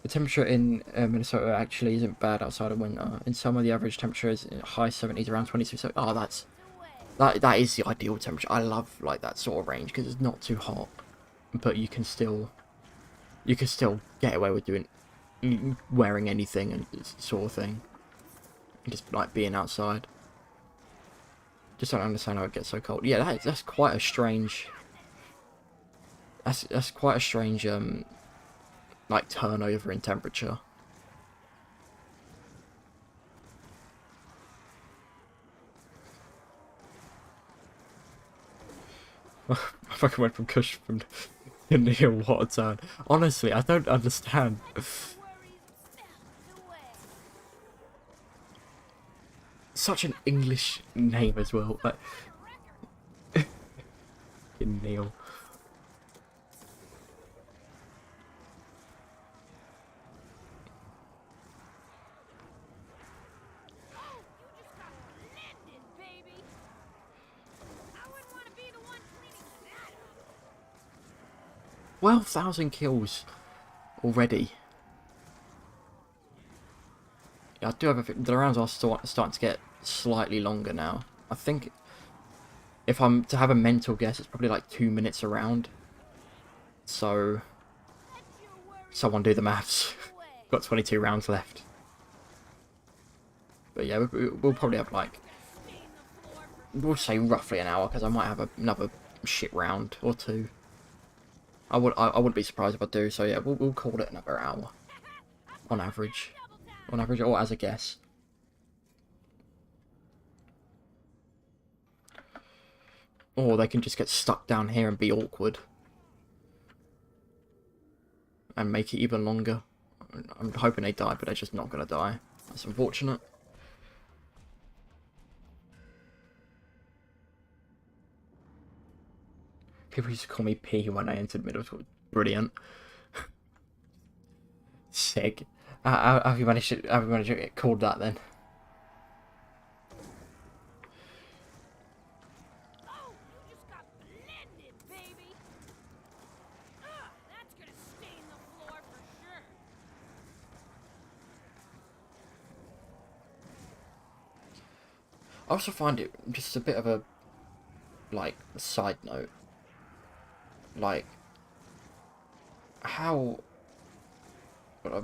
The temperature in Minnesota actually isn't bad outside of winter. In summer, the average temperature is high 70s, around 22. So, oh, that is the ideal temperature. I love like that sort of range because it's not too hot, but you can still get away with wearing anything and sort of thing, and just like being outside. Just don't understand how it gets so cold. Yeah, that's quite a strange. That's quite a strange like turnover in temperature. I fucking went from Cush from Neil. What a turn! Honestly, I don't understand. Such an English name as well, like Neil. be the one cleaning that up. 12,000 kills already. Yeah, I do have the rounds are starting to get slightly longer now. I think if I'm to have a mental guess, it's probably like 2 minutes a round. So someone do the maths. Got 22 rounds left. But yeah, we'll probably have like, we'll say roughly an hour, because I might have another shit round or two. I wouldn't be surprised if I do. So yeah, we'll call it another hour on average, or as a guess. Or they can just get stuck down here and be awkward and make it even longer. I'm hoping they die, but they're just not gonna die. That's unfortunate. People used to call me P when I entered middle school. Brilliant. Sick. How have you managed to get called that then? Oh, you just got blended, baby. That's gonna stain the floor for sure. I also find it just a bit of a, like, side note. Like, how...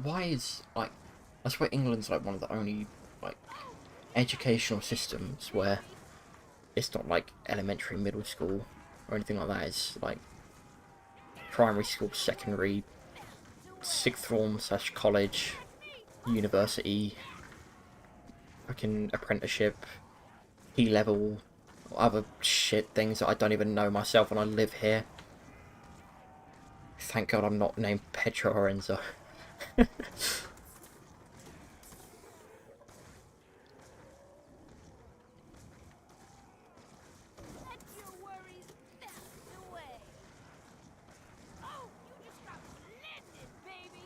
Why is, like... I swear England's, like, one of the only, like, educational systems where it's not, like, elementary, middle school, or anything like that. It's, like, primary school, secondary, sixth form / college, university, fucking apprenticeship, E-level, other shit things that I don't even know myself and I live here. Thank God I'm not named Pedro or Enzo. Let your worries melt away. Oh, you just got blended, baby.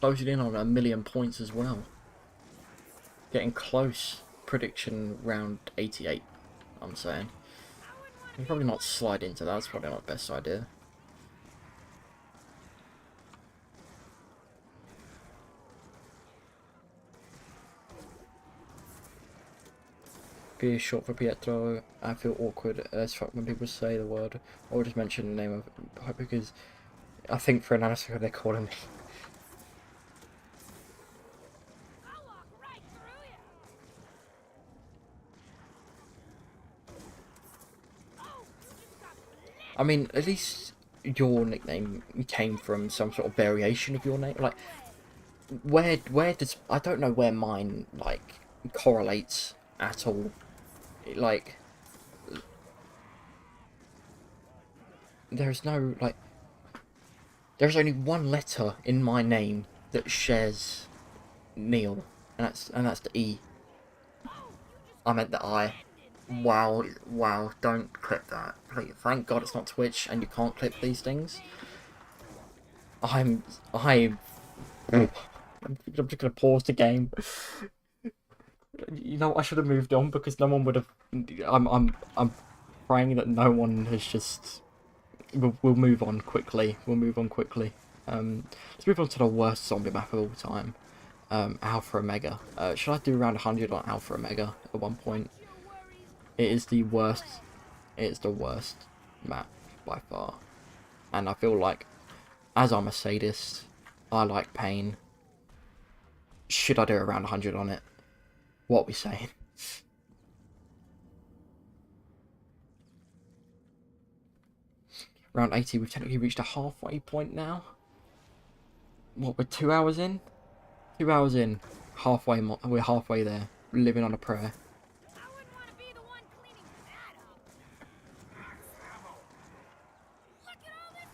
Closing in on 1,000,000 points as well. Getting close. Prediction round 88, I'm saying. You're probably not slide into that, that's probably not the best idea. P is short for Pietro. I feel awkward as fuck when people say the word or just mention the name of, because I think for an answer they're calling me. I'll walk right through you. Oh, you just got blended. I mean, at least your nickname came from some sort of variation of your name. Like, where does... I don't know where mine, like, correlates at all. Like, there's no, like... There's only one letter in my name that shares Neil, and that's the E. I meant the I. Wow, wow, don't clip that. Please, thank God it's not Twitch and you can't clip these things. I'm just gonna pause the game. You know, I should have moved on because no one would have. I'm praying that no one has just. We'll move on quickly. We'll move on quickly. Let's move on to the worst zombie map of all time. Alpha Omega. Should I do around 100 on Alpha Omega at one point? It is the worst. It is the worst map by far, and I feel like, as I'm a sadist, I like pain. Should I do around 100 on it? What are we saying? Round 80, we've technically reached a halfway point now. What, we're 2 hours in? 2 hours in. Halfway, we're halfway there. Living on a prayer. I wouldn't want to be the one cleaning that up. Look at all this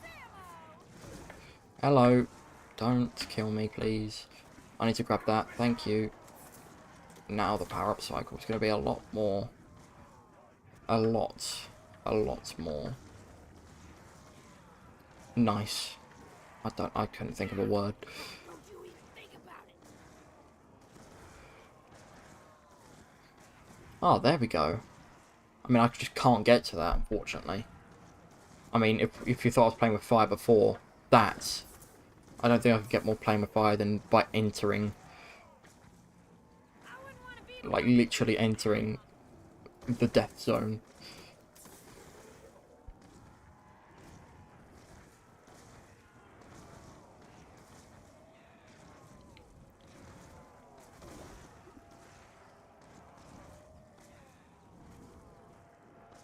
ammo. Hello. Don't kill me, please. I need to grab that. Thank you. Now the power-up cycle is going to be a lot more. A lot more. Nice. I couldn't think of a word. Don't you even think about it. Oh, there we go. I mean, I just can't get to that, unfortunately. I mean, if you thought I was playing with fire before, that's... I don't think I could get more playing with fire than by entering... Like, literally entering the death zone.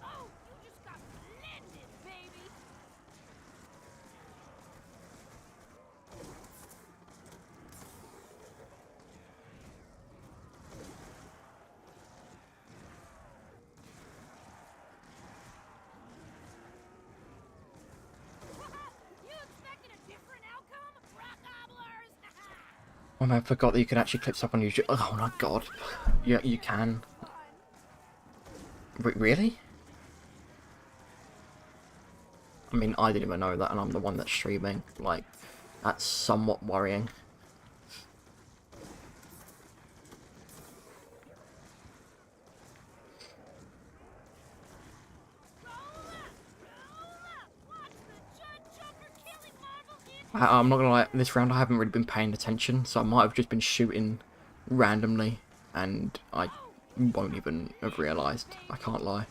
Oh, you just got blended, baby. You expecting a different outcome? Rock gobblers! Oh man, I forgot that you can actually clip stuff on YouTube. Oh my god. Yeah, you can. Really? I mean, I didn't even know that, and I'm the one that's streaming. Like, that's somewhat worrying. I'm not gonna lie, this round I haven't really been paying attention, so I might have just been shooting randomly, and I won't even have realised. I can't lie.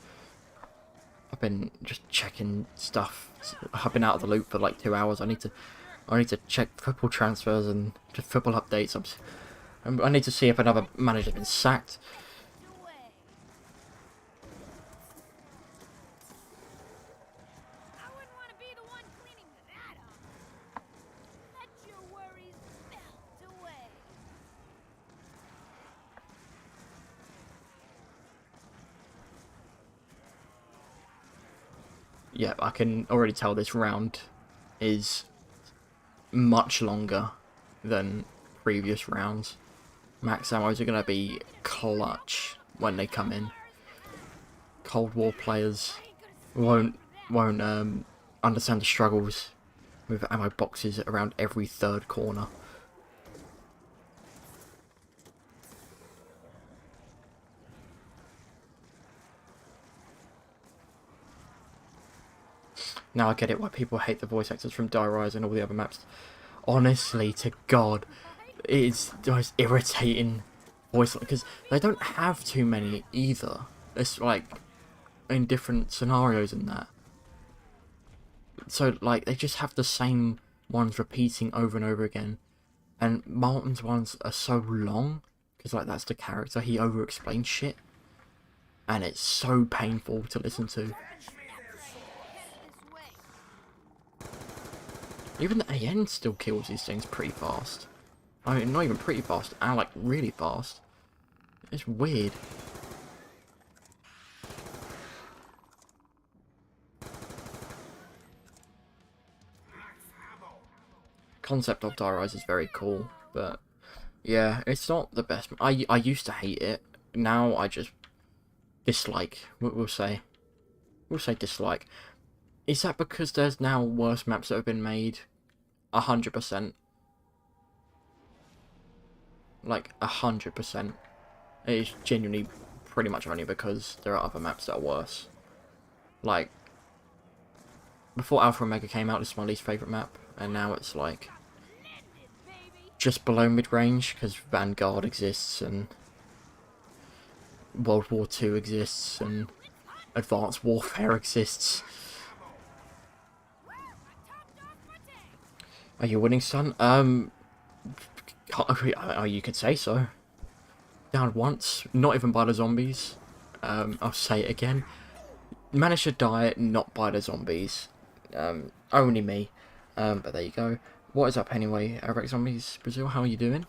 I've been just checking stuff. I've been out of the loop for like 2 hours. I need to check football transfers and just football updates. I need to see if another manager's been sacked. Yeah, I can already tell this round is much longer than previous rounds. Max ammos are going to be clutch when they come in. Cold War players won't understand the struggles with ammo boxes around every third corner. Now I get it why people hate the voice actors from Die Rise and all the other maps. Honestly, to God, it's the most irritating voice, because they don't have too many either. It's like in different scenarios and that. So like they just have the same ones repeating over and over again. And Martin's ones are so long, because like that's the character, he over explains shit. And it's so painful to listen to. Even the AN still kills these things pretty fast. I mean, not even pretty fast, and like really fast. It's weird. Concept of Die Rise is very cool, but yeah, it's not the best. I used to hate it. Now I just dislike. We'll say dislike. Is that because there's now worse maps that have been made? 100%. Like 100%. It is genuinely pretty much only because there are other maps that are worse. Like before Alpha Omega came out, this is my least favourite map, and now it's like just below mid-range because Vanguard exists and World War II exists and Advanced Warfare exists. Are you winning, son? You could say so. Down once, not even by the zombies. I'll say it again. Managed to die, not by the zombies. Only me. But there you go. What is up anyway, Rex Zombies Brazil? How are you doing?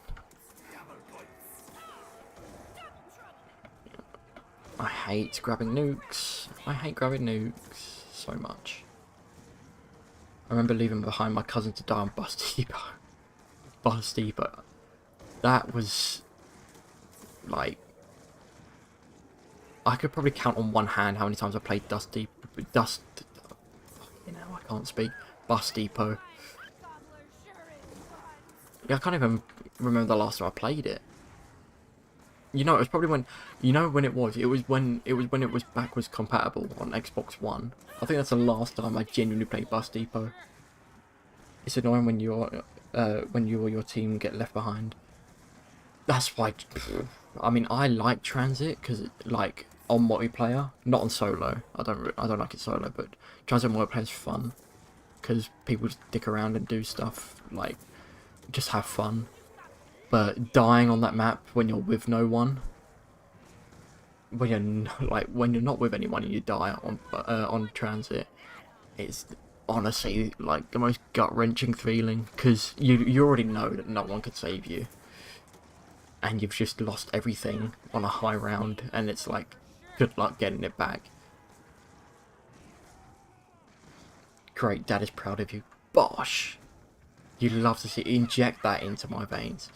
I hate grabbing nukes. I hate grabbing nukes so much. I remember leaving behind my cousin to die on Bus Depot. Bus Depot. That was like, I could probably count on one hand how many times I played you know, I can't speak. Bus Depot. Yeah, I can't even remember the last time I played it. You know, it was probably when, you know when it was? It was when it was backwards compatible on Xbox One. I think that's the last time I genuinely played Bus Depot. It's annoying when you or your team get left behind. That's why, I mean, I like Transit because, like, on multiplayer, not on solo. I don't like it solo, but Transit multiplayer is fun because people just dick around and do stuff, like, just have fun. But dying on that map when you're with no one, when you're not with anyone and you die on Transit, it's honestly like the most gut-wrenching feeling, because you already know that no one can save you, and you've just lost everything on a high round, and it's like, good luck getting it back. Great, Dad is proud of you. Bosh! You'd love to see, inject that into my veins.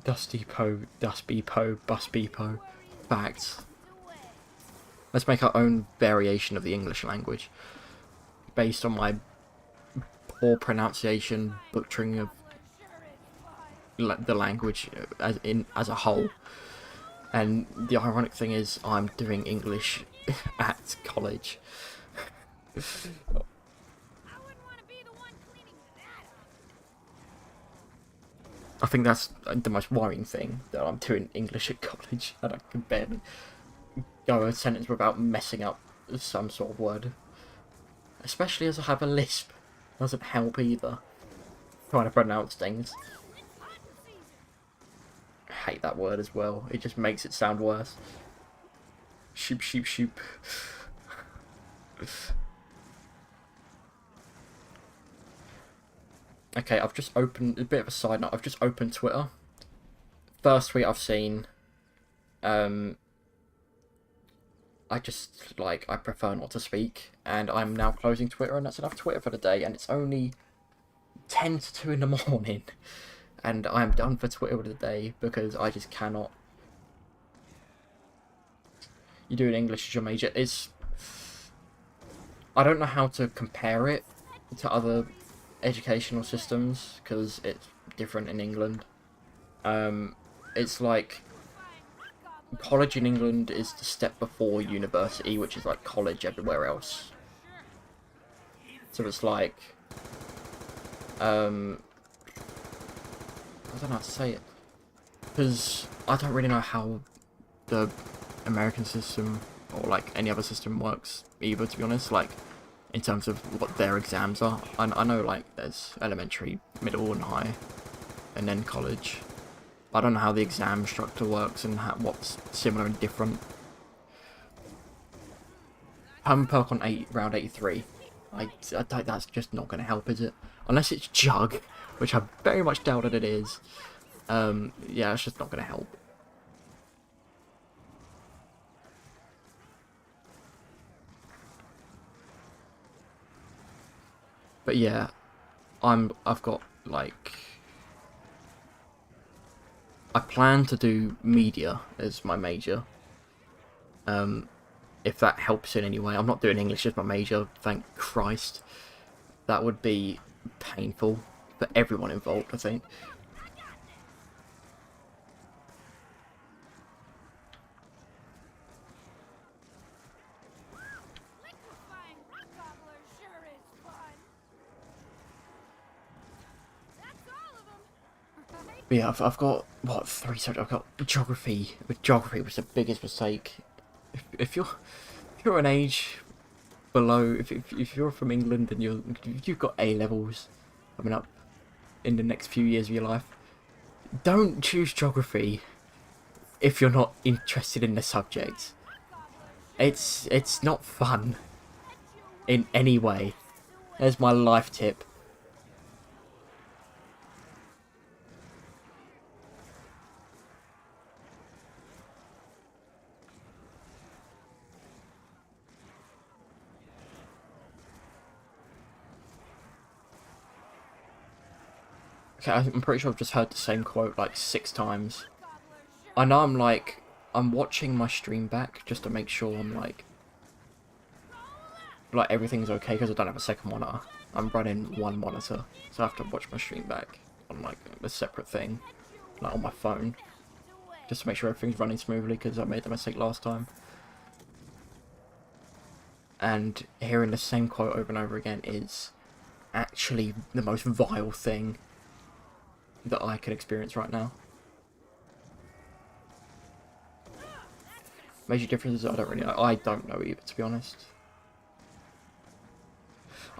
Dusty Po, Dust Beepo, Bus Beepo. Facts. Let's make our own variation of the English language. Based on my poor pronunciation, butchering of the language as a whole. And the ironic thing is, I'm doing English at college. I wouldn't want to be the one cleaning that up. I think that's the most worrying thing, that I'm doing English at college and I can barely go a sentence without messing up some sort of word. Especially as I have a lisp. Doesn't help either. Trying to pronounce things. It's hunting season. I hate that word as well. It just makes it sound worse. Shoop, shoop, shoop. Okay, I've just opened, a bit of a side note, I've just opened Twitter. First tweet I've seen, I prefer not to speak, and I'm now closing Twitter, and that's enough Twitter for the day, and it's only 10 to 2 in the morning, and I'm done for Twitter for the day, because I just cannot. You doing English as your major, I don't know how to compare it to other educational systems, because it's different in England. It's like college in England is the step before university, which is like college everywhere else. So it's like, I don't know how to say it, because I don't really know how the American system or like any other system works either, to be honest, like in terms of what their exams are. I know like there's elementary, middle and high, and then college. I don't know how the exam structure works and what's similar and different. Home perk on round 83. I don't, that's just not going to help, is it? Unless it's Jug, which I very much doubt that it is. Yeah, it's just not going to help. But yeah, I've got like, I plan to do media as my major. If that helps in any way. I'm not doing English as my major, thank Christ. That would be painful for everyone involved, I think. Liquefying rock gobbler sure is fun. That's all of them. Right? But yeah, I've got, what, 3 subjects? I've got geography. With geography was the biggest mistake. If you're an age below, if you're from England and you've got A levels coming up in the next few years of your life, don't choose geography if you're not interested in the subject. It's not fun in any way. There's my life tip. Okay, I'm pretty sure I've just heard the same quote like 6 times. I know I'm watching my stream back just to make sure I'm like everything's okay, because I don't have a second monitor. I'm running one monitor, so I have to watch my stream back on like a separate thing, like on my phone, just to make sure everything's running smoothly, because I made the mistake last time. And hearing the same quote over and over again is actually the most vile thing that I can experience right now. Major differences, I don't really know. I don't know either, to be honest.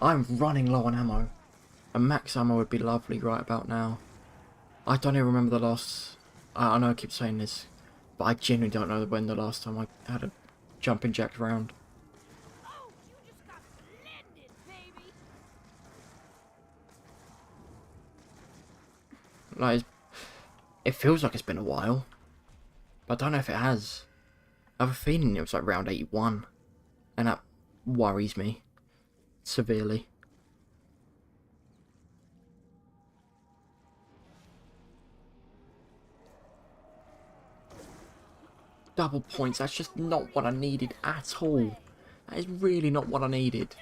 I'm running low on ammo. And max ammo would be lovely right about now. I don't even remember the last... I know I keep saying this, but I genuinely don't know when the last time I had a jumping jack round. Oh, you just got blended, baby. Like, it feels like it's been a while, but I don't know if it has. I have a feeling it was like round 81, and that worries me severely. double points. That's just not what I needed at all. That is really not what I needed.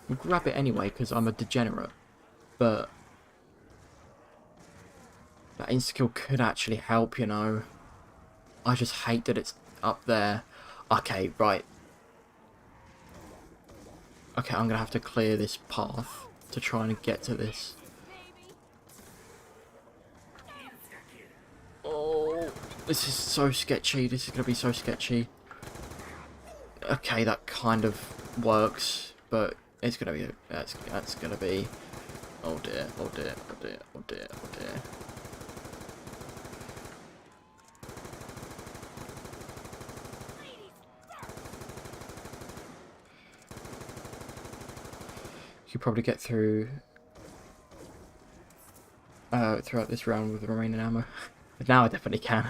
I'll grab it anyway because I'm a degenerate. But that insta-kill could actually help, you know. I just hate that it's up there. Okay, right. Okay, I'm going to have to clear this path to try and get to this. Oh, this is so sketchy. This is going to be so sketchy. Okay, that kind of works, but it's going to be... That's going to be... Oh dear, oh dear, oh dear, oh dear, oh dear. You could probably get through throughout this round with the remaining ammo. But now I definitely can.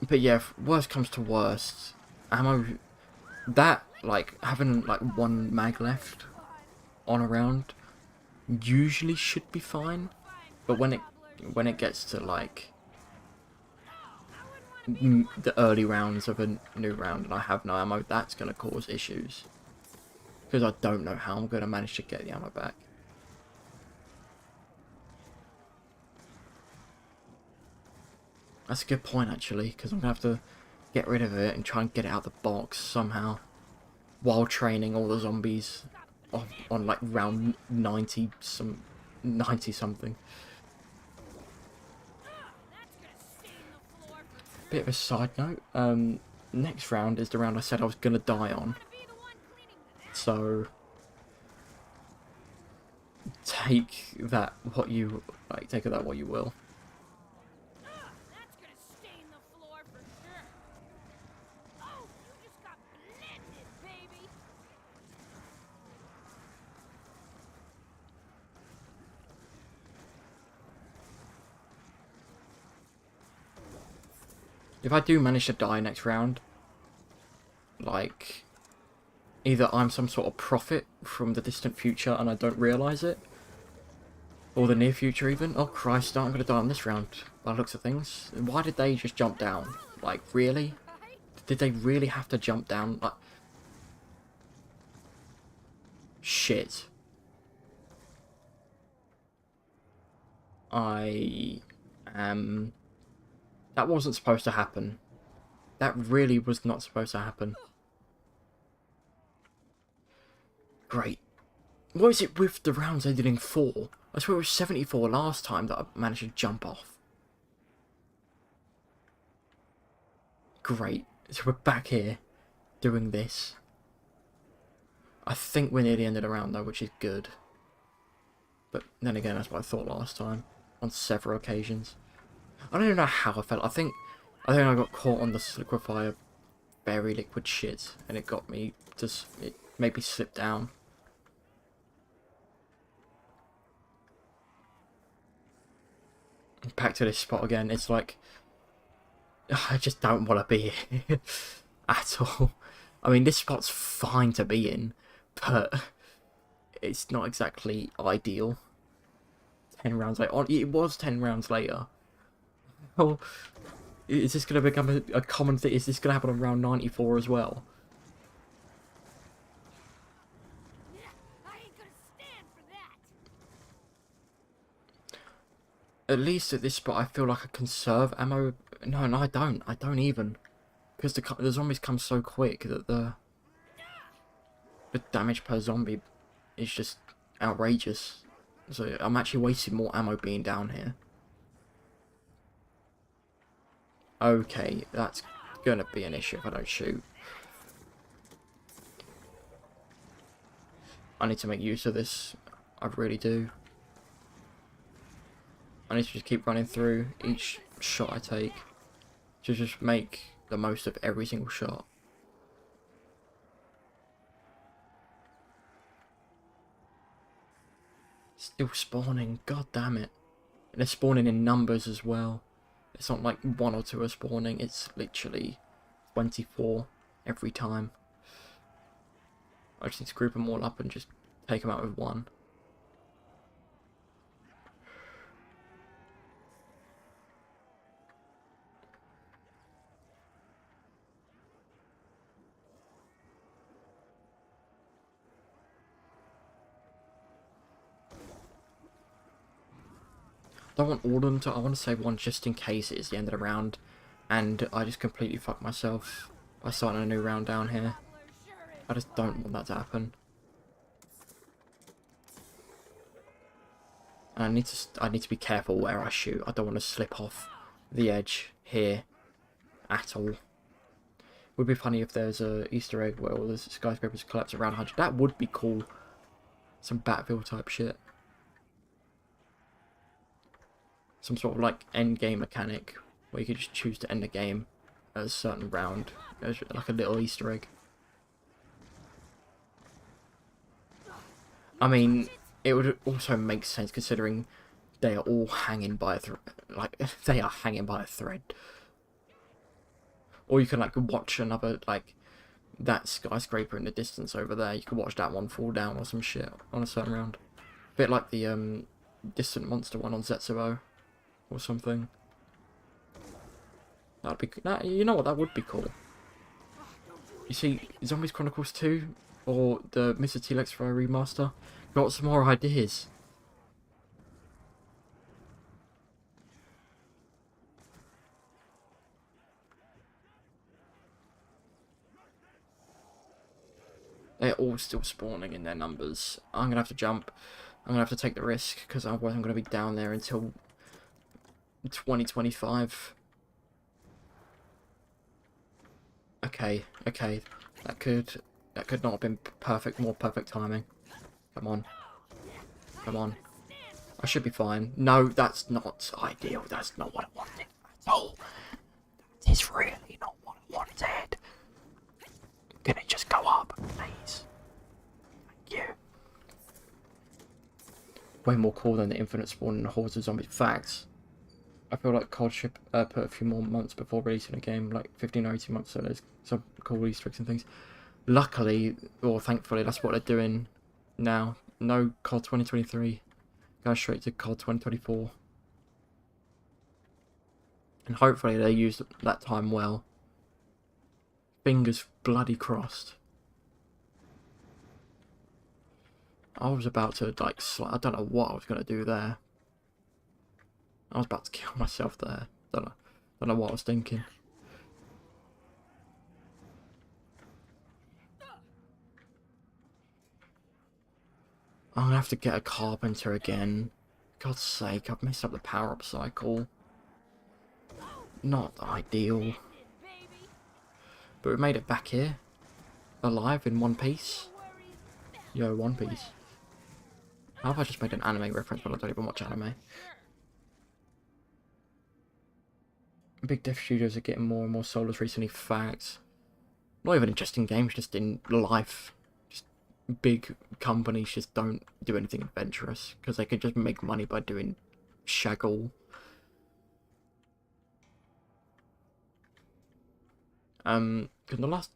But yeah, if worst comes to worst, ammo, that, like, having like one mag left on a round usually should be fine. But when it gets to like the early rounds of a new round and I have no ammo, that's going to cause issues. Because I don't know how I'm going to manage to get the ammo back. That's a good point, actually, because I'm going to have to get rid of it and try and get it out the box somehow. While training all the zombies on like round 90 something. Bit of a side note, next round is the round I said I was going to die on. So take that what you like. Take that what you will. That's gonna stain the floor for sure. Oh, you just got blended, baby. If I do manage to die next round, like, either I'm some sort of prophet from the distant future and I don't realise it, or the near future even. Oh Christ, I'm going to die on this round by the looks of things. Why did they just jump down? Like, really? Did they really have to jump down? Like, shit. I am... That wasn't supposed to happen. That really was not supposed to happen. Great. What is it with the rounds ended in 4? I swear it was 74 last time that I managed to jump off. Great. So we're back here doing this. I think we're near the end of the round though, which is good. But then again, that's what I thought last time. On several occasions. I don't even know how I felt. I think I got caught on the liquefier very liquid shit. And it got me to... It made me slip down. Back to this spot again. It's like... I just don't want to be here. At all. I mean, this spot's fine to be in. But... It's not exactly ideal. 10 rounds later. It was 10 rounds later. Oh, is this going to become a common thing? Is this going to happen on round 94 as well? Yeah, I ain't gonna stand for that. At least at this spot, I feel like I conserve ammo. No, I don't. I don't even. Because the zombies come so quick that the damage per zombie is just outrageous. So I'm actually wasting more ammo being down here. Okay, that's gonna be an issue if I don't shoot. I need to make use of this. I really do. I need to just keep running through each shot I take. To just make the most of every single shot. Still spawning, god damn it. And they're spawning in numbers as well. It's not like 1 or 2 are spawning, it's literally 24 every time. I just need to group them all up and just take them out with one. don't want all of them to... I want to save one just in case it is the end of the round. And I just completely fuck myself by starting a new round down here. I just don't want that to happen. And I need to be careful where I shoot. I don't want to slip off the edge here at all. Would be funny if there's a Easter egg where all the skyscrapers collapse around 100. That would be cool. Some Battlefield type shit. Some sort of like end game mechanic where you could just choose to end the game at a certain round. As like a little Easter egg. I mean, it would also make sense considering they are all hanging by a they are hanging by a thread. Or you can like watch another, like, that skyscraper in the distance over there. You can watch that one fall down or some shit on a certain round. A bit like the distant monster one on Zetsubo or something. That'd be, you know what, that would be cool. You see, Zombies Chronicles 2 or the Mr. T-Lex Fry remaster got some more ideas. They're all still spawning in their numbers. I'm going to have to jump. I'm going to have to take the risk, because otherwise I'm going to be down there until 2025. Okay. That could not have been more perfect timing. Come on. I should be fine. No, that's not ideal. That's not what I wanted at all. That is really not what I wanted. Can it just go up, please? Thank you. Way more cool than the infinite spawn and hordes of zombies. Facts. I feel like COD should put a few more months before releasing a game, like 15 or 18 months, so there's some cool Easter eggs and things. Luckily, or thankfully, that's what they're doing now. No COD 2023. Go straight to COD 2024. And hopefully they use that time well. Fingers bloody crossed. I was about to, like, I don't know what I was going to do there. I was about to kill myself there. Don't know what I was thinking. I'm going to have to get a carpenter again. God's sake, I've messed up the power-up cycle. Not ideal. But we made it back here. Alive in one piece. Yo, One Piece. How have I just made an anime reference when I don't even watch anime? Big dev studios are getting more and more soulless recently. Facts. Not even just in games, just in life. Just big companies just don't do anything adventurous because they could just make money by doing shaggle. Can the last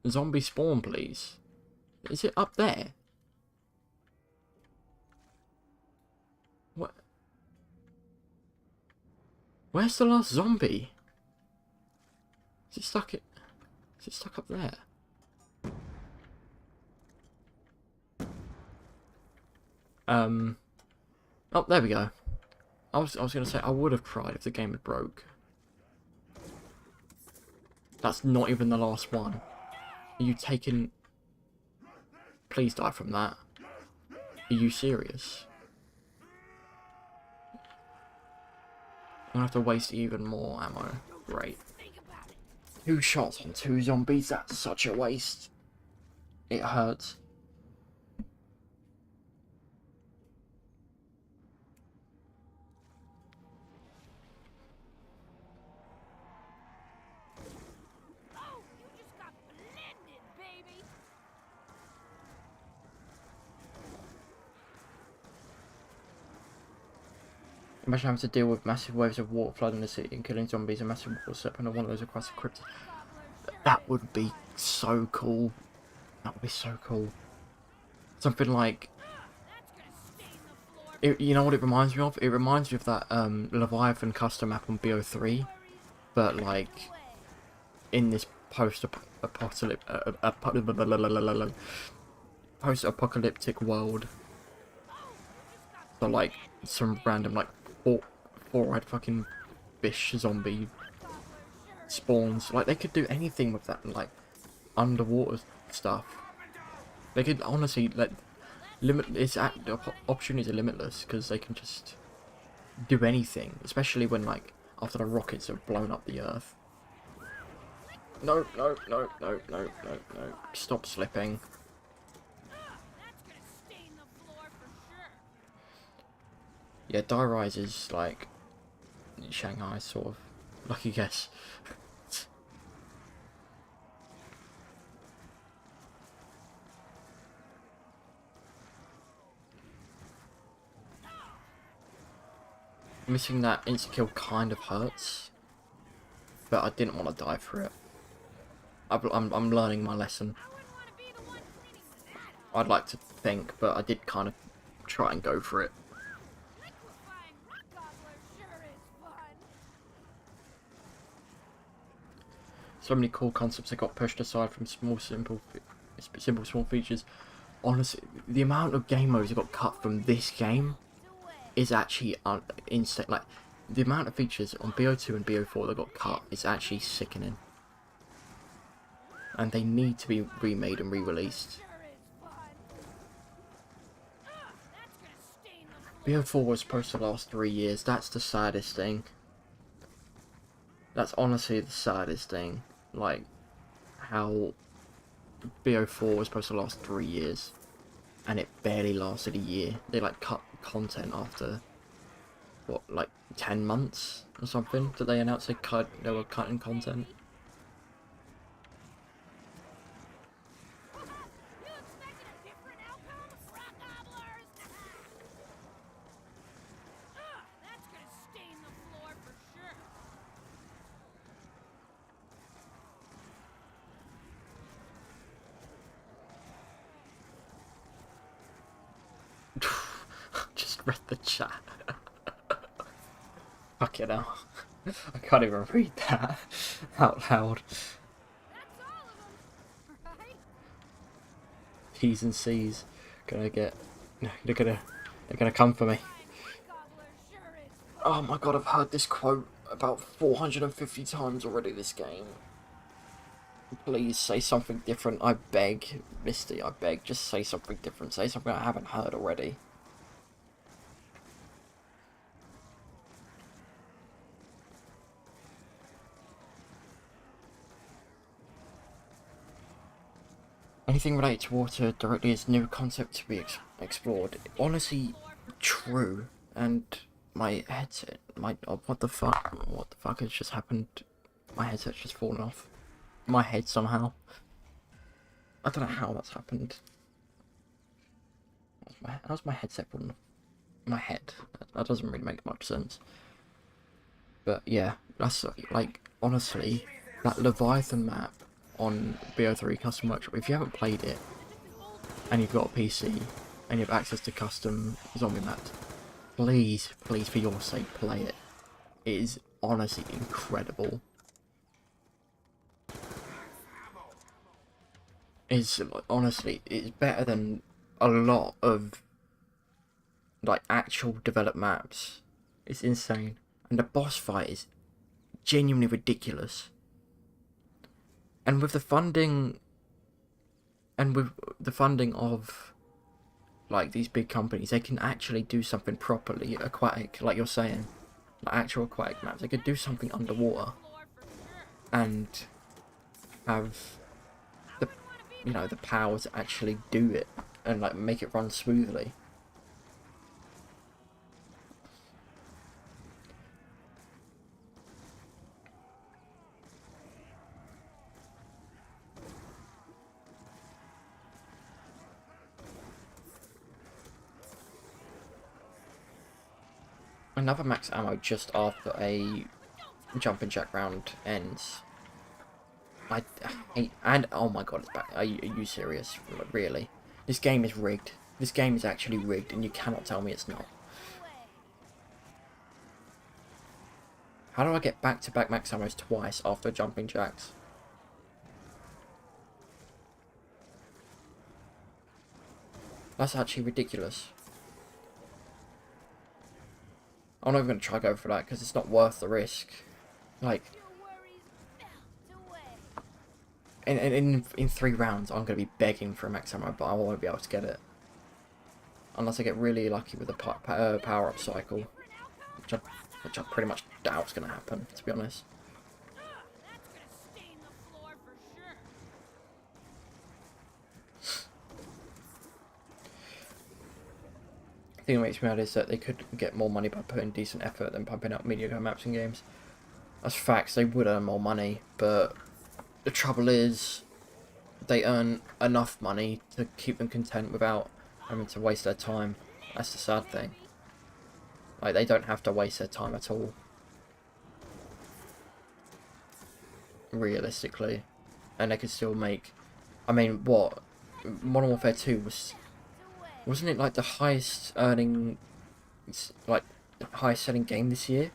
zombie spawn, please? Is it up there? What? Where's the last zombie? Is it stuck up there? Oh, there we go. I was gonna say I would have cried if the game had broke. That's not even the last one. Are you taking... Please die from that. Are you serious? I'm gonna have to waste even more ammo. Great. 2 shots on 2 zombies, that's such a waste. It hurts. Imagine having to deal with massive waves of water flooding the city and killing zombies and massive water slipping on one of those across the crypt. That would be so cool. That would be so cool. Something like... you know what it reminds me of? It reminds me of that Leviathan custom map on BO3. But like... in this post-apocalyptic world. So like, some random like four-eyed fucking fish zombie spawns. Like, they could do anything with that, like, underwater stuff. They could honestly, like, the opportunities are limitless, because they can just do anything, especially when, like, after the rockets have blown up the Earth. No, no, no, no, no, no, no. Stop slipping. That's gonna stain the floor for sure. Yeah, Die Rise is, like, Shanghai, sort of. Lucky guess. Missing that insta-kill kind of hurts, but I didn't want to die for it. I'm learning my lesson. I wouldn't want to be the one cleaning that up. I'd like to think, but I did kind of try and go for it. Liquefying rock gobbler sure is fun. So many cool concepts that got pushed aside from small features. Honestly, the amount of game modes that got cut from this game is actually insane. Like, the amount of features on BO2 and BO4 that got cut is actually sickening. And they need to be remade and re-released. Sure is fun. That's gonna stain the floor. BO4 was supposed to last 3 years. That's the saddest thing. That's honestly the saddest thing. Like, how BO4 was supposed to last 3 years, and it barely lasted a year. They, like, cut content after, what, like 10 months or something? Did they announce they were cutting content? You expected a different outcome, rock gobblers? That's gonna stain the floor for sure. Just read the chat. Fuck it hell. I can't even read that out loud. That's all of them, right? T's and C's they're gonna come for me. Gobbler sure is fun. Oh my god, I've heard this quote about 450 times already this game. Please say something different, I beg. Misty, I beg, just say something different. Say something I haven't heard already. Anything related to water directly is new concept to be explored. Honestly, true. And my headset, what the fuck has just happened? My headset's just fallen off my head somehow. I don't know how that's happened. How's my headset fallen off my head? That doesn't really make much sense. But yeah, that's like, honestly, that Leviathan map on BO3 Custom Workshop, if you haven't played it and you've got a PC and you have access to custom zombie maps, please, please, for your sake, play it. It is honestly incredible. It's honestly, it's better than a lot of like actual developed maps. It's insane, and the boss fight is genuinely ridiculous. And with the funding, of like these big companies, they can actually do something properly aquatic, like you're saying, like actual aquatic maps. They could do something underwater and have the, the power to actually do it and like make it run smoothly. Another max ammo just after a jumping jack round ends. And oh my god, it's back. Are you serious? Really? This game is rigged. This game is actually rigged, and you cannot tell me it's not. How do I get back-to-back max ammos twice after jumping jacks? That's actually ridiculous. I'm not even going to try to go for that because it's not worth the risk. Like, Your worries melt away. in 3 rounds, I'm going to be begging for a max ammo, but I won't be able to get it. Unless I get really lucky with the power-up cycle. Which I pretty much doubt is going to happen, to be honest. That's gonna stain the floor for sure. The thing that makes me mad is that they could get more money by putting decent effort than pumping out mediocre maps and games. That's facts, they would earn more money, but the trouble is they earn enough money to keep them content without having to waste their time. That's the sad thing. Like, they don't have to waste their time at all. Realistically. And they could still make... I mean, what? Modern Warfare 2 was... Wasn't it like the highest earning... Like, highest selling game this year?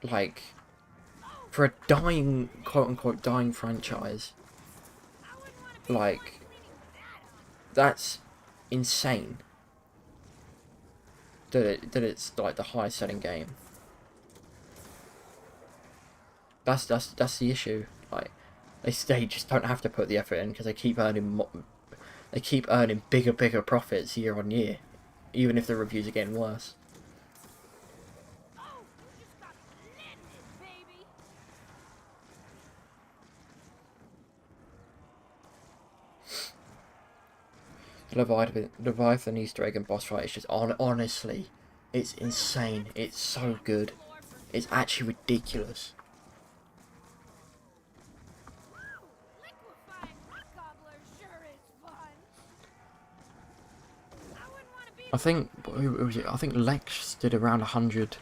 Like, for a dying, quote-unquote, dying franchise. Like, that's insane. That it's like the highest selling game. That's the issue. Like, they just don't have to put the effort in because they keep earning bigger profits year on year, even if the reviews are getting worse. Oh, you just got blended, baby. Leviathan Easter egg and boss fight is just honestly, it's insane. It's so good. It's actually ridiculous. Liquefying rock gobbler sure is fun. I wouldn't want to be. I think who was it? I think Lex did around 100.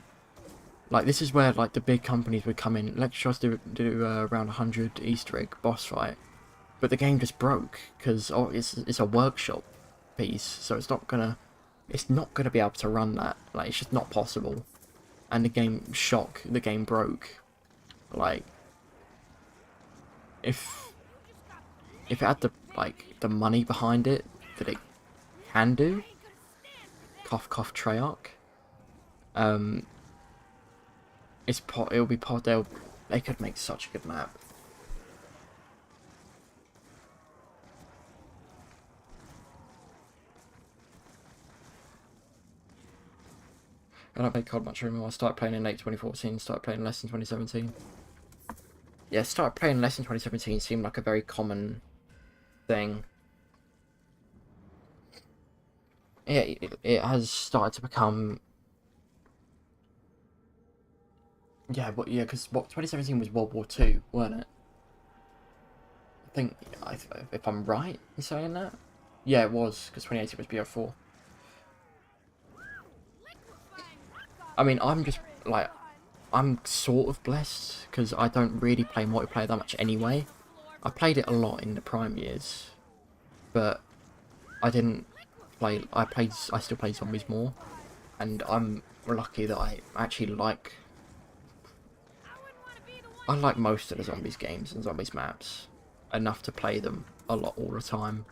Like, this is where like the big companies would come in. Lex tries to do around 100 Easter egg boss fight, but the game just broke because it's a workshop piece, so it's not gonna be able to run that. Like, it's just not possible. And the game broke. Like, if it had the money behind it that it can do, cough cough Treyarch, they could make such a good map. I don't play COD much anymore. I started playing in late 2014, started playing less in 2017. Yeah, started playing less in 2017 seemed like a very common thing. Yeah, it has started to become... Yeah, because 2017 was World War II, weren't it? I think, if I'm right in saying that? Yeah, it was, because 2018 was BO4. I mean, I'm sort of blessed, because I don't really play multiplayer that much anyway. I played it a lot in the prime years, but I didn't play, I still play zombies more, and I'm lucky that I actually like most of the zombies games and zombies maps enough to play them a lot all the time.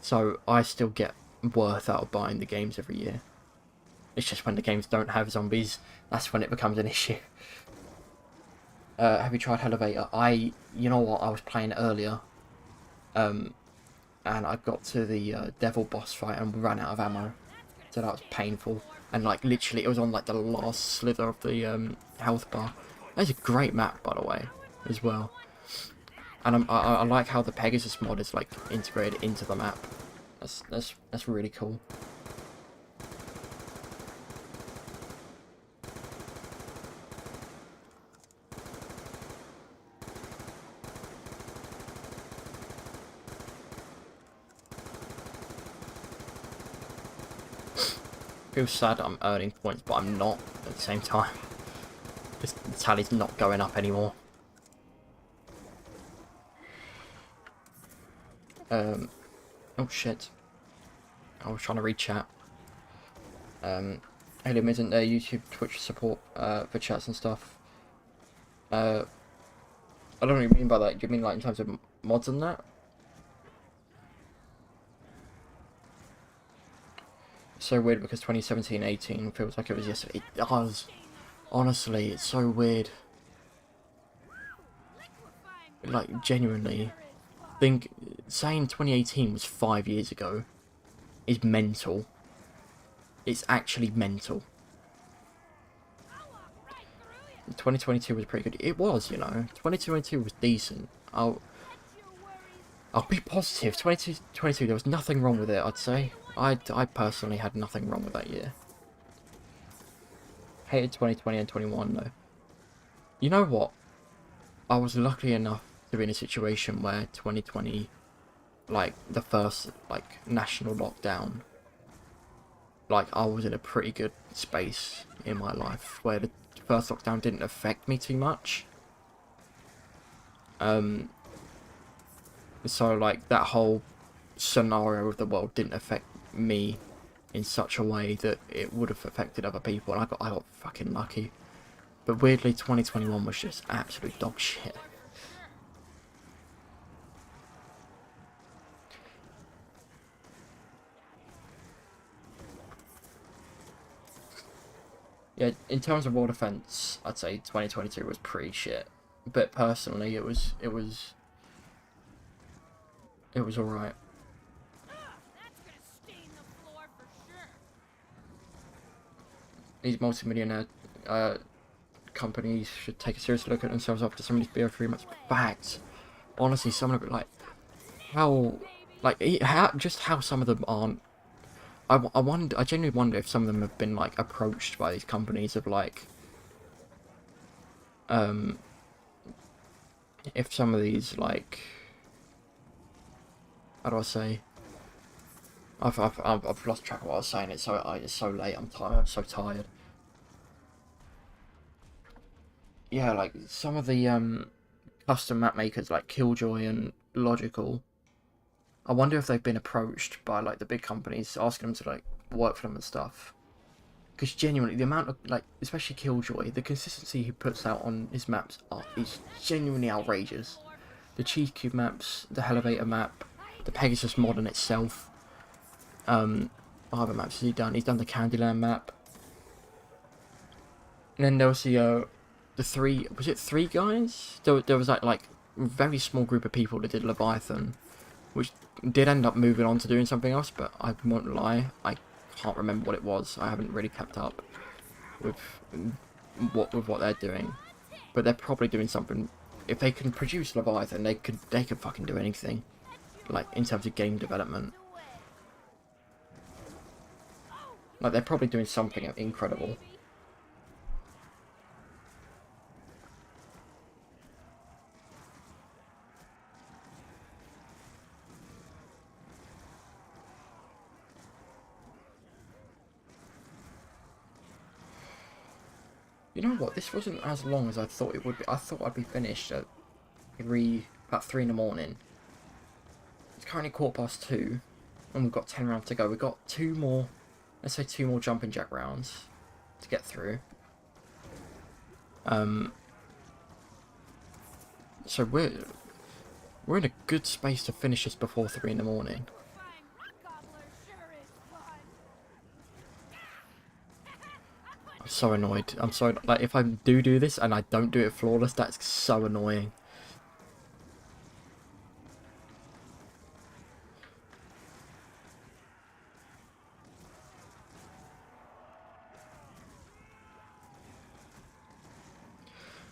So I still get worth out of buying the games every year. It's just when the games don't have zombies, that's when it becomes an issue. Have you tried Elevator? You know what, I was playing earlier, and I got to the devil boss fight and ran out of ammo. So that was painful. And like literally it was on like the last slither of the health bar. That's a great map, by the way, as well. And I like how the Pegasus mod is like integrated into the map. That's really cool. Feels sad that I'm earning points, but I'm not at the same time. The tally's not going up anymore. Oh shit. I was trying to read chat. Helium, isn't there YouTube, Twitch support for chats and stuff? I don't know what you mean by that. Do you mean like in terms of mods and that? so weird because 2017-18 feels like it was yesterday. It does. Honestly, it's so weird. Like, genuinely, think saying 2018 was 5 years ago is mental. It's actually mental. 2022 was pretty good. It was, you know. 2022 was decent. I'll be positive. 2022, there was nothing wrong with it, I'd say. I personally had nothing wrong with that year. Hated 2020 and 21, though. You know what? I was lucky enough to be in a situation where 2020, like, the first, like, national lockdown, like, I was in a pretty good space in my life where the first lockdown didn't affect me too much. So, like, that whole scenario of the world didn't affect me in such a way that it would have affected other people, and I got fucking lucky. But weirdly, 2021 was just absolute dog shit. Yeah, in terms of world events, I'd say 2022 was pretty shit. But personally, it was alright. That's gonna stain the floor for sure. These multi-millionaire companies should take a serious look at themselves after some of these BO3 maps. Facts. Honestly, some of it, like, how, like, how some of them aren't. I genuinely wonder if some of them have been, like, approached by these companies of, like, if some of these, like, how do I say? I've lost track of what I was saying. It's so late. I'm tired. I'm so tired. Yeah, like some of the custom map makers like Killjoy and Logical. I wonder if they've been approached by like the big companies asking them to like work for them and stuff. Because genuinely, the amount of like, especially Killjoy, the consistency he puts out on his maps is genuinely outrageous. The Cheese Cube maps, the Elevator map, the Pegasus mod in itself. What other maps has he done? He's done the Candyland map. And then there was the three, was it three guys? There was like a very small group of people that did Leviathan, which did end up moving on to doing something else, but I won't lie, I can't remember what it was. I haven't really kept up with what they're doing. But they're probably doing something. If they can produce Leviathan, they could fucking do anything. Like in terms of game development. Like they're probably doing something incredible. You know what? This wasn't as long as I thought it would be. I thought I'd be finished at about 3 in the morning. It's currently 2:15, and we've got 10 rounds to go. We've got two more, let's say 2 more jumping jack rounds to get through. So we're in a good space to finish this before 3 in the morning. I'm so annoyed. I'm so, like, if I do this and I don't do it flawless, that's so annoying.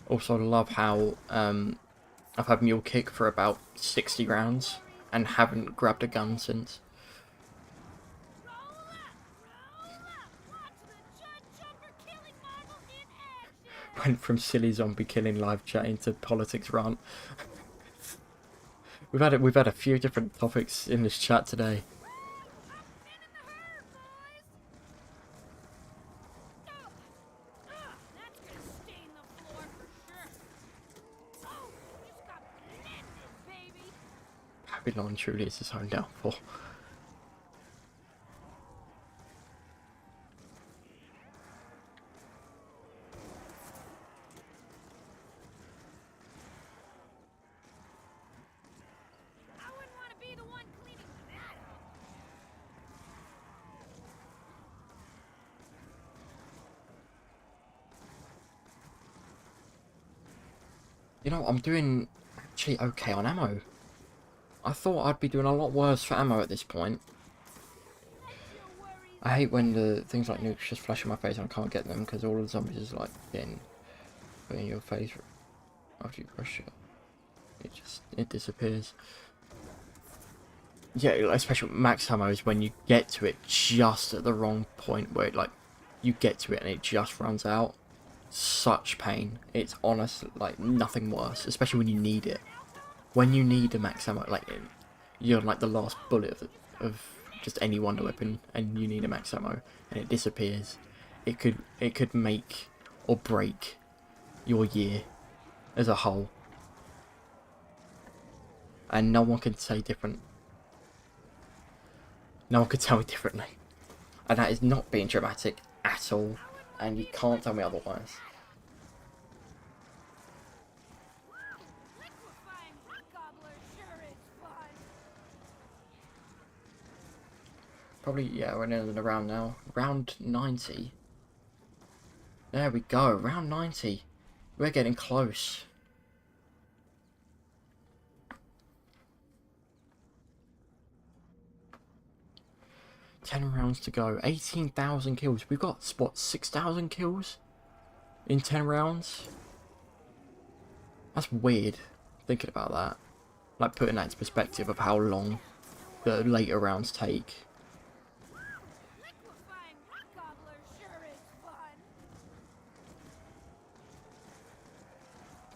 Also, I love how I've had Mule Kick for about 60 rounds and haven't grabbed a gun since. Went from silly zombie killing live chatting to politics rant. we've had a few different topics in this chat today. Babylon truly is his own downfall. You know, I'm doing actually okay on ammo. I thought I'd be doing a lot worse for ammo at this point. I hate when the things like nukes just flash in my face and I can't get them because all of the zombies is like getting put in your face after you crush it. It disappears. Yeah, especially max ammo is when you get to it just at the wrong point where you get to it and it just runs out. Such pain. It's honest, like nothing worse, especially when you need it. When you need a max ammo, like you're like the last bullet of just any wonder weapon and you need a max ammo and it disappears. It could make or break your year as a whole. And no one can say different. No one could tell me differently. And that is not being dramatic at all. And you can't tell me otherwise. Liquefying rock gobbler sure is fun. Probably, yeah, we're in the round now. Round 90. There we go, round 90. We're getting close. Ten rounds to go. 18,000 kills. We've got, what, 6,000 kills? In 10 rounds? That's weird, thinking about that. Like, putting that into perspective of how long the later rounds take. Liquefying rock gobbler sure is fun.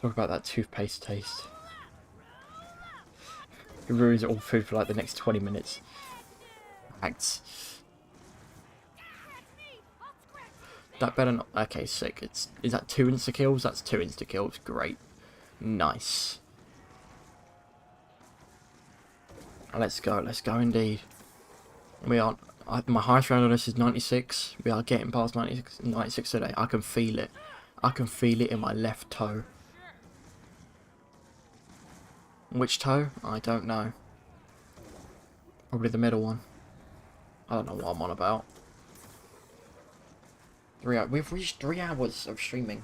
Talk about that toothpaste taste. It ruins all food for like the next 20 minutes. Acts. That better not. Okay, sick. Is that 2 insta kills? That's 2 insta kills. Great. Nice. Let's go. Let's go indeed. We are. My highest round on this is 96. We are getting past 96 today. I can feel it. I can feel it in my left toe. Which toe? I don't know. Probably the middle one. I don't know what I'm on about. We've reached 3 hours of streaming.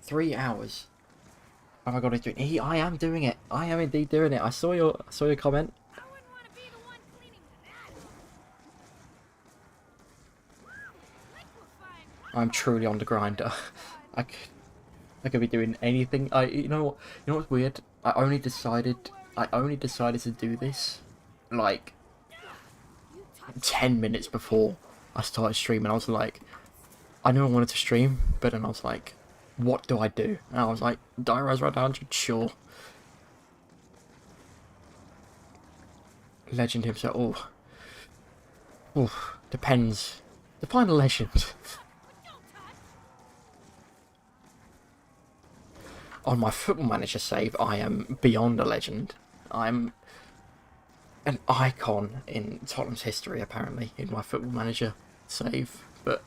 3 hours. Oh my god, he's doing it. I am doing it. I am indeed doing it. I saw your comment. I wouldn't want to be the one cleaning that. I'm truly on the grinder. I could be doing anything. You know what's weird? I only decided to do this like 10 minutes before I started streaming. I was like, I knew I wanted to stream, but then I was like, what do I do? And I was like, Diarise Round 100, sure. Legend himself, depends. Define a legend. On my Football Manager save, I am beyond a legend. I'm an icon in Tottenham's history, apparently, in my Football Manager save. But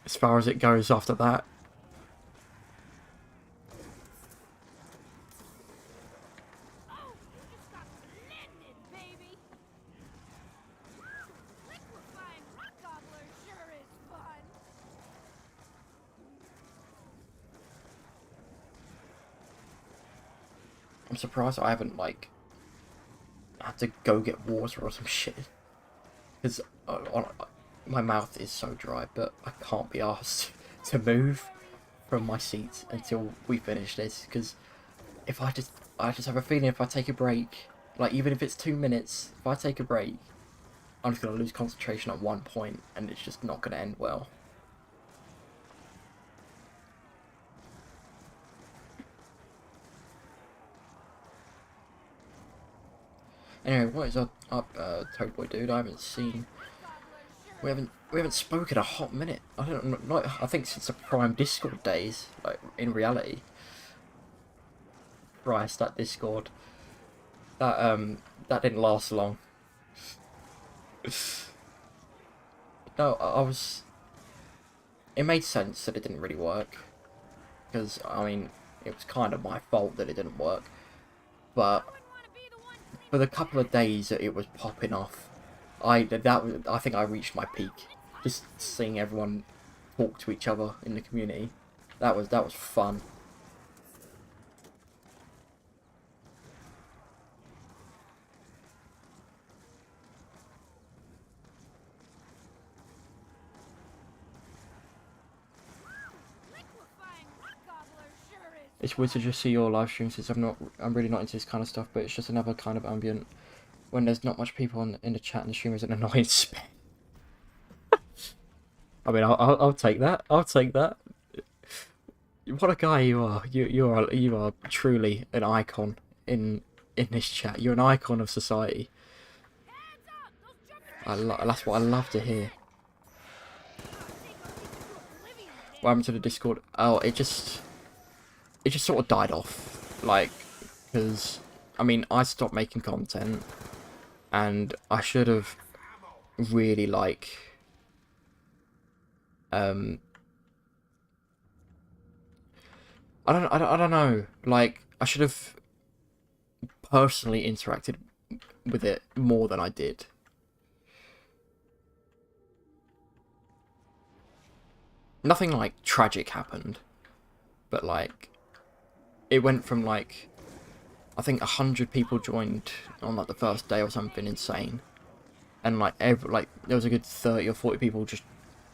as far as it goes after that, Oh, you just got blended, baby. Liquefying rock gobbler sure is fun. I'm surprised I haven't, like, had to go get water or some shit. Because my mouth is so dry, but I can't be asked to move from my seat until we finish this. Because if I just have a feeling if I take a break, like even if it's 2 minutes, if I take a break, I'm just going to lose concentration at one point and it's just not going to end well. Anyway, what is up, Toad Boy dude? I haven't seen. We haven't spoken a hot minute. I don't know. I think since the Prime Discord days, like in reality. Christ, that Discord. That didn't last long. No, I was. It made sense that it didn't really work, because I mean, it was kind of my fault that it didn't work, but. For the couple of days that it was popping off, I think I reached my peak. Just seeing everyone talk to each other in the community, that was fun. It's weird to just see your live stream since I'm really not into this kind of stuff, but it's just another kind of ambient when there's not much people in the chat and the stream is an annoying spam. I mean, I'll take that. I'll take that. What a guy you are. You are truly an icon in this chat. You're an icon of society. That's what I love to hear. What happened to the Discord? Oh, it just sort of died off. Like, because I mean, I stopped making content, and I should have really like I don't know. Like, I should have personally interacted with it more than I did. Nothing like tragic happened, but like it went from like I think 100 people joined on like the first day or something insane, and like there was a good 30 or 40 people just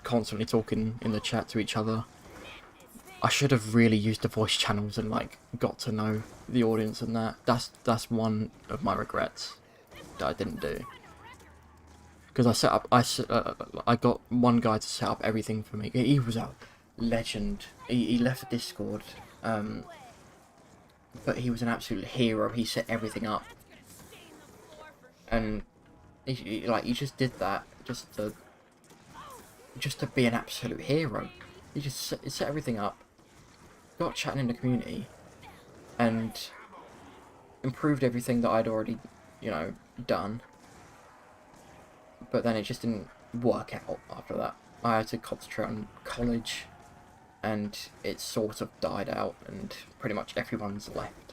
constantly talking in the chat to each other. I should have really used the voice channels and like got to know the audience and that. That's one of my regrets that I didn't do. Because I got one guy to set up everything for me. He was a legend. He left the Discord, but he was an absolute hero. He set everything up, and he just did that just to be an absolute hero. He just set everything up, got chatting in the community, and improved everything that I'd already, done. But then it just didn't work out after that. I had to concentrate on college, and it sort of died out, and pretty much everyone's left.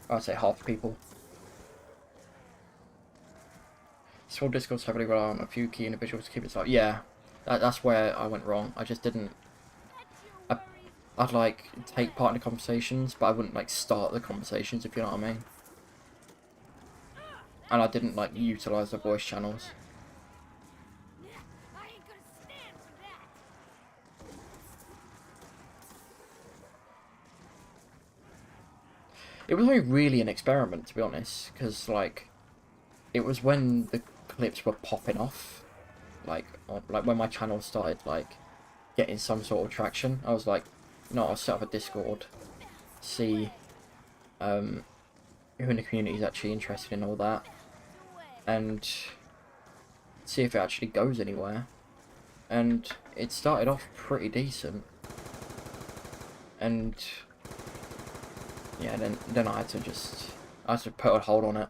I'd say half the people. Small Discords heavily rely on a few key individuals to keep it alive. Yeah, that's where I went wrong. I just didn't... I'd like take part in the conversations, but I wouldn't like start the conversations, if you know what I mean. And I didn't like utilize the voice channels. It was only really an experiment, to be honest, because like it was when the clips were popping off, like when my channel started like getting some sort of traction. I was like, no, I'll set up a Discord, see who in the community is actually interested in all that, and see if it actually goes anywhere. And it started off pretty decent, and yeah, then I had to put a hold on it.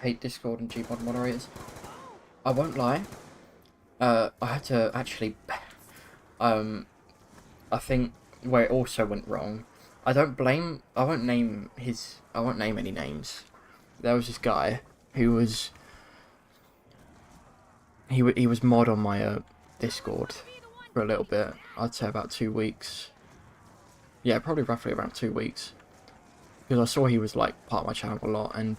Hate Discord and Gmod moderators. I won't lie. I had to actually I think where it also went wrong, I won't name any names. There was this guy who was he was mod on my Discord for a little bit. I'd say about 2 weeks. Yeah, probably roughly around 2 weeks. Because I saw he was like part of my channel a lot, and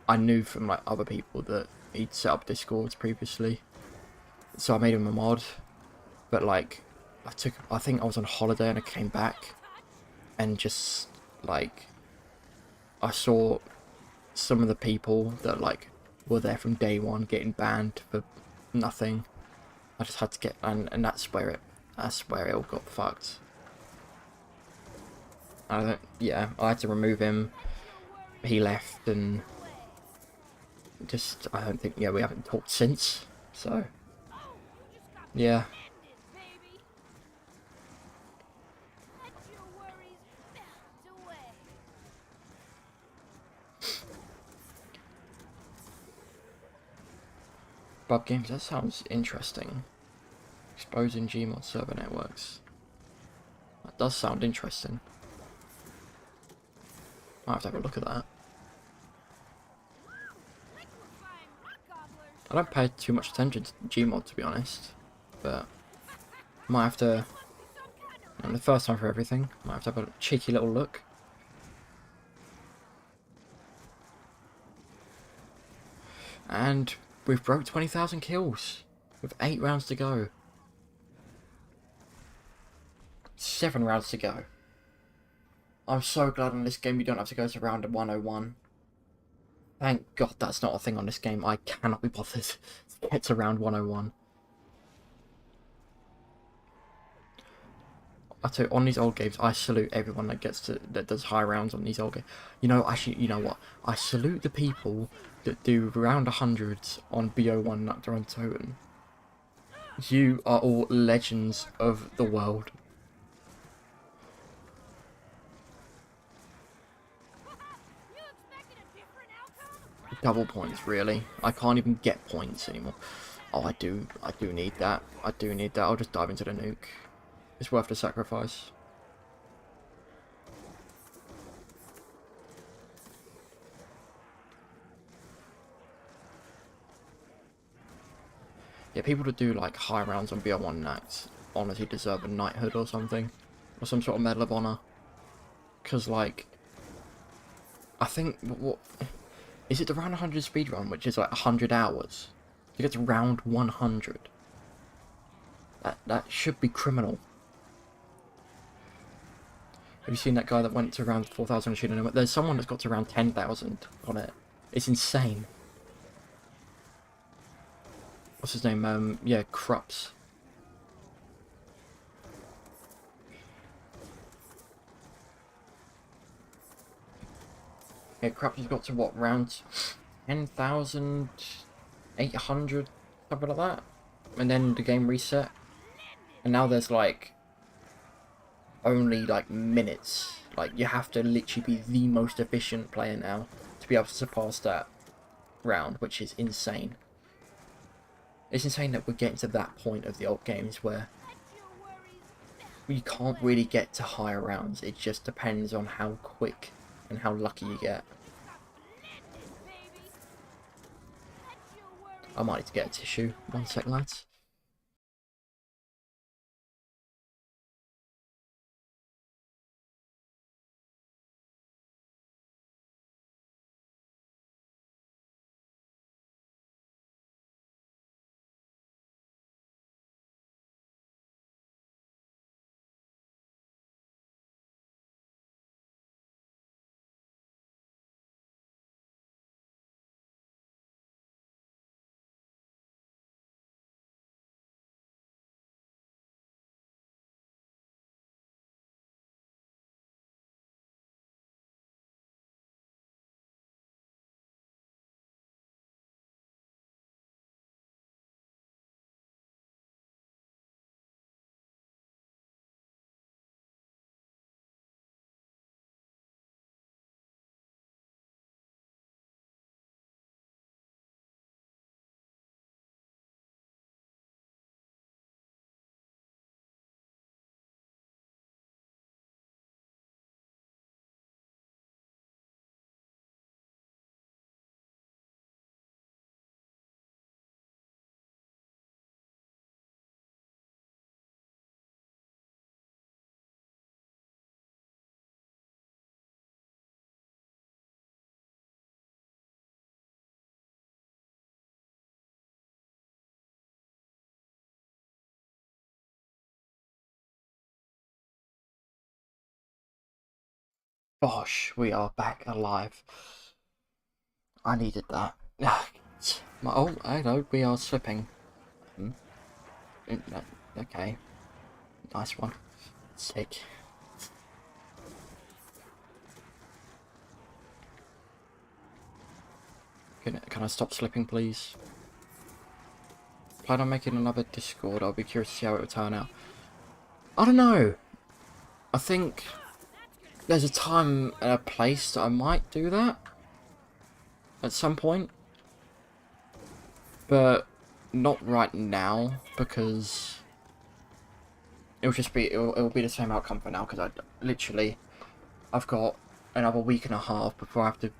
I knew from like other people that he'd set up Discords previously. So I made him a mod, but like I think I was on holiday and I came back, and just like I saw some of the people that like were there from day one getting banned for nothing. I just had to get, and that's where it all got fucked. I had to remove him. He left, and I don't think we haven't talked since. So yeah. Bub Games, that sounds interesting. Exposing Gmod server networks. That does sound interesting. Might have to have a look at that. I don't pay too much attention to Gmod, to be honest, but Might have to, the first time for everything, might have to have a cheeky little look. And we've broke 20,000 kills with 8 rounds to go. 7 rounds to go. I'm so glad on this game you don't have to go to round 101. Thank God that's not a thing on this game. I cannot be bothered to get to round 101. I tell you, on these old games, I salute everyone that does high rounds on these old games. You know, actually, you know what? I salute the people that do round 100s on BO1 Nocturne on Totem. You are all legends of the world. Double points, really? I can't even get points anymore. Oh, I do need that. I do need that. I'll just dive into the nuke. It's worth the sacrifice. Yeah, people that do like high rounds on BO1 Nax honestly deserve a knighthood or something. Or some sort of medal of honor. Because, like, I think, what is it, the round 100 speedrun, which is like 100 hours? You get to round 100. That should be criminal. Have you seen that guy that went to around 4,000 shooting? There's someone that's got to around 10,000 on it. It's insane. What's his name? Yeah, Krups. Yeah, Krups has got to what, round 10,800, something like that? And then the game reset. And now there's like only like minutes. Like, you have to literally be the most efficient player now to be able to surpass that round, which is insane. It's insane that we're getting to that point of the old games where we can't really get to higher rounds. It just depends on how quick and how lucky you get. I might need to get a tissue. 1 sec, lads. Gosh, we are back alive. I needed that. Oh, I know, we are slipping. Okay. Nice one. Sick. Can I stop slipping, please? Plan on making another Discord. I'll be curious to see how it will turn out. I don't know. I think there's a time and a place that I might do that at some point, but not right now, because it'll be the same outcome for now, because I've got another week and a half before I have to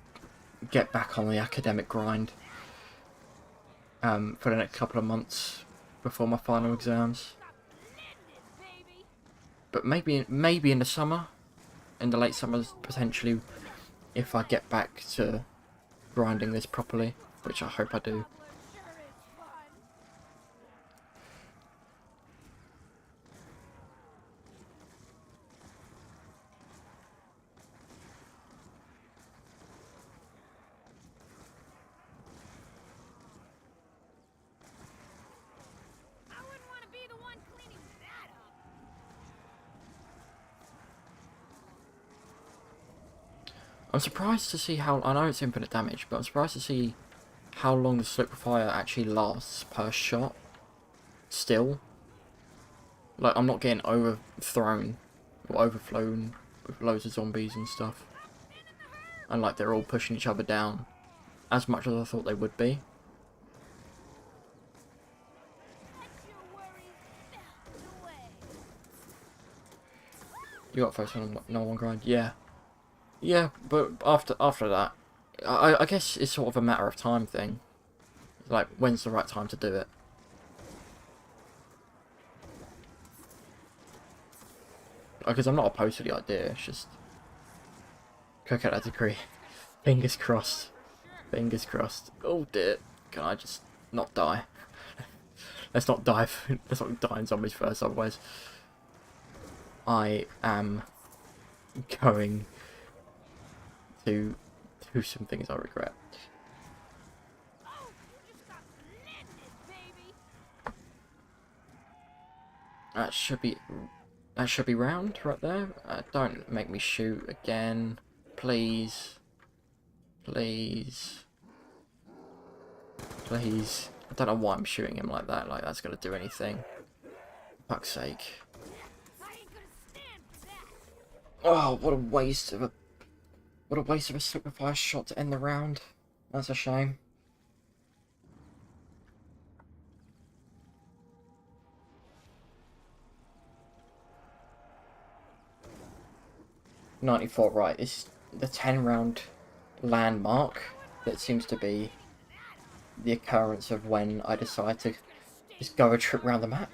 get back on the academic grind for the next couple of months before my final exams. But maybe in the summer, in the late summers potentially, if I get back to grinding this properly, which I hope I do. I wouldn't want to be the one cleaning that up. I'm surprised to see how, I know it's infinite damage, but I'm surprised to see how long the slip of fire actually lasts per shot. Still. Like, I'm not getting overthrown or overflown with loads of zombies and stuff. And like, they're all pushing each other down as much as I thought they would be. You got first one, no one grind? Yeah. Yeah, but after that, I guess it's sort of a matter of time thing. Like, when's the right time to do it? Because I'm not opposed to the idea, it's just... Cook out that degree. Fingers crossed. Fingers crossed. Oh dear. Can I just not die? Let's not die. Let's not die in zombies first, otherwise... I am going to do some things I regret. Oh, you just got blended, baby. That should be round right there. Don't make me shoot again, please. Please. Please. I don't know why I'm shooting him like that. Like that's gonna do anything. Fuck's sake. I ain't gonna stand for that. Oh, what a waste of a sacrifice shot to end the round. That's a shame. .94, right, this is the 10-round landmark that seems to be the occurrence of when I decide to just go a trip around the map.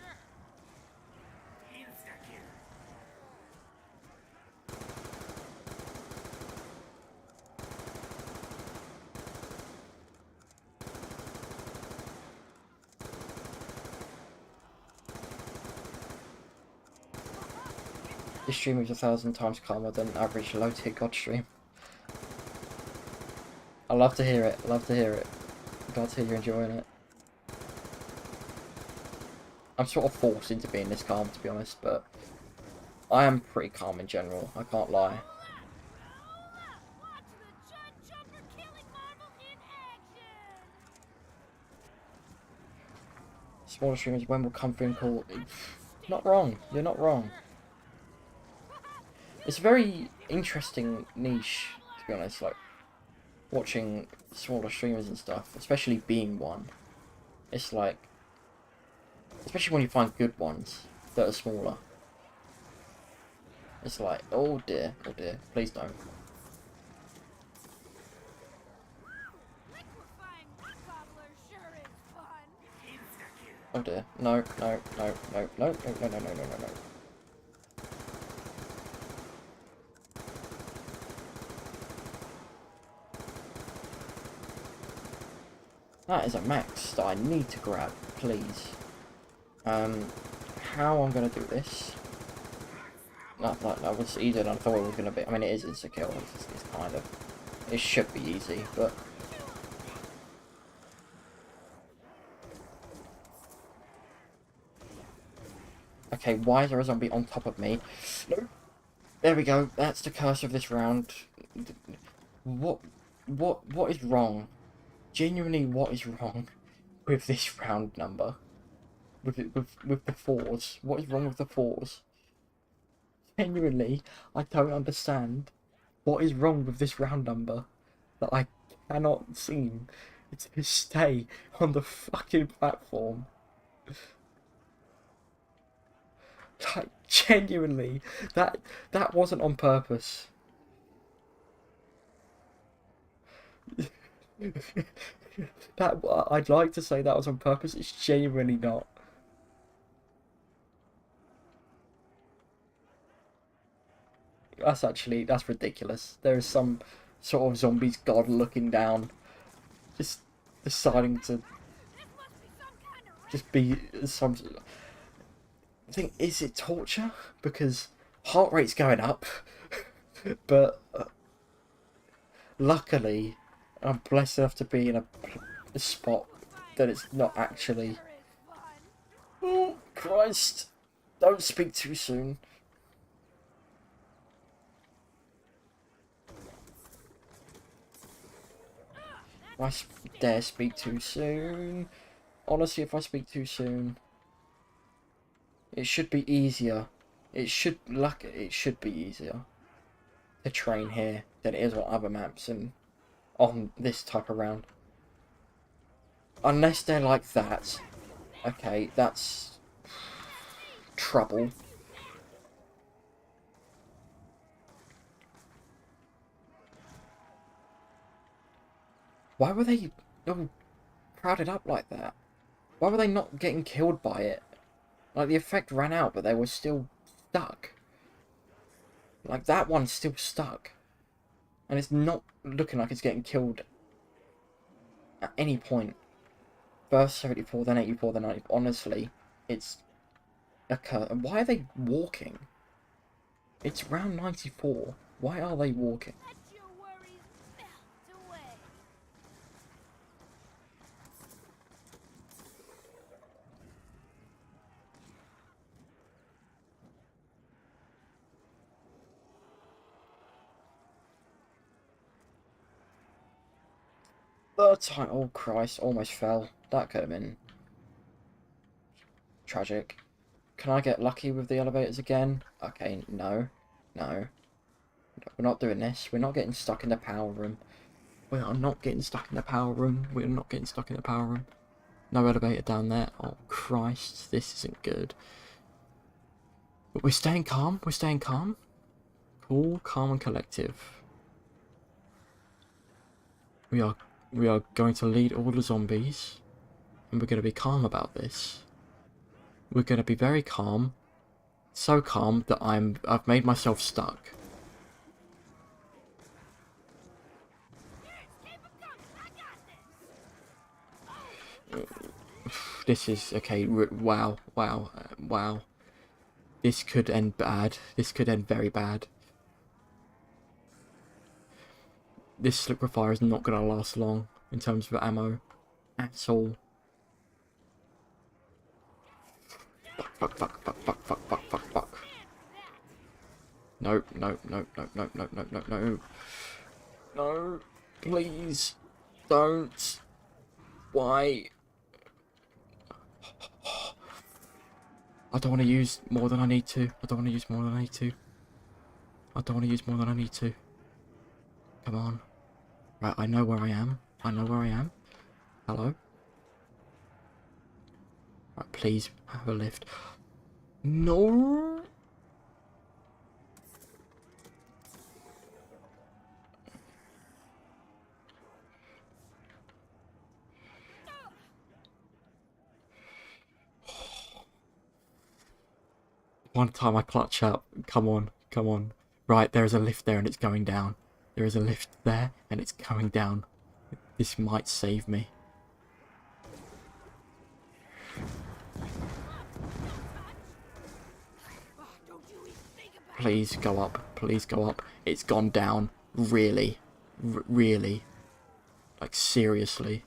This stream is 1,000 times calmer than average low-tier God stream. I love to hear it, love to hear it. Glad to hear you're enjoying it. I'm sort of forced into being this calm, to be honest, but I am pretty calm in general, I can't lie. Watch the Judd Jumper killing marvel in action. Smaller streamers, when will Comfort call? Not wrong, you're not wrong. It's a very interesting niche, to be honest, like, watching smaller streamers and stuff, especially being one. It's like, especially when you find good ones that are smaller. It's like, oh dear, please don't. Liquefying rock gobbler sure is fun. Oh dear, no, no, no, no, no, no, no, no, no, no, no, no. That is a max that I need to grab, please. How I'm gonna do this? That was easier than I thought it was gonna be. I mean, it is insta kill. It's kind of. It should be easy, but. Okay, why is there a zombie on top of me? No. There we go. That's the curse of this round. What is wrong? Genuinely, what is wrong with this round number? With the fours? What is wrong with the fours? Genuinely, I don't understand what is wrong with this round number that I cannot seem to stay on the fucking platform. Like, genuinely, that wasn't on purpose. That I'd like to say that was on purpose. It's genuinely not. That's ridiculous. There is some sort of zombies god looking down, just deciding to This must be some kind of just be some. I think, is it torture? Because heart rate's going up, but luckily I'm blessed enough to be in a spot that it's not actually. is fun. Oh Christ! Don't speak too soon. If I dare speak too soon. Honestly, if I speak too soon, it should be easier. It should be easier to train here than it is on other maps and on this type of round. Unless they're like that. Okay, that's trouble. Why were they all crowded up like that? Why were they not getting killed by it? Like, the effect ran out, but they were still stuck. Like, that one's still stuck. And it's not looking like it's getting killed at any point. First 74, then 84, then 90. Honestly, it's a curse. Why are they walking? It's round 94. Why are they walking? Let your worries melt away. Third time. Oh, Christ. Almost fell. That could have been tragic. Can I get lucky with the elevators again? Okay, no. No. We're not doing this. We're not getting stuck in the power room. We are not getting stuck in the power room. We're not getting stuck in the power room. No elevator down there. Oh, Christ. This isn't good. But we're staying calm. We're staying calm. Cool, calm and collective. We are going to lead all the zombies. And we're going to be calm about this. We're going to be very calm. So calm that I've made myself stuck. Keep it coming. I got this. This is okay. Wow, wow, wow. This could end bad. This could end very bad. This liquefier is not going to last long in terms of ammo at all. Fuck, fuck, fuck, fuck, fuck, fuck, fuck, fuck, fuck. No, no, no, no, no, no, no, no, no. No, please, don't. Why? I don't want to use more than I need to. I don't want to use more than I need to. I don't want to use more than I need to. Come on. Right, I know where I am. I know where I am. Hello? Right, please have a lift. No! One time I clutch up. Come on, come on. Right, there is a lift there and it's going down. There is a lift there and it's going down. This might save me. Don't you even think about Please go up. Please go up. It's gone down. Really. Really. Like, seriously.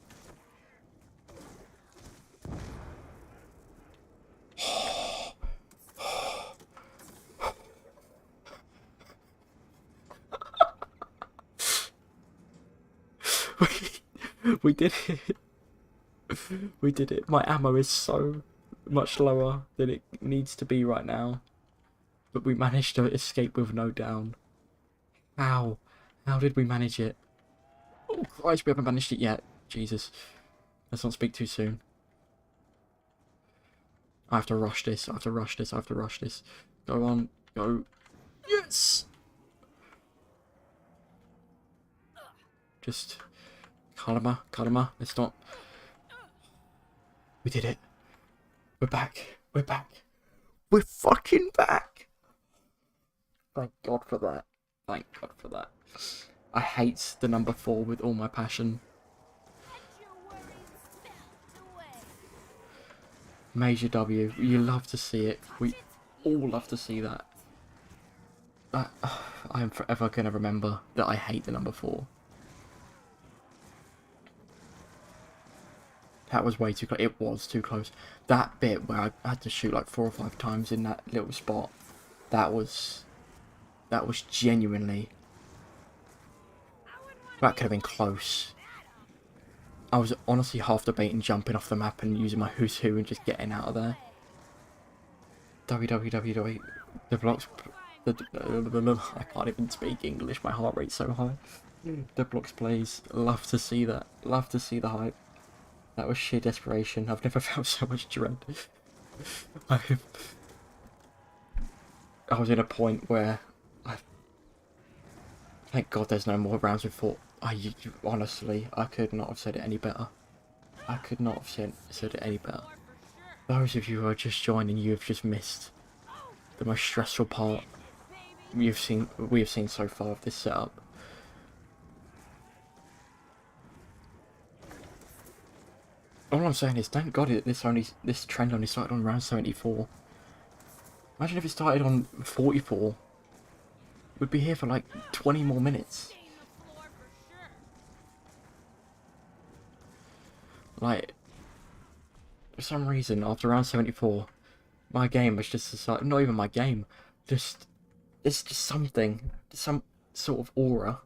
We did it. We did it. My ammo is so much lower than it needs to be right now. But we managed to escape with no down. How? How did we manage it? Oh Christ, we haven't managed it yet. Jesus. Let's not speak too soon. I have to rush this. I have to rush this. I have to rush this. Go on. Go. Yes! Just... Calma. Calma. Let's not... We did it. We're back. We're back. We're fucking back. Thank God for that. Thank God for that. I hate the number 4 with all my passion. Let your worries melt away. Major W, you love to see it. We all love to see that. I am forever going to remember that I hate the number 4. That was way too close. It was too close. That bit where I had to shoot like 4 or 5 times in that little spot, that was genuinely... That could have been close. I was honestly half debating jumping off the map and using my Who's Who and just getting out of there. www. The blocks... I can't even speak English, my heart rate's so high. The blocks plays. Love to see that. Love to see the hype. That was sheer desperation. I've never felt so much dread. I was in a point where thank God there's no more rounds with 4. Honestly, I could not have said it any better. I could not have said it any better. Those of you who are just joining, you have just missed the most stressful part we have seen so far of this setup. All I'm saying is, thank God this trend only started on round 74. Imagine if it started on 44. We'd be here for like 20 more minutes. Like, for some reason, after round 74, my game was just decided, not even my game, it's just something, some sort of aura.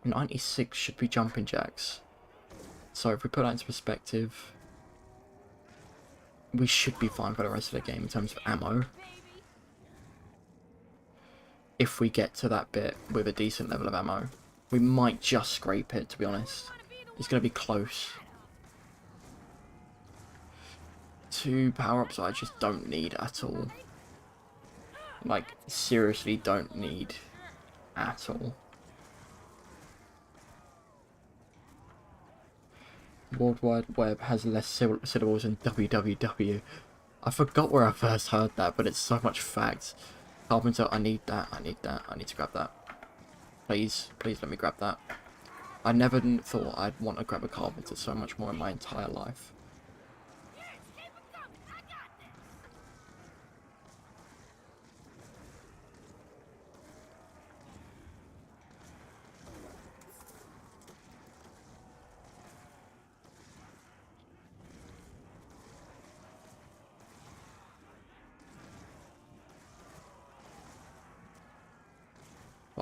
96 should be jumping jacks. So if we put that into perspective, we should be fine for the rest of the game in terms of ammo. If we get to that bit with a decent level of ammo. We might just scrape it, to be honest. It's going to be close. 2 power-ups I just don't need at all. Like, seriously don't need at all. World Wide Web has less syllables than www. I forgot where I first heard that, but it's so much fact. Carpenter, I need that, I need to grab that. Please let me grab that. I never thought I'd want to grab a Carpenter so much more in my entire life.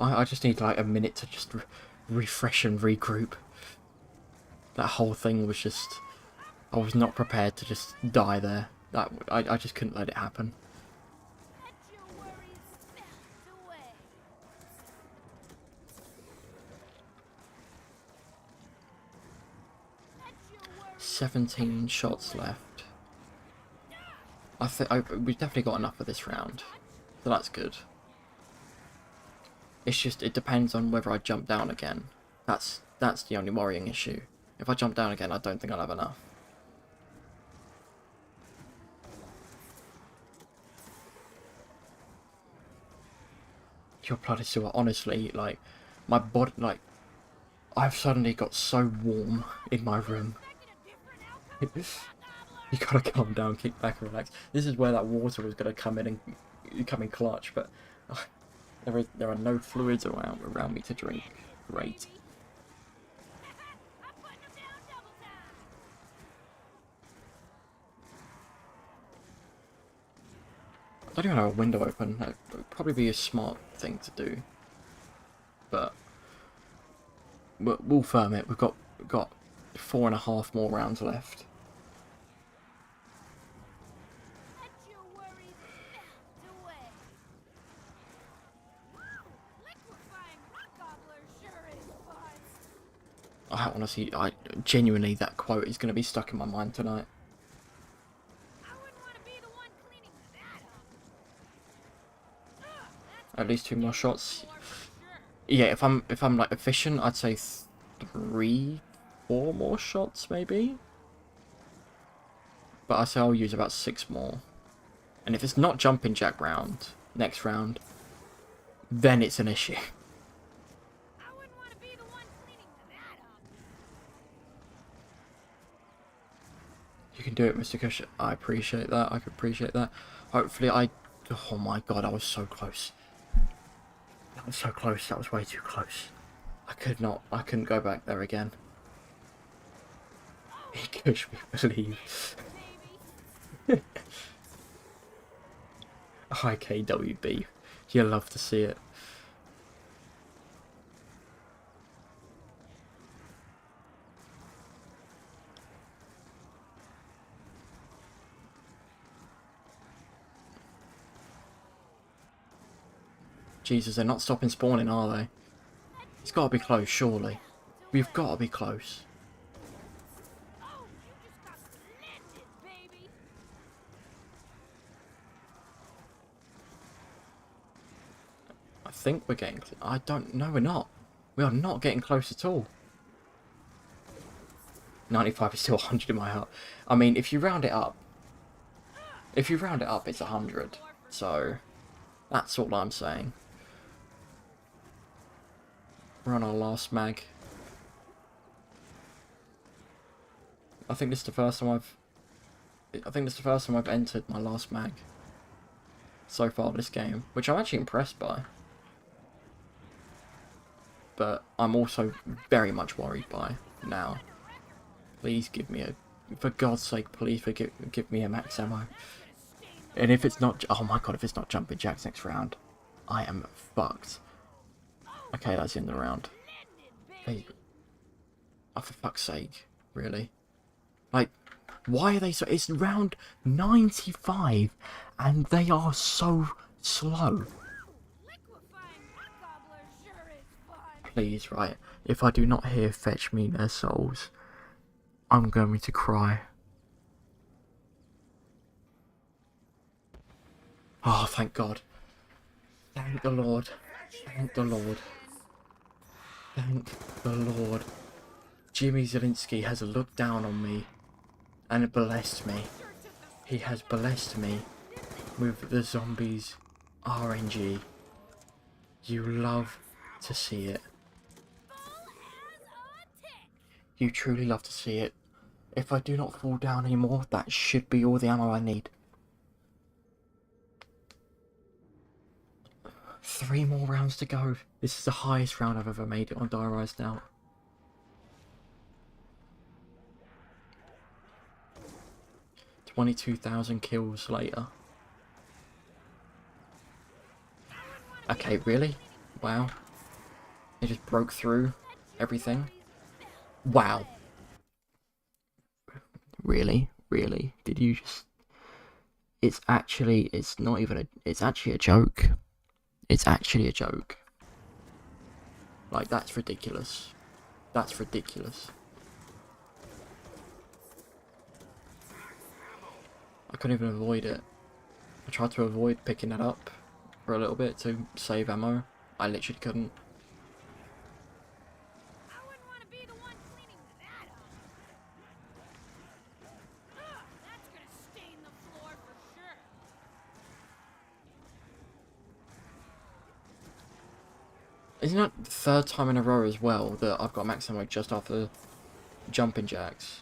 I just need like a minute to just refresh and regroup. That whole thing was just... I was not prepared to just die there. I just couldn't let it happen. Let your worries melt away. 17 shots left. We've definitely got enough for this round. So that's good. It's just, it depends on whether I jump down again. That's the only worrying issue. If I jump down again, I don't think I'll have enough. Your blood is still, honestly, like, my body, like, I've suddenly got so warm in my room. You gotta calm down, kick back and relax. This is where that water was gonna come in and come in clutch, but there are no fluids around me to drink. Great. I don't even have a window open. That would probably be a smart thing to do. But we'll firm it. We've got 4.5 more rounds left. I honestly, genuinely, that quote is going to be stuck in my mind tonight. At least 2 more shots. Yeah, if I'm like efficient, I'd say 3, 4 more shots maybe. But I say I'll use about 6 more. And if it's not jumping jack round, next round, then it's an issue. I wouldn't want to be the one cleaning that up. You can do it, Mr. Cush. I appreciate that. I could appreciate that. Hopefully I... Oh my god, I was so close. That was so close. That was way too close. I couldn't go back there again. He Cush me believe. Hi KWB. You love to see it. Jesus, they're not stopping spawning, are they? It's got to be close, surely. We've got to be close. Oh, you just got blended, baby. I think we're getting... I don't... No, we're not. We are not getting close at all. 95 is still 100 in my heart. I mean, if you round it up... If you round it up, it's 100. So, that's all I'm saying. We're on our last mag. I think this is the first time I've entered my last mag so far this game, which I'm actually impressed by. But I'm also very much worried by now. Please give me a... For God's sake, please give me a max ammo. And if it's not... Oh my god, if it's not jumping jacks next round, I am fucked. Okay, that's in the round. Hey. Oh, for fuck's sake. Really? Like, why are they so... It's round 95, and they are so slow. Please, right. If I do not hear fetch me their souls, I'm going to cry. Oh, thank God. Thank the Lord. Thank the Lord. Thank the Lord. Jimmy Zielinski has looked down on me and blessed me. He has blessed me with the zombies RNG. You love to see it. You truly love to see it. If I do not fall down anymore, that should be all the ammo I need. 3 more rounds to go. This is the highest round I've ever made it on Diarized now. $22,000 kills later. Okay, really? Wow. They just broke through everything. Wow. Really? Really? Did you just... It's actually a joke. It's actually a joke. Like, that's ridiculous. That's ridiculous. I couldn't even avoid it. I tried to avoid picking that up for a little bit to save ammo. I literally couldn't. I wouldn't want to be the one cleaning that up. That's gonna stain the floor for sure. Isn't that the 3rd time in a row as well that I've got max ammo just after jumping jacks?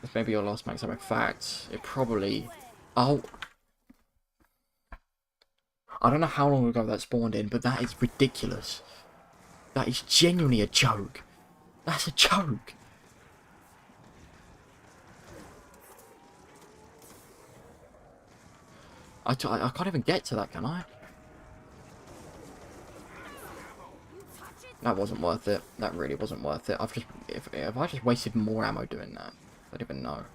This may be your last max ammo. Facts. It probably... Oh. I don't know how long ago that spawned in, but that is ridiculous. That is genuinely a joke. That's a joke. I can't even get to that, can I? That wasn't worth it. That really wasn't worth it. If I just wasted more ammo doing that, I don't even know.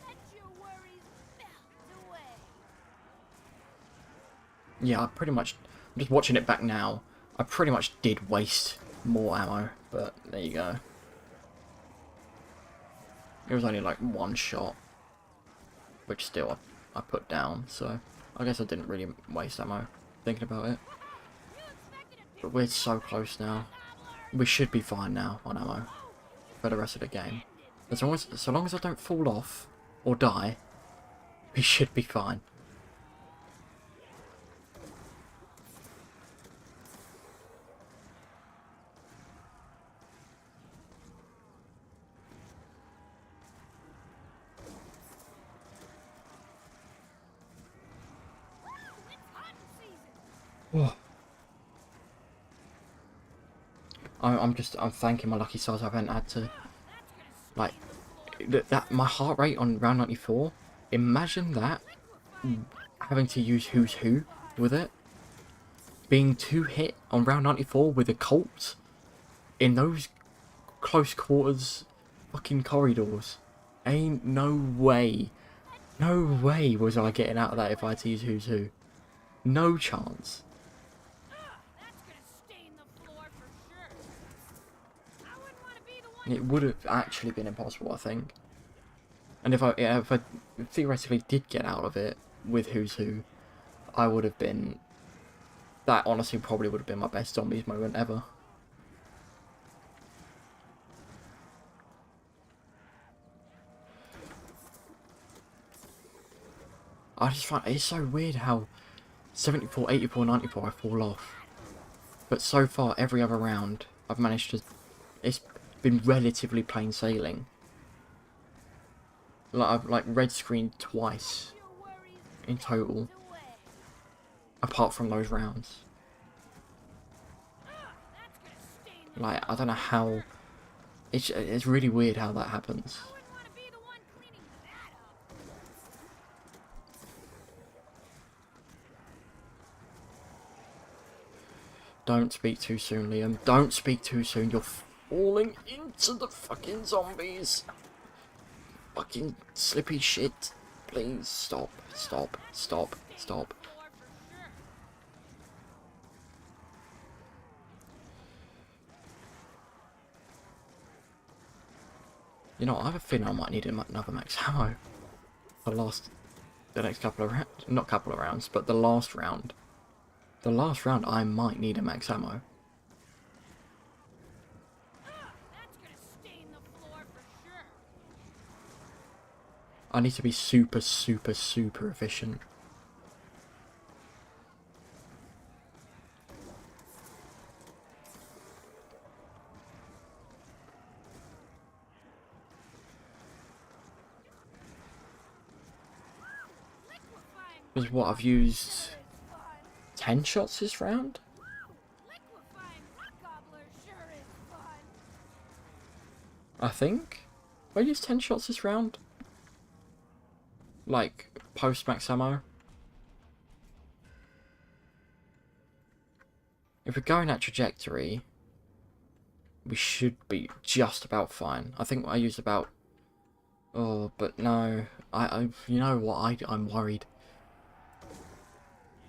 Let your worries melt away. Yeah, I'm just watching it back now. I pretty much did waste more ammo, but there you go. It was only like 1 shot. which still I put down, so I guess I didn't really waste ammo thinking about it. But we're so close now. We should be fine now on ammo for the rest of the game. So long as I don't fall off or die, we should be fine. Oh. I'm thanking my lucky stars I haven't had to, like, that my heart rate on round 94, imagine that, having to use Who's Who with it, being 2 hit on round 94 with a Colt, in those close quarters fucking corridors. Ain't no way was I getting out of that if I had to use Who's Who. No chance. It would have actually been impossible, I think. And if I theoretically did get out of it with Who's Who, I would have been... That honestly probably would have been my best zombies moment ever. I just find it's so weird how 74, 84, 94 I fall off. But so far, every other round, I've managed to... It's been relatively plain sailing. Like, I've like red screened twice in total, apart from those rounds. Like, I don't know how... It's really weird how that happens. Don't speak too soon, Liam. Don't speak too soon. You're falling into the fucking zombies. Fucking slippy shit. Please stop. Stop. Stop. Stop. You know, I have a feeling I might need another max ammo. The next couple of rounds. Not couple of rounds, but the last round. The last round, I might need a max ammo. I need to be super, super, super efficient. This is what I've used 10 shots this round? I think? Have I used 10 shots this round? Like, post-max ammo? If we're going that trajectory, we should be just about fine. I think I used about... Oh, but no. You know what? I'm worried.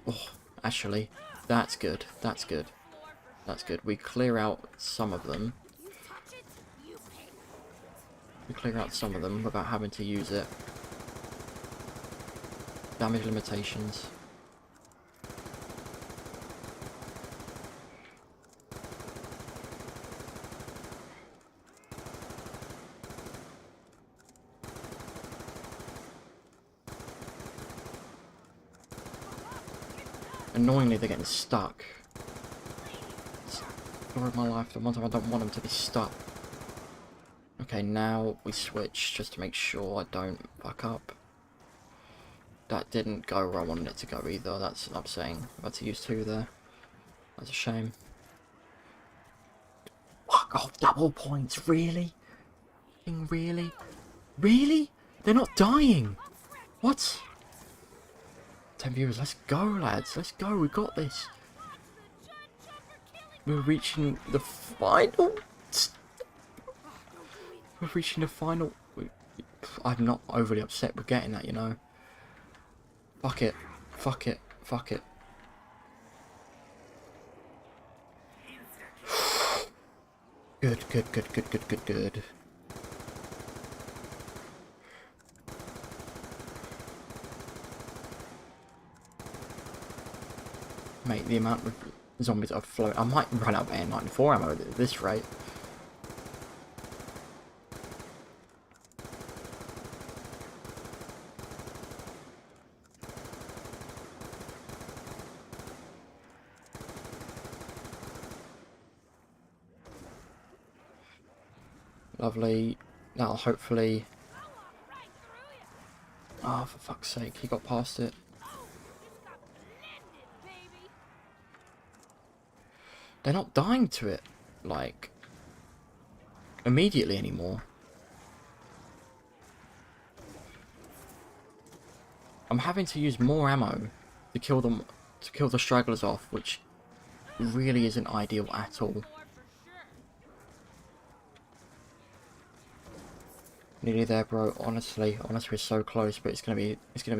Oh, actually, that's good. That's good. That's good. We clear out some of them. We clear out some of them without having to use it. Damage limitations. Annoyingly, they're getting stuck. Story of my life, the one time I don't want them to be stuck. Okay, now we switch just to make sure I don't fuck up. That didn't go where I wanted it to go either, that's upsetting. I've had to use 2 there. That's a shame. Fuck off, double points, really? Really? Really? They're not dying! What? 10 viewers, let's go lads, let's go, we got this. We're reaching the final... We're reaching the final... I'm not overly upset with getting that, you know. Fuck it. Fuck it. Fuck it. Good, good, good, good, good, good, good. Mate, the amount of zombies that are floating... I might run out of AN-94 ammo at this rate. Lovely. That'll hopefully... Oh, for fuck's sake, he got past it. They're not dying to it, like, immediately anymore. I'm having to use more ammo to kill them, to kill the stragglers off, which really isn't ideal at all. Nearly there, bro. Honestly, we're so close, but it's gonna be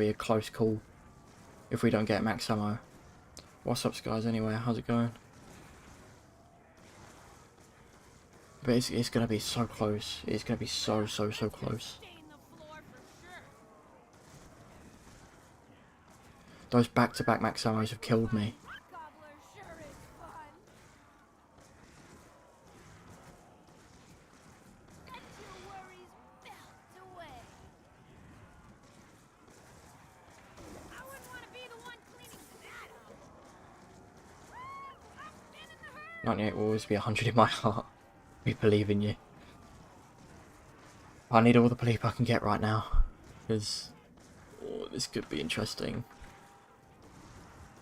a close call if we don't get max ammo. What's up, guys? Anyway, how's it going? But it's gonna be so close. It's gonna be so close. Those back-to-back max ammos have killed me. "98 will always be 100 in my heart. We believe in you." I need all the belief I can get right now, because this could be interesting.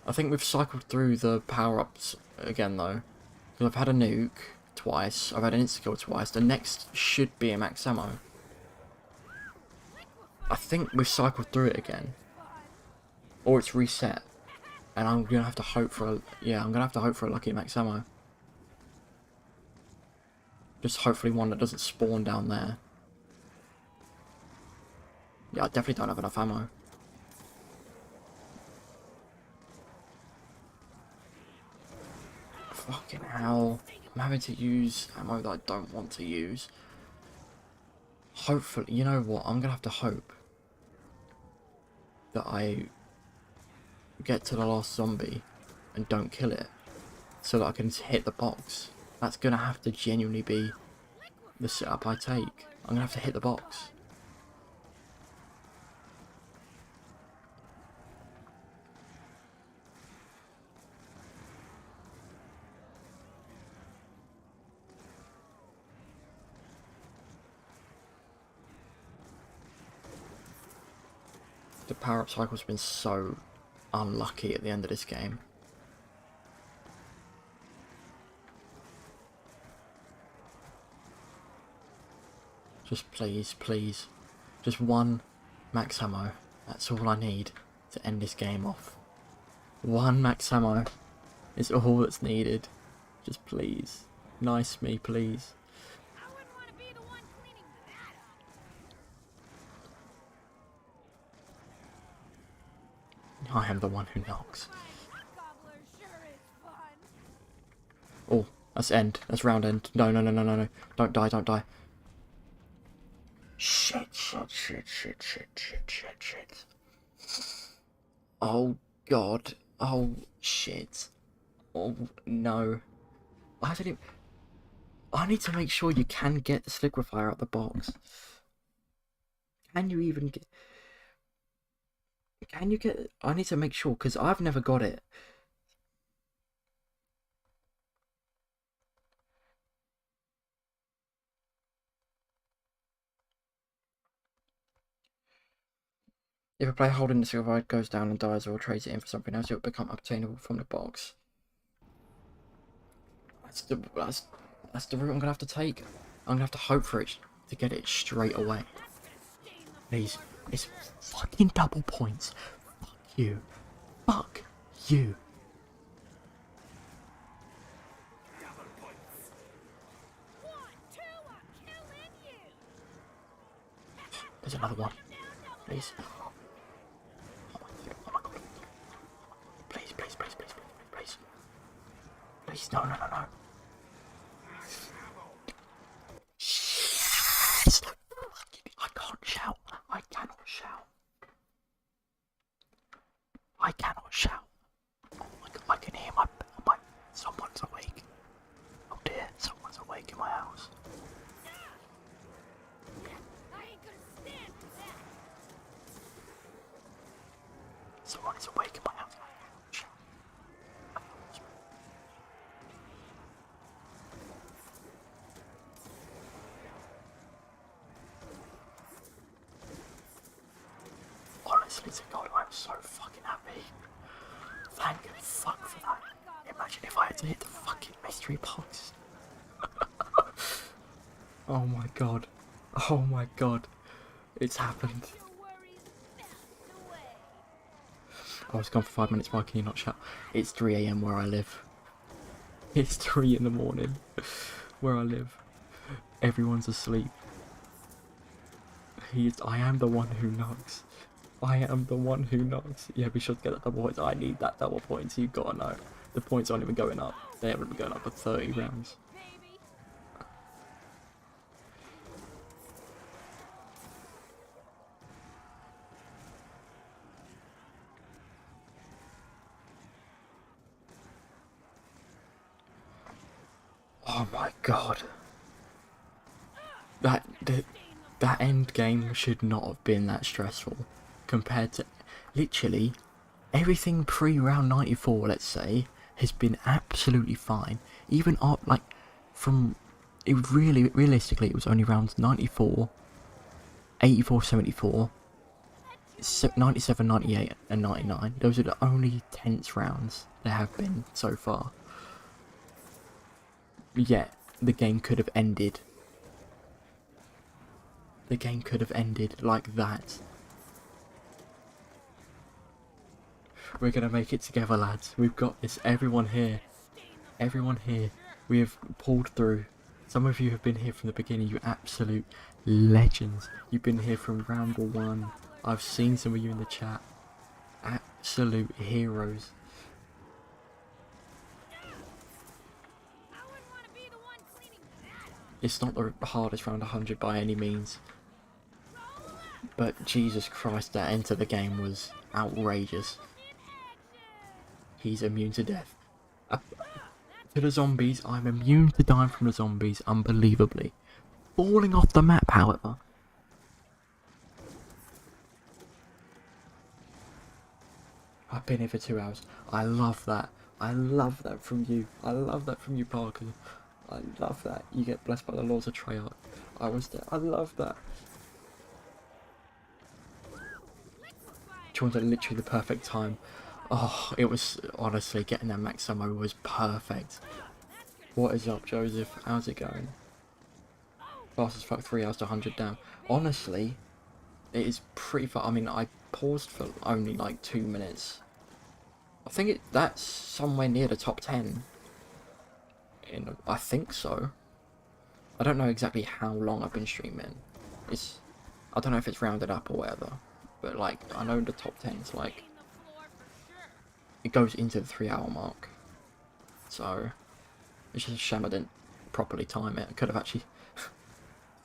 I think we've cycled through the power-ups again, though. Because I've had a nuke twice, I've had an insta-kill twice, the next should be a max ammo. I think we've cycled through it again. Or it's reset. And I'm gonna have to hope for a... Yeah, I'm gonna have to hope for a lucky max ammo. Just hopefully one that doesn't spawn down there. Yeah, I definitely don't have enough ammo. Fucking hell. I'm having to use ammo that I don't want to use. Hopefully, you know what? I'm gonna have to hope that I get to the last zombie and don't kill it, so that I can hit the box. That's gonna have to genuinely be the setup I take. I'm gonna have to hit the box. The power-up cycle's been so unlucky at the end of this game. Just please, please. Just one max ammo. That's all I need to end this game off. One max ammo is all that's needed. Just please. Nice me, please. I wouldn't want to be the one cleaning that up. I am the one who knocks. Gobbler sure is fun. Oh, that's end. That's round end. No. Don't die, don't die. Shit. Oh, God. Oh, shit. Oh, no. I don't even... I need to make sure you can get this liquefier out the box. Can you even get... Can you get... I need to make sure, because I've never got it. If a player holding the liquefier goes down and dies or trades it in for something else, it will become obtainable from the box. That's the route I'm going to have to take. I'm going to have to hope for it to get it straight away. Please. It's fucking double points. Fuck you. Fuck you. There's another one. Please. Oh my god. Please. Please, no. Yes! I can't shout. I cannot shout. Oh my god, I can hear Someone is awake in my house. Honestly, to God, I'm so fucking happy. Thank fuck for that. Imagine if I had to hit the fucking mystery box. Oh my god. Oh my god. It's happened. I was gone for 5 minutes, why can you not shut? It's 3 AM where I live. It's 3 in the morning where I live. Everyone's asleep. I am the one who knocks. I am the one who knocks. Yeah, be sure to get that double points. I need that double points, you gotta know. The points aren't even going up. They haven't been going up for 30 rounds. Oh my god. That end game should not have been that stressful compared to literally everything pre-round 94, let's say, has been absolutely fine. Even up like from it was realistically it was only rounds 94, 84, 74, 97, 98 and 99. Those are the only tense rounds there have been so far. Yet the game could have ended. The game could have ended like that. We're gonna make it together, lads. We've got this. Everyone here. Everyone here. We have pulled through. Some of you have been here from the beginning. You absolute legends. You've been here from round 1. I've seen some of you in the chat. Absolute heroes. It's not the hardest round 100 by any means. But Jesus Christ, that end to the game was outrageous. He's immune to death. To the zombies, I'm immune to dying from the zombies, unbelievably. Falling off the map, however. I've been here for 2 hours. I love that. I love that from you. I love that from you, Parker. I love that. You get blessed by the laws of Treyarch. I was there. I love that. Joined at literally the perfect time. Oh, it was honestly getting that max ammo was perfect. What is up, Joseph? How's it going? Fast as fuck, 3 hours to 100 down. Honestly, it is pretty far. I mean, I paused for only like 2 minutes. I think that's somewhere near the top 10. I think so. I don't know exactly how long I've been streaming. I don't know if it's rounded up or whatever. But like, I know the top 10's like, it goes into the 3-hour mark. So, it's just a shame I didn't properly time it. I could have actually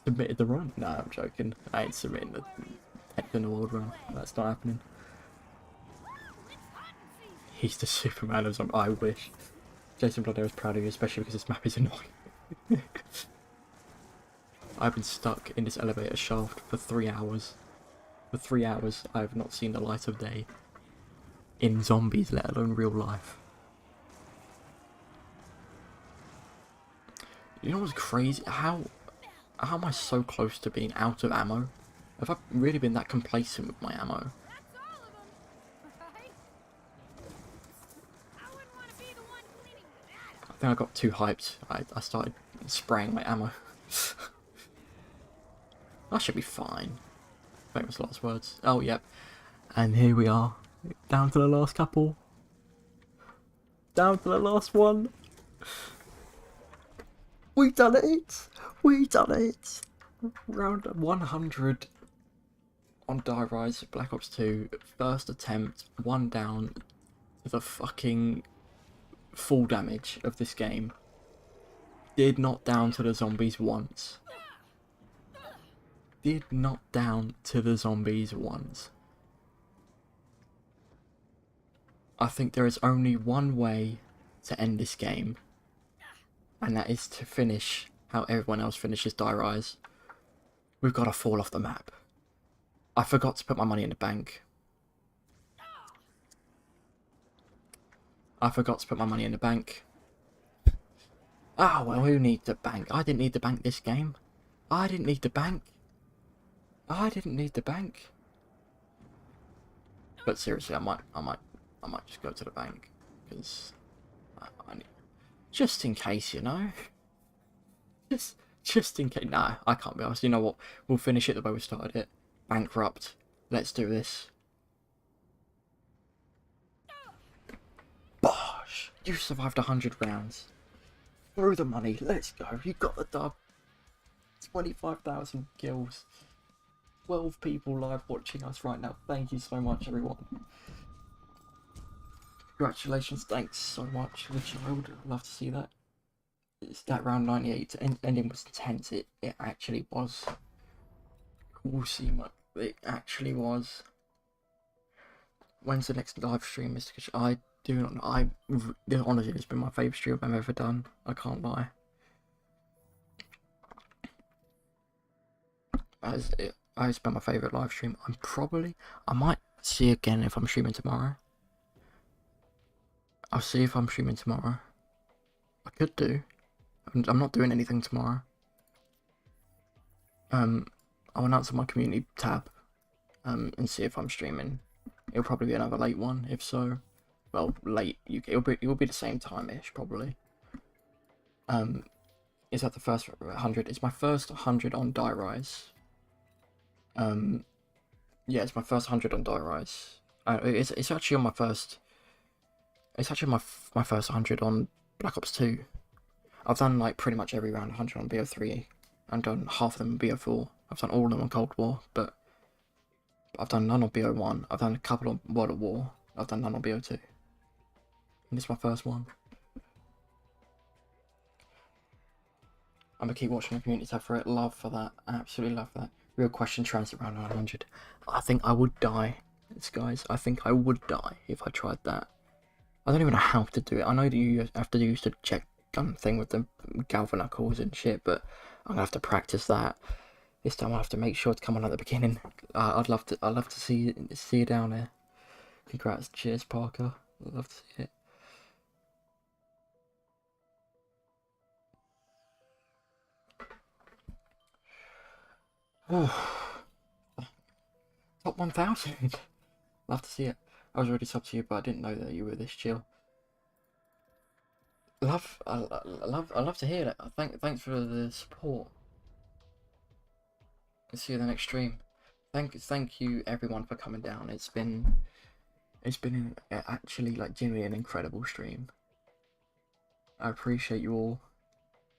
submitted the run. No, I'm joking. I ain't submitting the 10th in the world run. That's not happening. He's the Superman of I wish. Jason Bloodhair is proud of you, especially because this map is annoying. I've been stuck in this elevator shaft for 3 hours. For 3 hours, I have not seen the light of day. In zombies, let alone real life. You know what's crazy? How am I so close to being out of ammo? Have I really been that complacent with my ammo? I think I got too hyped. I started spraying my ammo. I should be fine. Famous last words. Oh, yep. And here we are. Down to the last couple. Down to the last one. We done it. We done it. Round 100 on Die Rise Black Ops 2. First attempt. 1 down to the fucking full damage of this game. Did not down to the zombies once. Did not down to the zombies once. I think there is only one way to end this game, and that is to finish how everyone else finishes Die Rise. We've got to fall off the map. I forgot to put my money in the bank. I forgot to put my money in the bank. Oh, well, who needs the bank? I didn't need the bank this game. I didn't need the bank. I didn't need the bank. But seriously, I might just go to the bank. Because I need, just in case, you know? Just in case. Nah, I can't be honest. You know what? We'll finish it the way we started it. Bankrupt. Let's do this. Bosh! You survived 100 rounds. Through the money. Let's go. You got the dub. 25,000 kills. 12 people live watching us right now. Thank you so much, everyone. Congratulations. Thanks so much, the child. I'd love to see that. It's that round 98. Ending was intense. It actually was. We'll see. It actually was. When's the next live stream, Mr. Cush? I do not know. Honestly, it's been my favourite stream I've ever done. I can't lie. It's been my favourite live stream. I might see again if I'm streaming tomorrow. I'll see if I'm streaming tomorrow. I could do. I'm not doing anything tomorrow. I'll announce on my community tab, and see if I'm streaming. It'll probably be another late one. If so, well, late UK. It'll be the same time-ish probably. Is that the first 100? It's my first 100 on Die Rise. Yeah, it's my first 100 on Die Rise. It's actually on my first. It's actually my first 100 on Black Ops 2. I've done like pretty much every round 100 on BO3. I've done half of them on BO4. I've done all of them on Cold War, but I've done none on BO1. I've done a couple on World at War. I've done none on BO2. And this is my first one. I'm gonna keep watching the community tab for it. Love for that. Absolutely love that. Real question, transit round 900. I think I would die. Guys, I think I would die if I tried that. I don't even know how to do it. I know that you have to use the check gun thing with the galvan knuckles and shit, but I'm gonna have to practice that. This time I have to make sure to come on at the beginning. I'd love to see you down there. Congrats, cheers, Parker. I'd love to see it. Oh, top 1,000. Love to see it. I was already subbed to you, but I didn't know that you were this chill. I love to hear that. Thanks for the support. See you in the next stream. Thank you everyone for coming down. It's been actually like genuinely an incredible stream. I appreciate you all.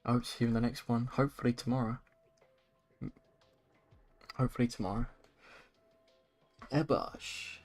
I hope to see you in the next one. Hopefully tomorrow. Ebosh.